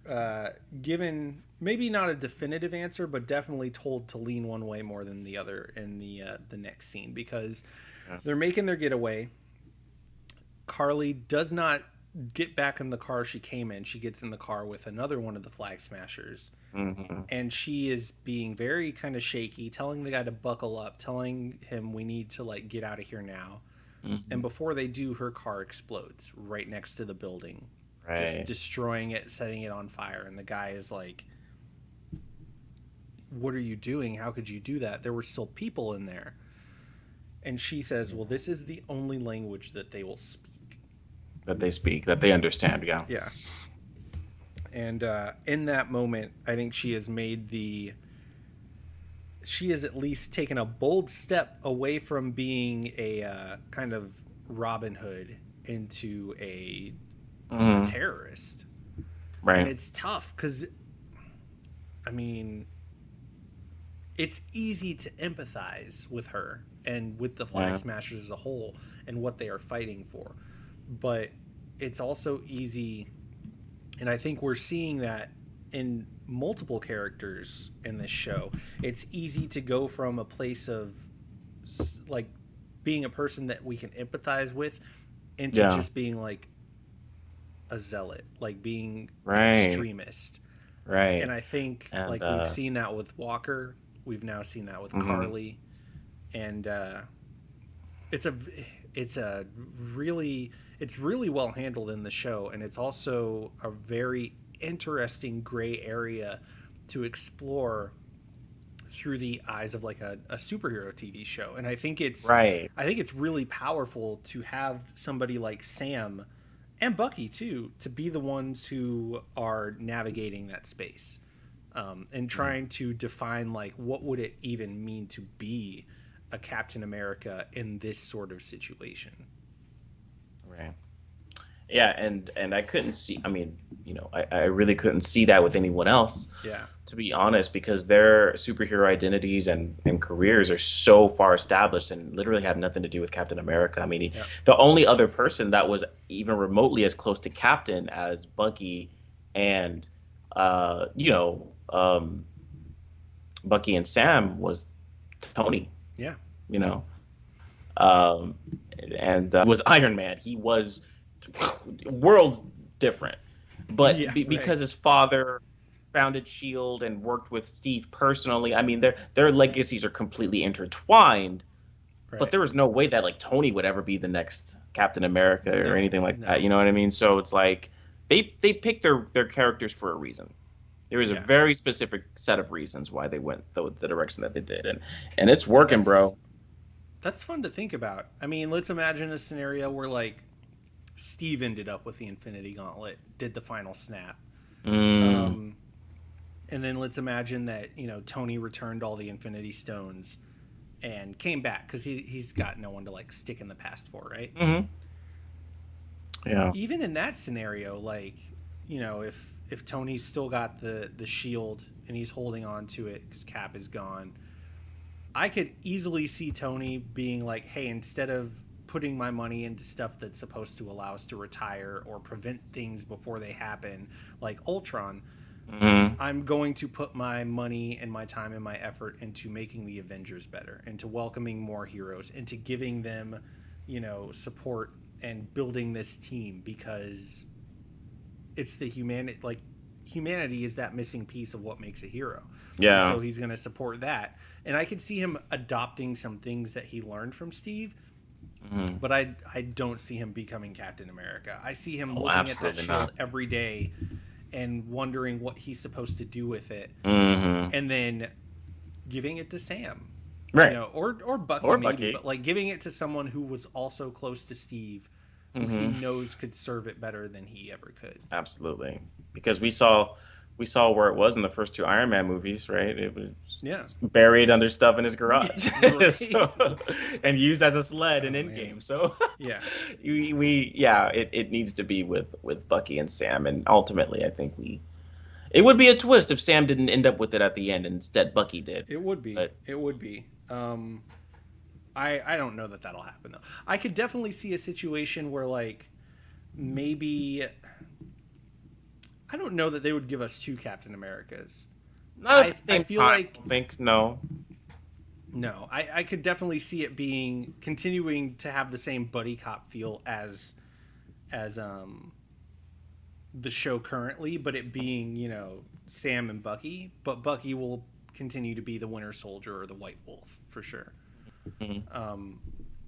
given maybe not a definitive answer, but definitely told to lean one way more than the other in the next scene, because they're making their getaway. Carly does not get back in the car she came in. She gets in the car with another one of the Flag Smashers. And she is being very kind of shaky, telling the guy to buckle up, telling him we need to, like, get out of here now. And before they do, her car explodes right next to the building, just destroying it, setting it on fire. And the guy is like, what are you doing? How could you do that? There were still people in there. And she says, well, this is the only language that they will speak. That they speak, that they understand, Yeah. And in that moment, I think she has at least taken a bold step away from being a kind of Robin Hood into a terrorist. Right. And it's tough because, I mean, it's easy to empathize with her and with the Flag Smashers as a whole and what they are fighting for. But it's also easy, and I think we're seeing that in multiple characters in this show. It's easy to go from a place of, like, being a person that we can empathize with into just being, like, a zealot, like being an extremist. Right. And I think, like, we've seen that with Walker. We've now seen that with Carly. And it's really well handled in the show, and it's also a very interesting gray area to explore through the eyes of, like, a superhero TV show. And I think it's really powerful to have somebody like Sam and Bucky too to be the ones who are navigating that space and trying to define, like, what would it even mean to be a Captain America in this sort of situation. Right. Yeah, and I couldn't see, I mean, you know, I really couldn't see that with anyone else. Yeah. To be honest, because their superhero identities and careers are so far established and literally have nothing to do with Captain America. I mean, the only other person that was even remotely as close to Captain as Bucky and, Bucky and Sam was Tony. Yeah. You know, and was Iron Man. He was worlds different, but because his father founded Shield and worked with Steve personally, I mean, their legacies are completely intertwined. But there was no way that, like, Tony would ever be the next Captain America or anything like that. You know what I mean? So it's like they picked their characters for a reason. There was a very specific set of reasons why they went the direction that they did, and it's working, bro. That's fun to think about. I mean, let's imagine a scenario where like Steve ended up with the Infinity Gauntlet, did the final snap. And then let's imagine that, you know, Tony returned all the Infinity Stones and came back because he's got no one to like stick in the past for, right? Yeah. Even in that scenario, like, you know, if Tony's still got the shield and he's holding on to it because Cap is gone, I could easily see Tony being like, hey, instead of putting my money into stuff that's supposed to allow us to retire or prevent things before they happen, like Ultron, I'm going to put my money and my time and my effort into making the Avengers better, into welcoming more heroes, into giving them, you know, support and building this team, because it's the humanity is that missing piece of what makes a hero. Yeah. And so he's going to support that. And I could see him adopting some things that he learned from Steve, but I don't see him becoming Captain America. I see him looking at that shield every day and wondering what he's supposed to do with it, and then giving it to Sam, right? You know, or Bucky, maybe, but like giving it to someone who was also close to Steve, who he knows could serve it better than he ever could. Absolutely, because we saw where it was in the first two Iron Man movies, right? It was buried under stuff in his garage, and used as a sled in Endgame. So it needs to be with Bucky and Sam, and ultimately, I think it would be a twist if Sam didn't end up with it at the end, and instead Bucky did. It would be. It would be. I don't know that that'll happen though. I could definitely see a situation where like maybe. I don't know that they would give us two Captain Americas. Not at the same time. I think no. No, I could definitely see it being continuing to have the same buddy cop feel as the show currently, but it being, you know, Sam and Bucky, but Bucky will continue to be the Winter Soldier or the White Wolf for sure.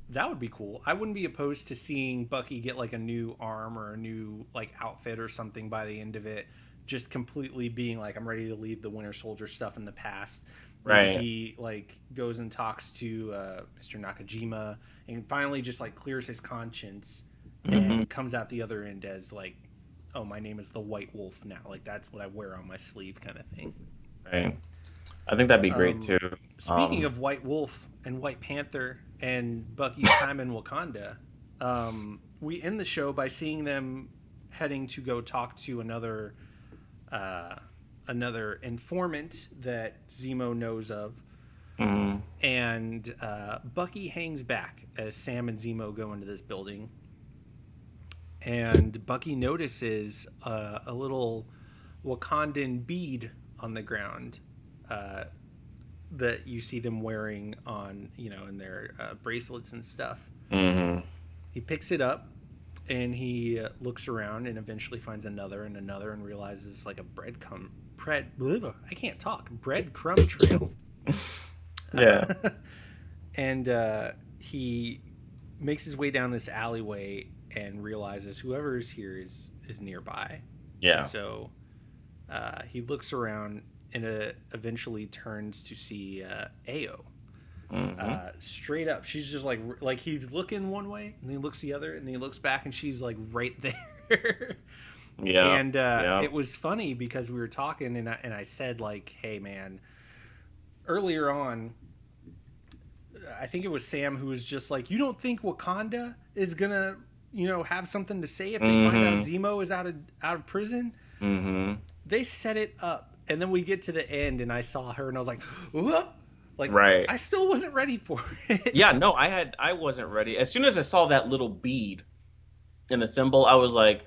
That would be cool. I wouldn't be opposed to seeing Bucky get like a new arm or a new like outfit or something by the end of it. Just completely being like, I'm ready to leave the Winter Soldier stuff in the past. Maybe right. He like goes and talks to Mr. Nakajima and finally just like clears his conscience and comes out the other end as like, oh, my name is the White Wolf now. Like that's what I wear on my sleeve kind of thing. Right. I think that'd be great too. Speaking of White Wolf and White Panther and Bucky's time in Wakanda, we end the show by seeing them heading to go talk to another informant that Zemo knows of. And Bucky hangs back as Sam and Zemo go into this building. And Bucky notices a little Wakandan bead on the ground that you see them wearing on, you know, in their bracelets and stuff. He picks it up and he looks around and eventually finds another and realizes it's like a breadcrumb trail. Yeah. And he makes his way down this alleyway and realizes whoever is here is nearby. Yeah. So he looks around and eventually turns to see Ao. Straight up, she's just like he's looking one way and he looks the other and he looks back and she's like right there. And it was funny because we were talking and I said like, hey man, earlier on I think it was Sam who was just like, you don't think Wakanda is gonna, you know, have something to say if they find out Zemo is out of prison? They set it up. And then we get to the end, and I saw her, and I was like, "What?" Like, right. I still wasn't ready for it. Yeah, no, I wasn't ready. As soon as I saw that little bead in the symbol, I was like,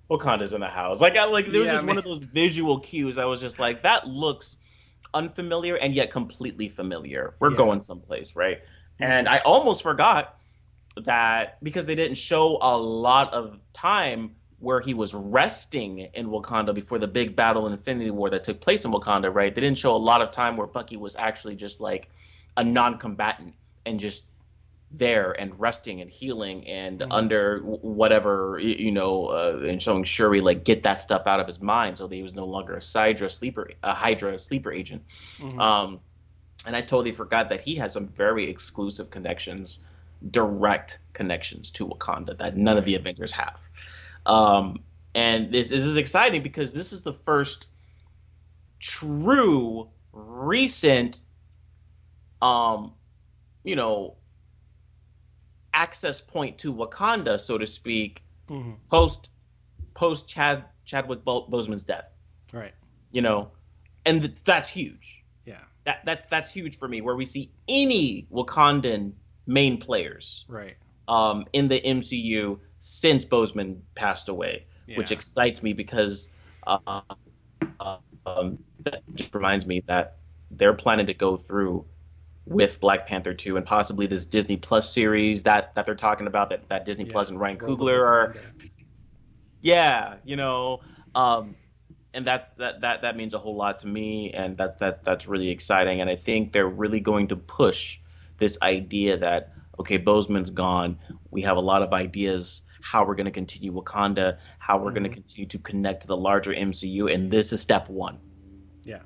Wakanda's in the house. Like, there was just one of those visual cues. I was just like, that looks unfamiliar and yet completely familiar. We're going someplace, right? And I almost forgot that because they didn't show a lot of time where he was resting in Wakanda before the big battle in Infinity War that took place in Wakanda, right? They didn't show a lot of time where Bucky was actually just like a non-combatant and just there and resting and healing and under whatever, and showing Shuri like get that stuff out of his mind so that he was no longer a Hydra sleeper agent. And I totally forgot that he has some very exclusive connections, direct connections to Wakanda that none of the Avengers have. And this is exciting because this is the first true recent access point to Wakanda, so to speak, post Chadwick Boseman's death. Right. And that's huge. Yeah. That's huge for me, where we see any Wakandan main players right in the MCU since Boseman passed away, which excites me because that just reminds me that they're planning to go through with Black Panther 2 and possibly this Disney Plus series that they're talking about, that Disney Plus and Ryan Coogler are. And that means a whole lot to me, and that's really exciting. And I think they're really going to push this idea that, okay, Boseman's gone. We have a lot of ideas how we're going to continue Wakanda, how we're going to continue to connect to the larger MCU, and this is step one. Yeah.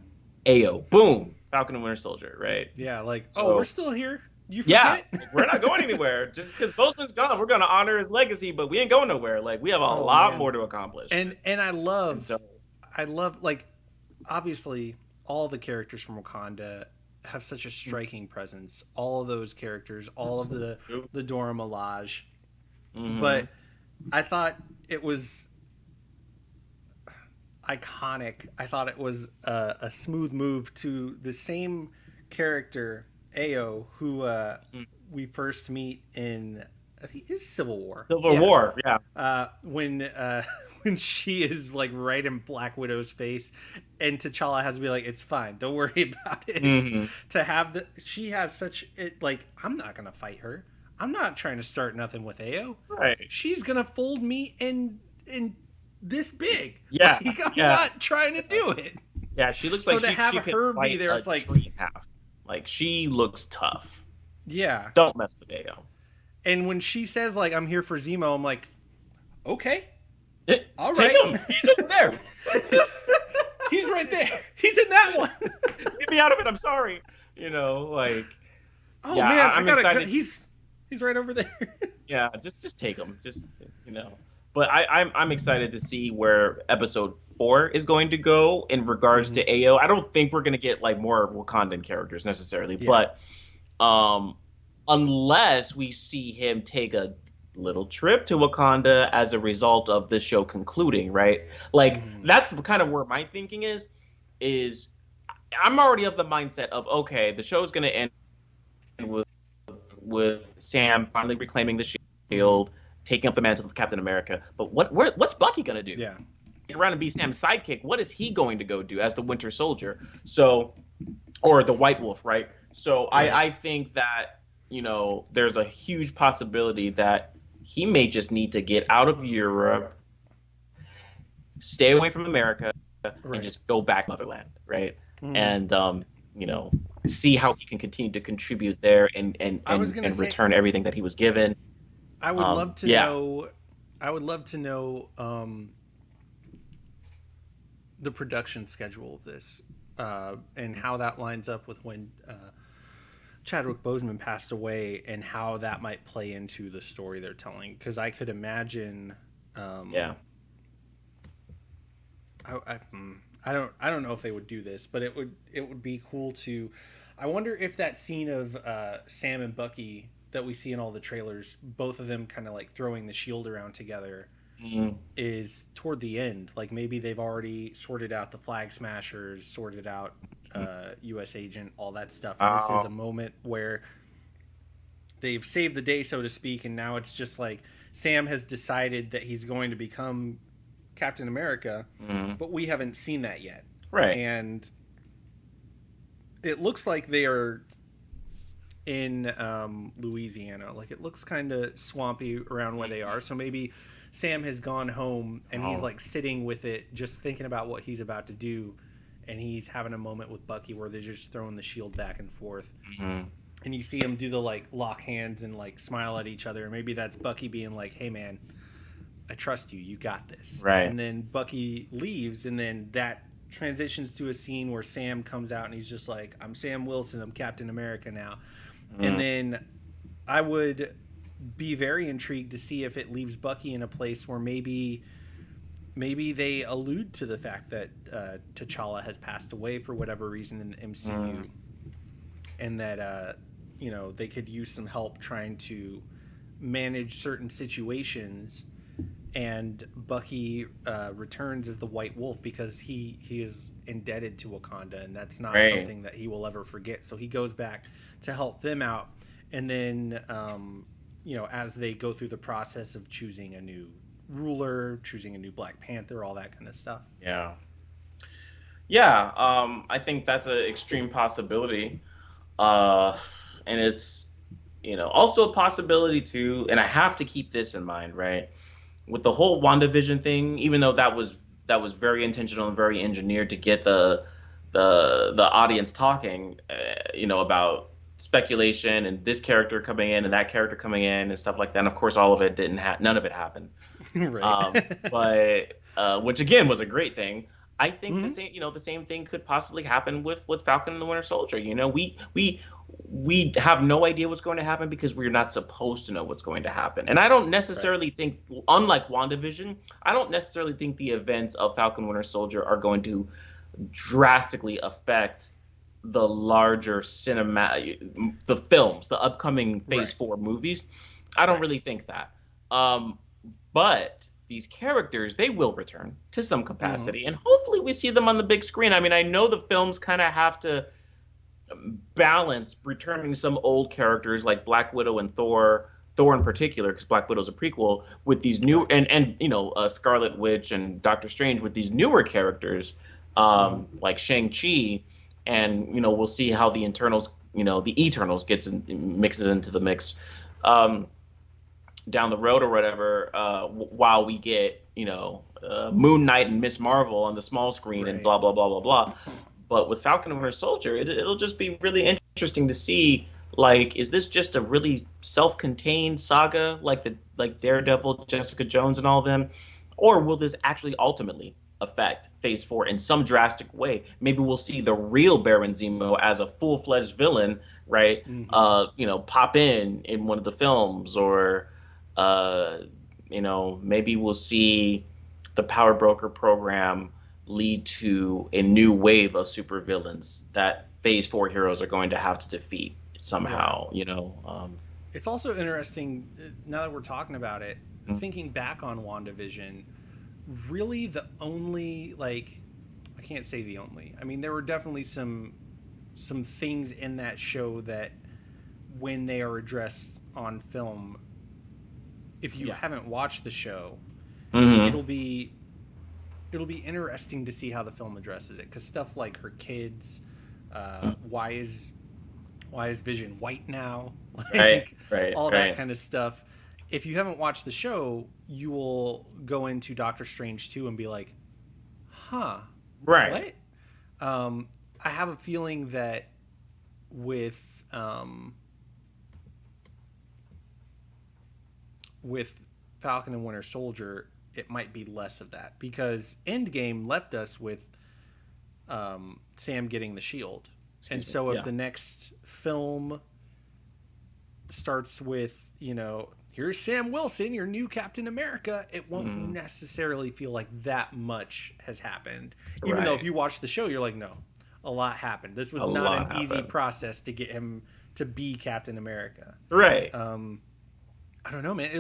Ayo, boom, Falcon and Winter Soldier, right? Yeah, we're still here. You forget? Yeah, we're not going anywhere. Just because Boseman's gone, we're going to honor his legacy, but we ain't going nowhere. Like, we have a lot more to accomplish. And I love, like, obviously, all the characters from Wakanda have such a striking presence. All of those characters, all of the Dora Milaje. But I thought it was iconic. I thought it was a smooth move to the same character, Ayo, who we first meet in, I think it's Civil War. War, yeah. When she is like right in Black Widow's face, and T'Challa has to be like, "It's fine, don't worry about it." To have she has such it, like, I'm not gonna fight her. I'm not trying to start nothing with Ayo. Right. She's gonna fold me in this big. Yeah. Like, I'm not trying to do it. Yeah, she looks so like to she have could her fight be there, a it's like tree in half. Like, she looks tough. Yeah. Don't mess with Ayo. And when she says, like, I'm here for Zemo, I'm like, okay. All Take right. him. He's over there. He's right there. He's in that one. Get me out of it. I'm sorry. Like. Oh man, I gotta. Excited. He's right over there. Yeah, just take him. But I'm excited to see where episode 4 is going to go in regards to Ayo. I don't think we're gonna get like more Wakandan characters necessarily, but unless we see him take a little trip to Wakanda as a result of the show concluding, right? Like that's kind of where my thinking is I'm already of the mindset of, okay, the show's gonna end with Sam finally reclaiming the shield, taking up the mantle of Captain America. But what's Bucky gonna do? Yeah, get around and be Sam's sidekick. What is he going to go do as the Winter Soldier? Or the White Wolf, right? So right. I think that there's a huge possibility that he may just need to get out of Europe, stay away from America, and just go back motherland, right? And see how he can continue to contribute there and return everything that he was given. I would love to know. I would love to know the production schedule of this and how that lines up with when Chadwick Boseman passed away and how that might play into the story they're telling. Because I could imagine. I don't know if they would do this, but it would be cool to. I wonder if that scene of Sam and Bucky that we see in all the trailers, both of them kind of like throwing the shield around together, is toward the end. Like maybe they've already sorted out the Flag Smashers, sorted out U.S. Agent, all that stuff. And this is a moment where they've saved the day, so to speak, and now it's just like Sam has decided that he's going to become Captain America, but we haven't seen that yet. Right. And it looks like they are in Louisiana. Like it looks kind of swampy around where they are. So maybe Sam has gone home and he's like sitting with it, just thinking about what he's about to do. And he's having a moment with Bucky where they're just throwing the shield back and forth. and you see them do the like lock hands and like smile at each other, and maybe that's Bucky being like, "Hey man, I trust you, you got this." Right. And then Bucky leaves, and then that transitions to a scene where Sam comes out and he's just like, "I'm Sam Wilson, I'm Captain America now." And then I would be very intrigued to see if it leaves Bucky in a place where maybe they allude to the fact that T'Challa has passed away for whatever reason in the MCU, and that they could use some help trying to manage certain situations. And Bucky returns as the White Wolf because he is indebted to Wakanda, and that's not something that he will ever forget. So he goes back to help them out, and then as they go through the process of choosing a new ruler, choosing a new Black Panther, all that kind of stuff. I think that's an extreme possibility, and it's also a possibility too. And I have to keep this in mind, right? With the whole WandaVision thing, even though that was very intentional and very engineered to get the audience talking, about speculation and this character coming in and that character coming in and stuff like that. And of course, all of it none of it happened. Right. But which again was a great thing. I think the same thing could possibly happen with Falcon and the Winter Soldier. We have no idea what's going to happen because we're not supposed to know what's going to happen. And I don't necessarily think, unlike WandaVision, I don't necessarily think the events of Falcon Winter Soldier are going to drastically affect the larger the films, the upcoming Phase 4 movies. I don't really think that. But these characters, they will return to some capacity. And hopefully we see them on the big screen. I mean, I know the films kind of have to balance returning some old characters like Black Widow and Thor in particular, because Black Widow's a prequel, with these new and Scarlet Witch and Doctor Strange with these newer characters like Shang-Chi, and we'll see how the Eternals mixes into the mix down the road or whatever, while we get Moon Knight and Miss Marvel on the small screen and blah blah blah blah blah. But with Falcon and Winter Soldier, it'll just be really interesting to see, like, is this just a really self-contained saga like Daredevil, Jessica Jones, and all of them, or will this actually ultimately affect Phase 4 in some drastic way? Maybe we'll see the real Baron Zemo as a full-fledged villain, right? Pop in one of the films, or maybe we'll see the Power Broker program lead to a new wave of supervillains that Phase 4 heroes are going to have to defeat somehow. It's also interesting, now that we're talking about it, thinking back on WandaVision, really the only, I can't say the only, I mean, there were definitely some things in that show that when they are addressed on film, if you haven't watched the show, it'll be interesting to see how the film addresses it, because stuff like her kids, why is Vision white now, all that kind of stuff. If you haven't watched the show, you will go into Doctor Strange 2 and be like, what? I have a feeling that with Falcon and Winter Soldier, it might be less of that, because Endgame left us with Sam getting the shield. If the next film starts with, here's Sam Wilson, your new Captain America, it won't necessarily feel like that much has happened. Even though if you watch the show, you're like, no, a lot happened. This was not an easy process to get him to be Captain America. Right. I don't know, man.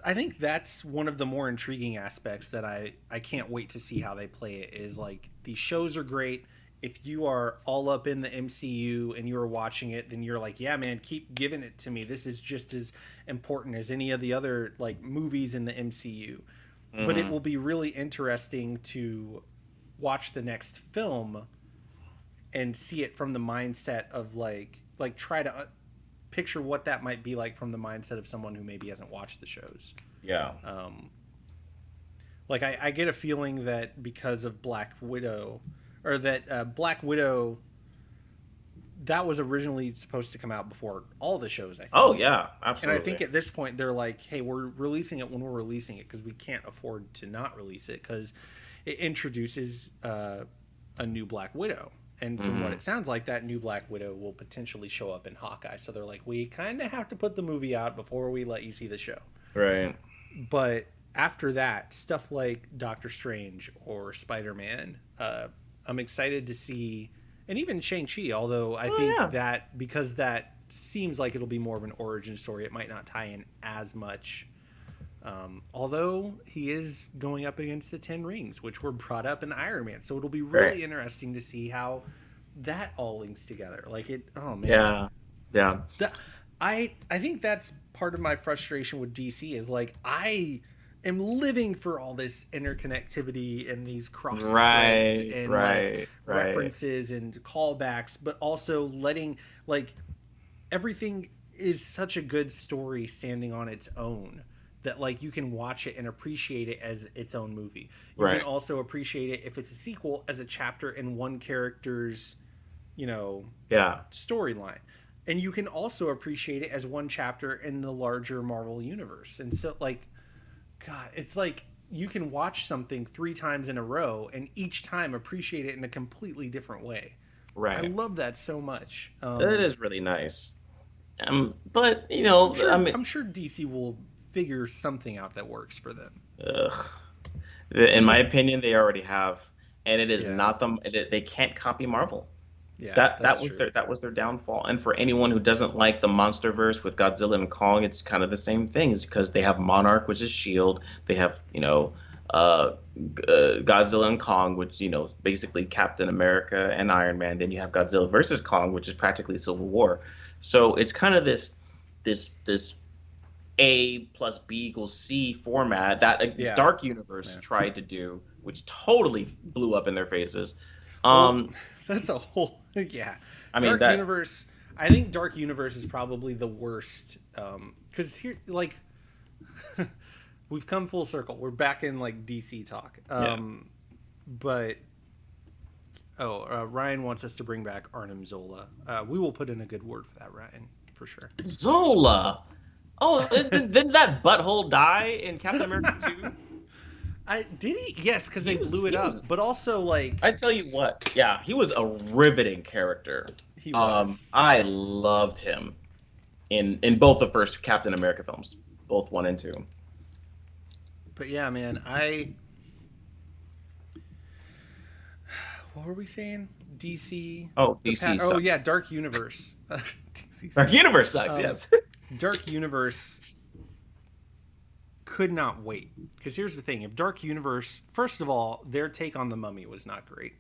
I think that's one of the more intriguing aspects that I can't wait to see how they play it, is like, these shows are great. If you are all up in the MCU and you're watching it, then you're like, yeah, man, keep giving it to me. This is just as important as any of the other movies in the MCU. But it will be really interesting to watch the next film and see it from the mindset of try to picture what that might be like from the mindset of someone who maybe hasn't watched the shows. Yeah. I get a feeling that because of Black Widow, or that Black Widow that was originally supposed to come out before all the shows, I think. Oh yeah, And absolutely. I think at this point they're like, hey, we're releasing it when we're releasing it because we can't afford to not release it because it introduces a new Black Widow. And from what it sounds like, that new Black Widow will potentially show up in Hawkeye. So they're like, we kind of have to put the movie out before we let you see the show. Right. But after that, stuff like Doctor Strange or Spider-Man, I'm excited to see, and even Shang-Chi, although I think that because that seems like it'll be more of an origin story, it might not tie in as much. Although he is going up against the 10 Rings, which were brought up in Iron Man. So it'll be really interesting to see how that all links together. Like it, oh man. Yeah. I think that's part of my frustration with DC is like, I am living for all this interconnectivity and these cross threads and references and callbacks, but also letting like everything is such a good story standing on its own that like you can watch it and appreciate it as its own movie. You can also appreciate it if it's a sequel as a chapter in one character's, storyline. And you can also appreciate it as one chapter in the larger Marvel universe. And so like, God, it's like you can watch something 3 times in a row and each time appreciate it in a completely different way. Right. I love that so much. That is really nice. But I'm sure DC will figure something out that works for them. In my opinion, they already have, and it is not them. They can't copy Marvel. Yeah, that was their downfall. And for anyone who doesn't like the MonsterVerse with Godzilla and Kong, it's kind of the same thing. It's because they have Monarch, which is Shield. They have Godzilla and Kong, which basically Captain America and Iron Man. Then you have Godzilla versus Kong, which is practically Civil War. So it's kind of this A plus B equals C format that Dark Universe tried to do, which totally blew up in their faces. That's a whole I mean, Dark Universe. I think Dark Universe is probably the worst because here, like, we've come full circle. We're back in like DC talk. But Ryan wants us to bring back Arnim Zola. We will put in a good word for that, Ryan, for sure. Zola. Oh, didn't that butthole die in Captain America 2? Did he? Yes, because they blew it up. But also, like, I tell you what, he was a riveting character. He was. I loved him in both the first Captain America films, both 1 and 2. But yeah, man, what were we saying? DC. Oh, DC. Oh yeah, Dark Universe. Dark Universe sucks. Yes. Dark Universe could not wait. Because here's the thing. If Dark Universe, first of all, their take on the Mummy was not great.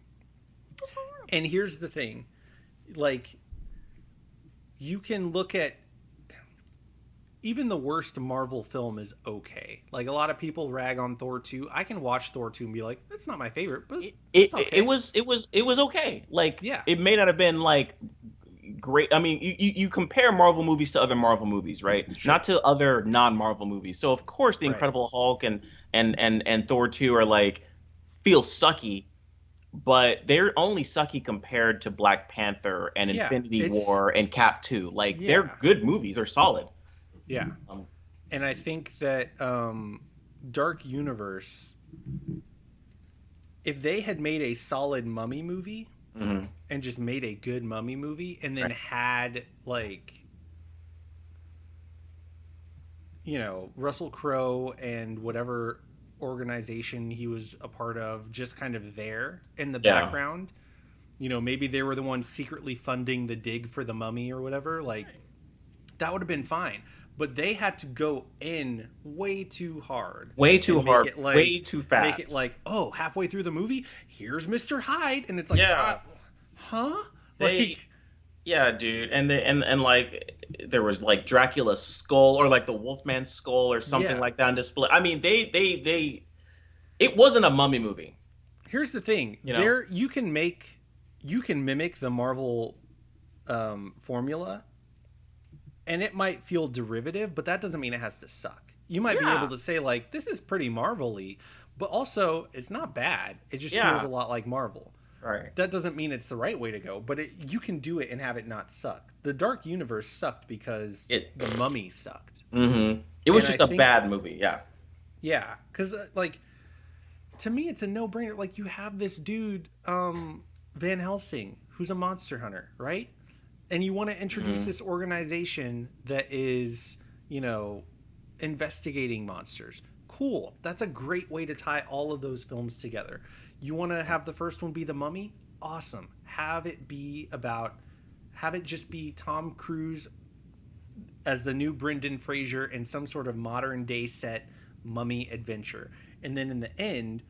And here's the thing. Like, you can look at even the worst Marvel film is okay. Like, a lot of people rag on Thor 2. I can watch Thor 2 and be like, that's not my favorite, but it's okay. It was okay. Like, it may not have been like great. I mean, you compare Marvel movies to other Marvel movies, right? Sure. Not to other non-Marvel movies. So of course the Incredible Hulk and Thor 2 are like feel sucky, but they're only sucky compared to Black Panther and Infinity War and Cap 2. Like they're good movies, they're solid. Yeah. And I think that Dark Universe, if they had made a solid Mummy movie, and just made a good Mummy movie and then had like Russell Crowe and whatever organization he was a part of just kind of there in the background, maybe they were the ones secretly funding the dig for the Mummy or whatever, like that would have been fine. But they had to go in way too hard. Way too hard. Way too fast. Make it like, oh, halfway through the movie, here's Mr. Hyde. And it's like, huh? Yeah, dude. And like, there was like Dracula's skull or like the Wolfman's skull or something like that on display. I mean, it wasn't a Mummy movie. Here's the thing. You can mimic the Marvel formula. And it might feel derivative, but that doesn't mean it has to suck. You might be able to say, like, this is pretty Marvel-y, but also it's not bad. It just feels a lot like Marvel. Right. That doesn't mean it's the right way to go, but you can do it and have it not suck. The Dark Universe sucked because the Mummy sucked. Mm-hmm. It was just a bad movie. Yeah. Yeah, because like to me, it's a no-brainer. Like you have this dude, Van Helsing, who's a monster hunter, right? And you want to introduce this organization that is, investigating monsters. Cool. That's a great way to tie all of those films together. You want to have the first one be The Mummy? Awesome. Have it just be Tom Cruise as the new Brendan Fraser in some sort of modern day set mummy adventure. And then in the end,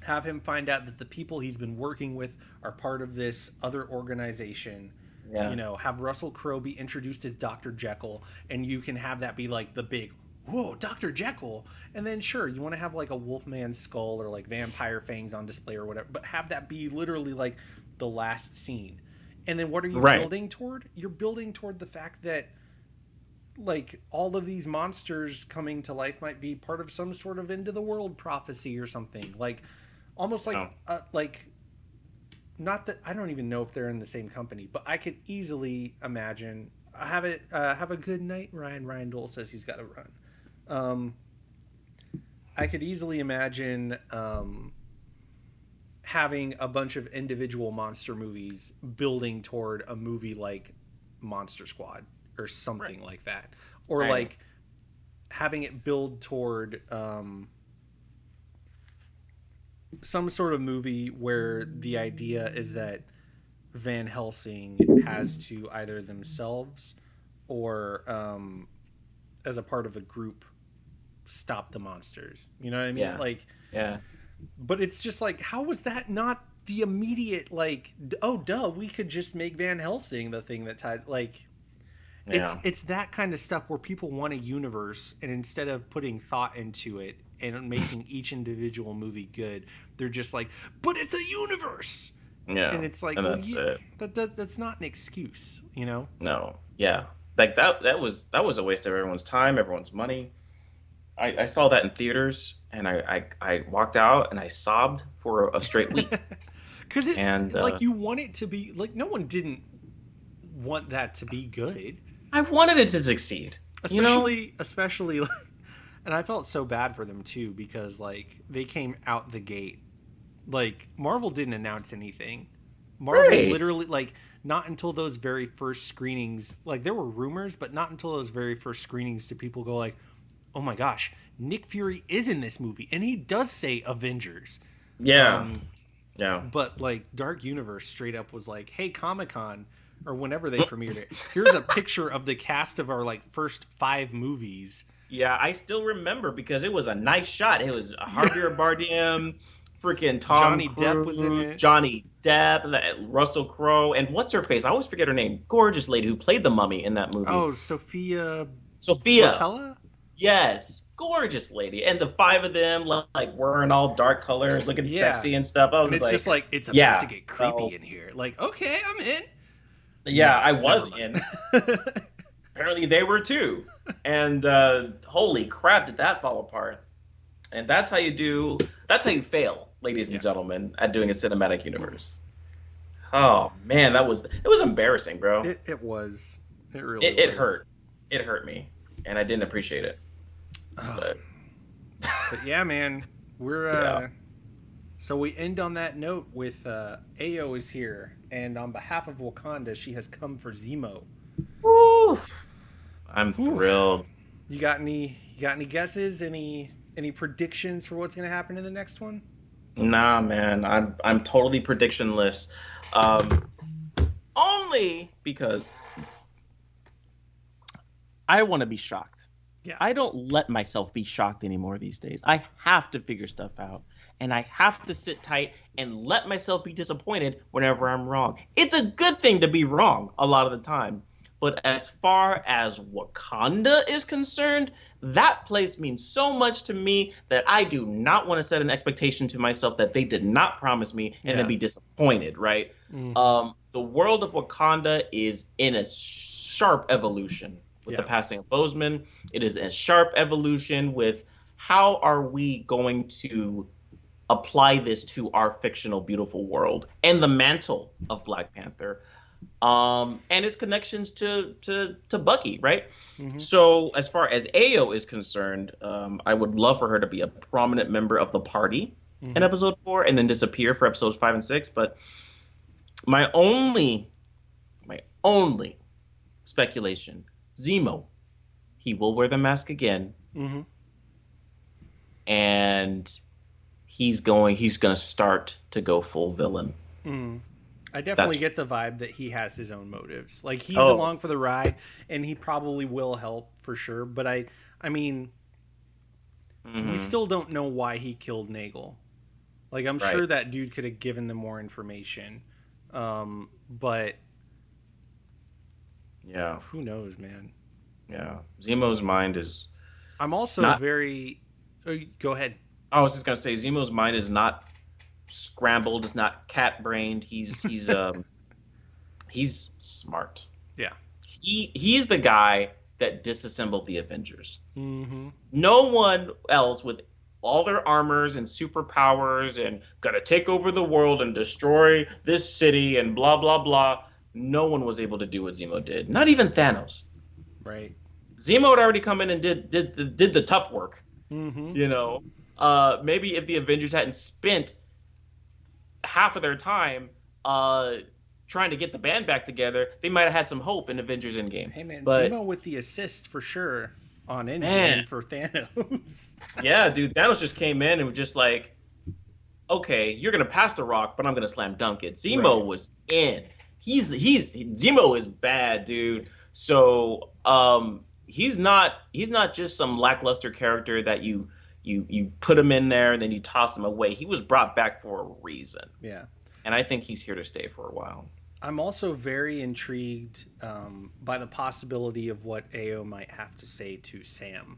have him find out that the people he's been working with are part of this other organization. Yeah. Have Russell Crowe be introduced as Dr. Jekyll, and you can have that be like the big, whoa, Dr. Jekyll. And then sure, you want to have like a Wolfman skull or like vampire fangs on display or whatever, but have that be literally like the last scene. And then what are you building toward? You're building toward the fact that like all of these monsters coming to life might be part of some sort of end of the world prophecy or something. Like almost like not that I don't even know if they're in the same company, but I could easily imagine have a good night, Ryan. Ryan Dole says he's got to run. I could easily imagine having a bunch of individual monster movies building toward a movie like Monster Squad or something like that, or like having it build toward some sort of movie where the idea is that Van Helsing has to either themselves or as a part of a group stop the monsters. You know what I mean? Yeah. Like, yeah. But it's just like, how was that not the immediate like? Oh, duh! We could just make Van Helsing the thing that ties like. Yeah. It's that kind of stuff where people want a universe, and instead of putting thought into it and making each individual movie good, they're just like, but it's a universe. Yeah. And it's like, and that's it. That's not an excuse, No. Yeah. Like that was a waste of everyone's time, everyone's money. I saw that in theaters, and I walked out and I sobbed for a straight week. Because it's like you want it to be like, no one didn't want that to be good. I wanted it to succeed, especially, and I felt so bad for them too, because like they came out the gate, like Marvel didn't announce anything. Marvel literally, like, not until those very first screenings, like there were rumors, but not until those very first screenings did people go like, oh my gosh, Nick Fury is in this movie, and he does say Avengers. Yeah. Yeah. But like Dark Universe straight up was like, hey, Comic-Con, or whenever they premiered it, here's a picture of the cast of our like first 5 movies. Yeah, I still remember because it was a nice shot. It was Javier Bardem, freaking Tom Johnny Cruise, Depp was in it. Johnny Depp, Russell Crowe, and what's her face? I always forget her name. Gorgeous lady who played the mummy in that movie. Oh, Sophia Botella? Yes, gorgeous lady. And the 5 of them like wearing all dark colors, looking sexy and stuff. I was and it's like, just like, it's about to get creepy in here. Like, okay, I'm in. Yeah, I was in. Apparently they were too. And holy crap, did that fall apart. And that's how you fail, ladies and gentlemen, at doing a cinematic universe. Oh man, it was embarrassing, bro. It was. It really was. It hurt. It hurt me. And I didn't appreciate it. But yeah, man. We're so we end on that note with Ayo is here, and on behalf of Wakanda, she has come for Zemo. Woo! I'm thrilled. You got any guesses? Any predictions for what's gonna happen in the next one? Nah, man. I'm totally predictionless. Only because I want to be shocked. Yeah. I don't let myself be shocked anymore these days. I have to figure stuff out, and I have to sit tight and let myself be disappointed whenever I'm wrong. It's a good thing to be wrong a lot of the time. But as far as Wakanda is concerned, that place means so much to me that I do not want to set an expectation to myself that they did not promise me and then be disappointed, right? Mm-hmm. The world of Wakanda is in a sharp evolution with the passing of Boseman. It is a sharp evolution with how are we going to apply this to our fictional, beautiful world and the mantle of Black Panther, and its connections to Bucky, right? Mm-hmm. So as far as Ayo is concerned, I would love for her to be a prominent member of the party in episode 4 and then disappear for episodes 5 and 6. But my only speculation, Zemo, he will wear the mask again. Mm-hmm. And he's going to start to go full villain. I definitely get the vibe that he has his own motives. Like, he's along for the ride, and he probably will help for sure. But I mean, we still don't know why he killed Nagel. Like, I'm sure that dude could have given them more information. But yeah, who knows, man? Yeah, Zemo's mind is. I'm also very. Go ahead. I was just gonna say Zemo's mind is not scrambled. It's not cat-brained. He's smart. Yeah. He's the guy that disassembled the Avengers. Mm-hmm. No one else with all their armors and superpowers and gonna take over the world and destroy this city and blah blah blah. No one was able to do what Zemo did. Not even Thanos. Right. Zemo had already come in and did the tough work. Mm-hmm. You know, maybe if the Avengers hadn't spent half of their time trying to get the band back together, they might have had some hope in Avengers Endgame. Hey man, but Zemo with the assist for sure on Endgame for Thanos. Yeah, dude, Thanos just came in and was just like, okay, you're gonna pass the rock, but I'm gonna slam dunk it. Zemo was in. Zemo is bad, dude. So he's not just some lackluster character that you put him in there and then you toss him away. He was brought back for a reason. Yeah. And I think he's here to stay for a while. I'm also very intrigued by the possibility of what Ayo might have to say to Sam.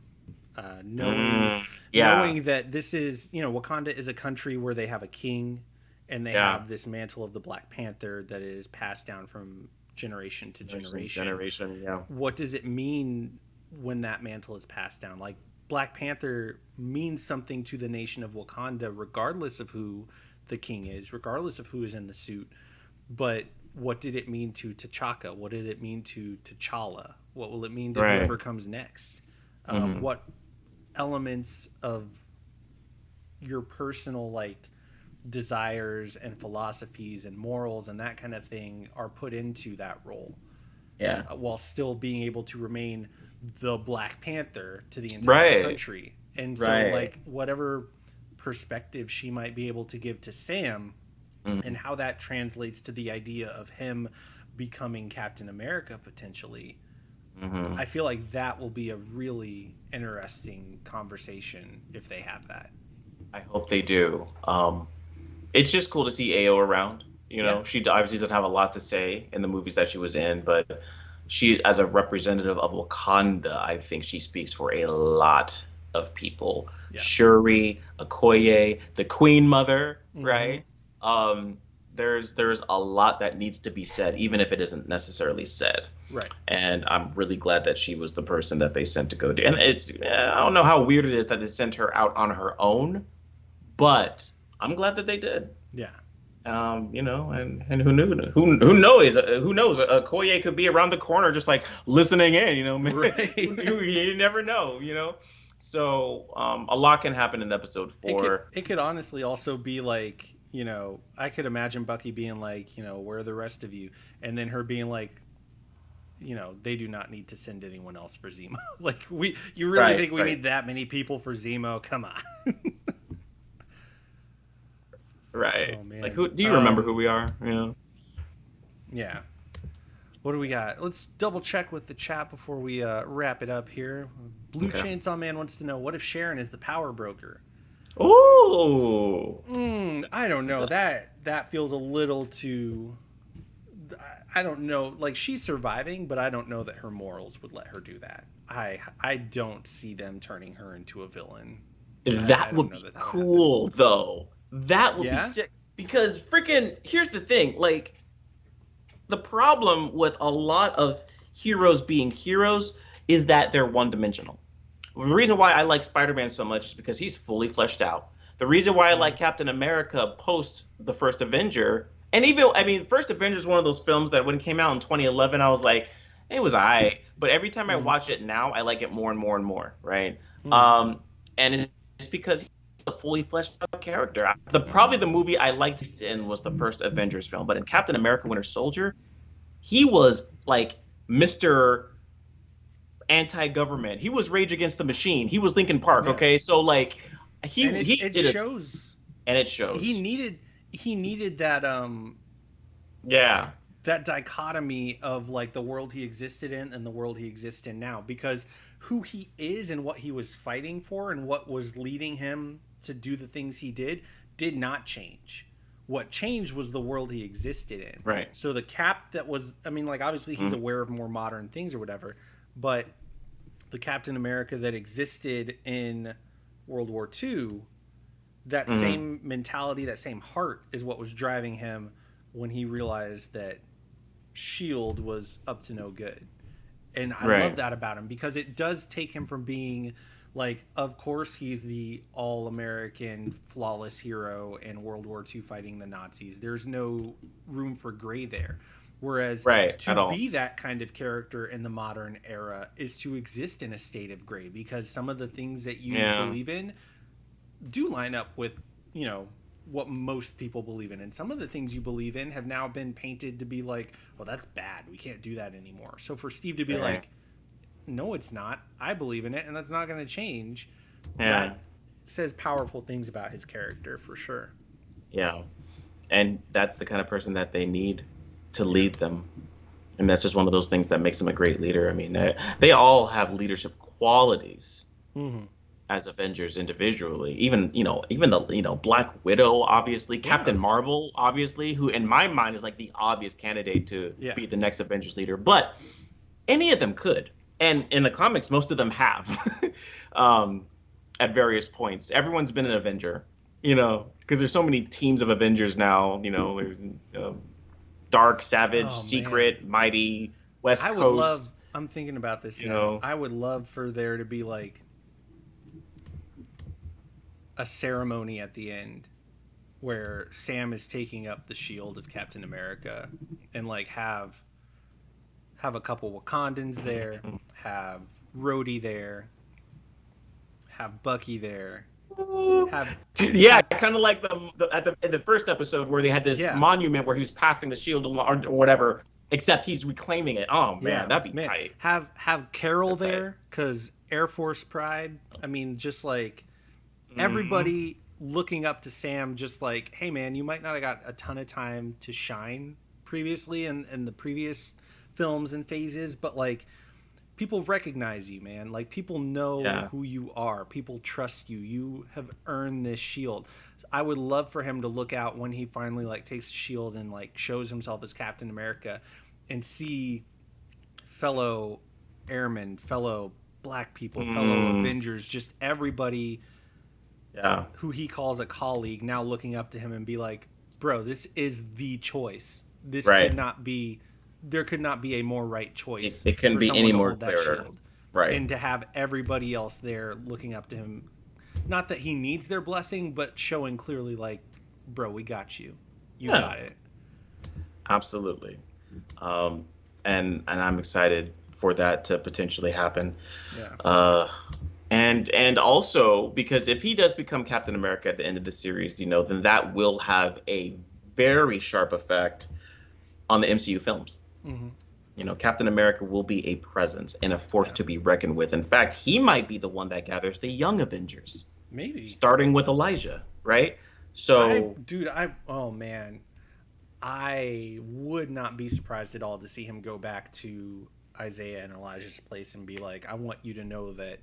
Knowing that this is, Wakanda is a country where they have a king and they have this mantle of the Black Panther that is passed down from generation to generation. What does it mean when that mantle is passed down? Like, Black Panther means something to the nation of Wakanda, regardless of who the king is, regardless of who is in the suit. But what did it mean to T'Chaka? What did it mean to T'Challa? What will it mean to whoever comes next? What elements of your personal, like, desires and philosophies and morals and that kind of thing are put into that role? Yeah. While still being able to remain the Black Panther to the entire country. And so, like, whatever perspective she might be able to give to Sam and how that translates to the idea of him becoming Captain America potentially, I feel like that will be a really interesting conversation if they have that. I hope they do. It's just cool to see Ayo around. You know, she obviously doesn't have a lot to say in the movies that she was in, but she, as a representative of Wakanda, I think she speaks for a lot of people. Yeah. Shuri, Okoye, the Queen Mother, right? There's a lot that needs to be said, even if it isn't necessarily said. Right. And I'm really glad that she was the person that they sent to go do. And it's, I don't know how weird it is that they sent her out on her own, but I'm glad that they did. Yeah. And who knew? Who knows? Okoye could be around the corner, just like listening in. Right. You never know. So a lot can happen in episode 4. It could honestly also be like, I could imagine Bucky being like, where are the rest of you? And then her being like, they do not need to send anyone else for Zemo. Like, you really think we need that many people for Zemo? Come on. Right. Oh, man. Like, who do you remember who we are? Yeah. What do we got? Let's double check with the chat before we wrap it up here. Blue Chainsaw Man wants to know, what if Sharon is the power broker? Oh. I don't know. That feels a little too... I don't know. Like, she's surviving, but I don't know that her morals would let her do that. I don't see them turning her into a villain. That would be cool, though. That would be sick. Because freaking, here's the thing. Like, the problem with a lot of heroes being heroes is that they're one-dimensional. The reason why I like Spider-Man so much is because he's fully fleshed out. The reason why I like Captain America post the first Avenger, and even I mean, first Avenger is one of those films that when it came out in 2011, I was like, it was alright. But every time I watch it now, I like it more and more and more, right? And it's because he's a fully fleshed out character. Probably the movie I liked in was the first Avengers film, but in Captain America: Winter Soldier, he was like Mr. Anti-government. He was Rage Against the Machine. He was Linkin Park. Okay, so like it shows, and it shows. He needed that yeah, that dichotomy of like the world he existed in and the world he exists in now, because who he is and what he was fighting for and what was leading him to do the things he did not change. What changed was the world he existed in. Right. So the Cap that was, I mean, like obviously he's aware of more modern things or whatever, but the Captain America that existed in World War II, that same mentality, that same heart is what was driving him when he realized that SHIELD was up to no good. And I love that about him, because it does take him from being like, of course he's the all-American flawless hero in World War II fighting the Nazis. There's no room for gray there. Whereas to be that kind of character in the modern era is to exist in a state of gray, because some of the things that you believe in do line up with, you know, what most people believe in. And some of the things you believe in have now been painted to be like, well, that's bad. We can't do that anymore. So for Steve to be like, no, it's not. I believe in it, and that's not going to change. That says powerful things about his character for sure. Yeah. And that's the kind of person that they need to lead them. And that's just one of those things that makes them a great leader. I mean, they all have leadership qualities as Avengers individually. Even the Black Widow, obviously, Captain Marvel, obviously, who in my mind is like the obvious candidate to be the next Avengers leader. But any of them could. And in the comics, most of them have at various points. Everyone's been an Avenger, you know, because there's so many teams of Avengers now. You know, there's Dark, Savage, Secret, Mighty, West Coast. I would love, I'm thinking about this now. I would love for there to be like a ceremony at the end where Sam is taking up the shield of Captain America, and like have a couple Wakandans there, have Rhodey there, have Bucky there, kind of like in the first episode where they had this monument where he was passing the shield or whatever, except he's reclaiming it. Oh man, that'd be tight. Have Carol there, because Air Force Pride. I mean, just like everybody looking up to Sam, just like, hey man, you might not have got a ton of time to shine previously in the previous films and phases, but like people recognize you, man. Like people know who you are. People trust you. You have earned this shield. I would love for him to look out when he finally like takes the shield and like shows himself as Captain America, and see fellow airmen, fellow black people, fellow Avengers, just everybody who he calls a colleague now looking up to him and be like, bro, this is the choice. This could not be, there could not be a more right choice. It couldn't be any more clearer. Right. And to have everybody else there looking up to him, not that he needs their blessing, but showing clearly like, bro, we got you. You got it. Absolutely. And I'm excited for that to potentially happen. Yeah. And also because if he does become Captain America at the end of the series, you know, then that will have a very sharp effect on the MCU films. You know, Captain America will be a presence and a force to be reckoned with. In fact, he might be the one that gathers the young Avengers. Maybe. Starting with Elijah, right? So, oh man, I would not be surprised at all to see him go back to Isaiah and Elijah's place and be like, I want you to know that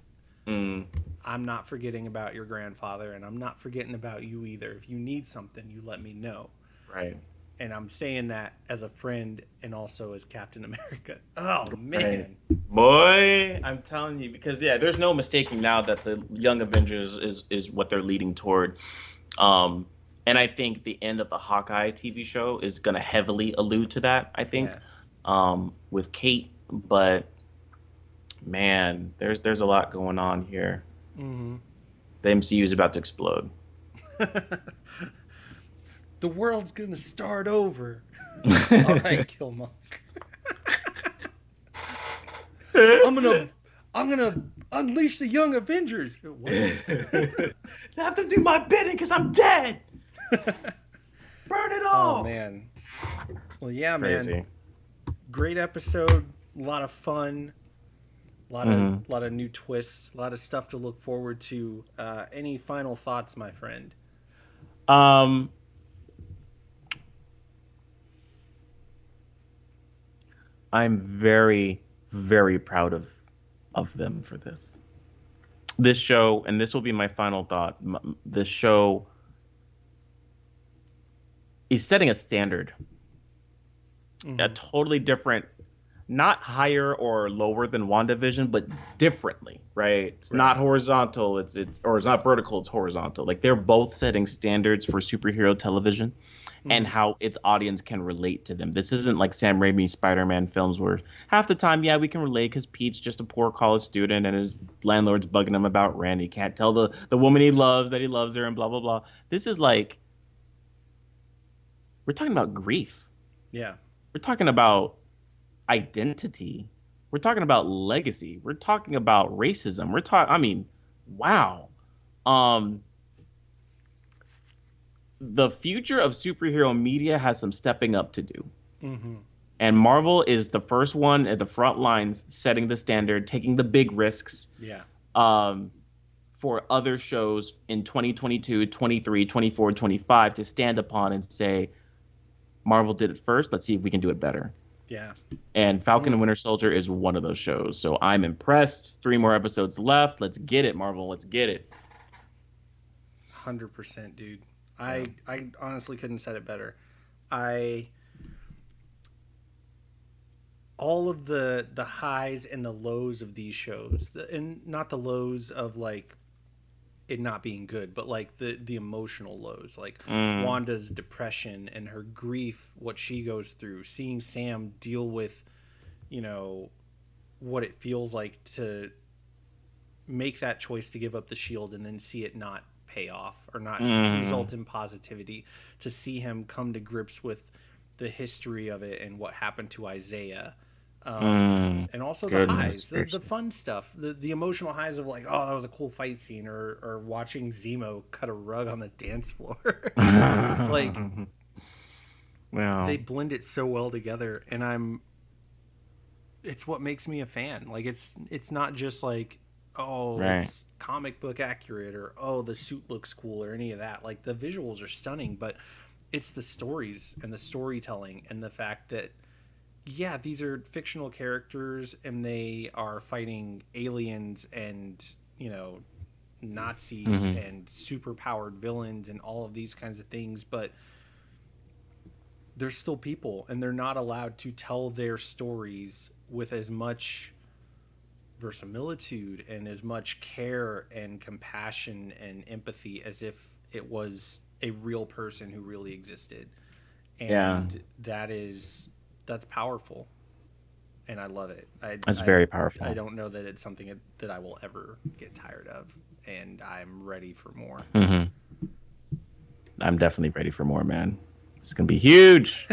I'm not forgetting about your grandfather, and I'm not forgetting about you either. If you need something, you let me know. Right. And I'm saying that as a friend and also as Captain America. Oh, man. Right. Boy, I'm telling you, because, there's no mistaking now that the Young Avengers is what they're leading toward. And I think the end of the Hawkeye TV show is going to heavily allude to that, I think, with Kate. But, man, there's a lot going on here. The MCU is about to explode. The world's gonna start over. All right, Killmonger. I'm gonna unleash the young Avengers. I have to do my bidding because I'm dead. Burn it all. Oh man. Well, yeah, Crazy. man. Great episode. A lot of fun. A lot of new twists. A lot of stuff to look forward to. Any final thoughts, my friend? I'm very, very proud of them for this. This show, and this will be my final thought. This show is setting a standard, a totally different, not higher or lower than WandaVision, but differently, right? It's not horizontal. It's not vertical. It's horizontal. Like they're both setting standards for superhero television. And how its audience can relate to them. This isn't like Sam Raimi's Spider-Man films where half the time, yeah, we can relate because Pete's just a poor college student and his landlord's bugging him about rent. He can't tell the woman he loves that he loves her and blah, blah, blah. This is like, we're talking about grief. Yeah. We're talking about identity. We're talking about legacy. We're talking about racism. Wow. The future of superhero media has some stepping up to do. And Marvel is the first one at the front lines, setting the standard, taking the big risks. Yeah. For other shows in 2022, 23, 24, 25 to stand upon and say, Marvel did it first. Let's see if we can do it better. Yeah. And Falcon and Winter Soldier is one of those shows. So I'm impressed. 3 more episodes left. Let's get it, Marvel. Let's get it. 100%, dude. I honestly couldn't have said it better. All of the highs and the lows of these shows, and not the lows of like it not being good, but like the emotional lows, like Wanda's depression and her grief, what she goes through, seeing Sam deal with, what it feels like to make that choice to give up the shield and then see it not pay off or not result in positivity, to see him come to grips with the history of it and what happened to Isaiah, and also the highs, the fun stuff, the emotional highs of like, oh, that was a cool fight scene, or watching Zemo cut a rug on the dance floor. Like, wow, they blend it so well together, and it's what makes me a fan. Like, it's not just like, oh, it's comic book accurate, or oh, the suit looks cool, or any of that. Like, the visuals are stunning, but it's the stories and the storytelling and the fact that, yeah, these are fictional characters and they are fighting aliens and, Nazis and super powered villains and all of these kinds of things, but they're still people, and they're not allowed to tell their stories with as much verisimilitude and as much care and compassion and empathy as if it was a real person who really existed. And that's powerful, and I love it. That's very powerful. I don't know that it's something that I will ever get tired of, and I'm ready for more. I'm definitely ready for more, man. It's gonna be huge.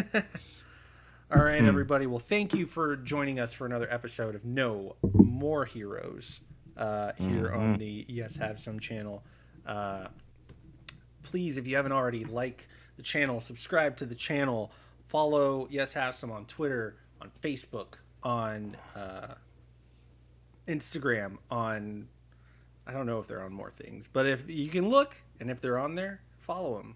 All right, everybody. Well, thank you for joining us for another episode of No More Heroes here on the Yes Have Some channel. Please, if you haven't already, like the channel, subscribe to the channel, follow Yes Have Some on Twitter, on Facebook, on Instagram, on, I don't know if they're on more things, but if you can look, and if they're on there, follow them.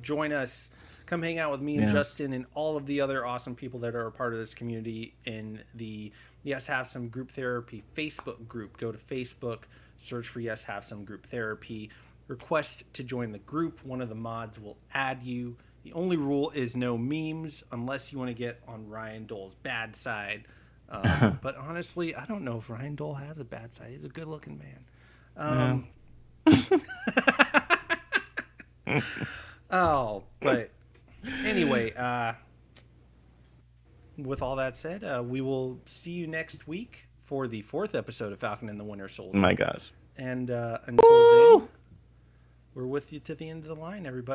Join us. Come hang out with me and Justin and all of the other awesome people that are a part of this community in the Yes Have Some Group Therapy Facebook group. Go to Facebook, search for Yes Have Some Group Therapy. Request to join the group. One of the mods will add you. The only rule is no memes unless you want to get on Ryan Dole's bad side. But honestly, I don't know if Ryan Dole has a bad side. He's a good-looking man. But anyway, with all that said, we will see you next week for the 4th episode of Falcon and the Winter Soldier. Oh my gosh. And until then, we're with you to the end of the line, everybody.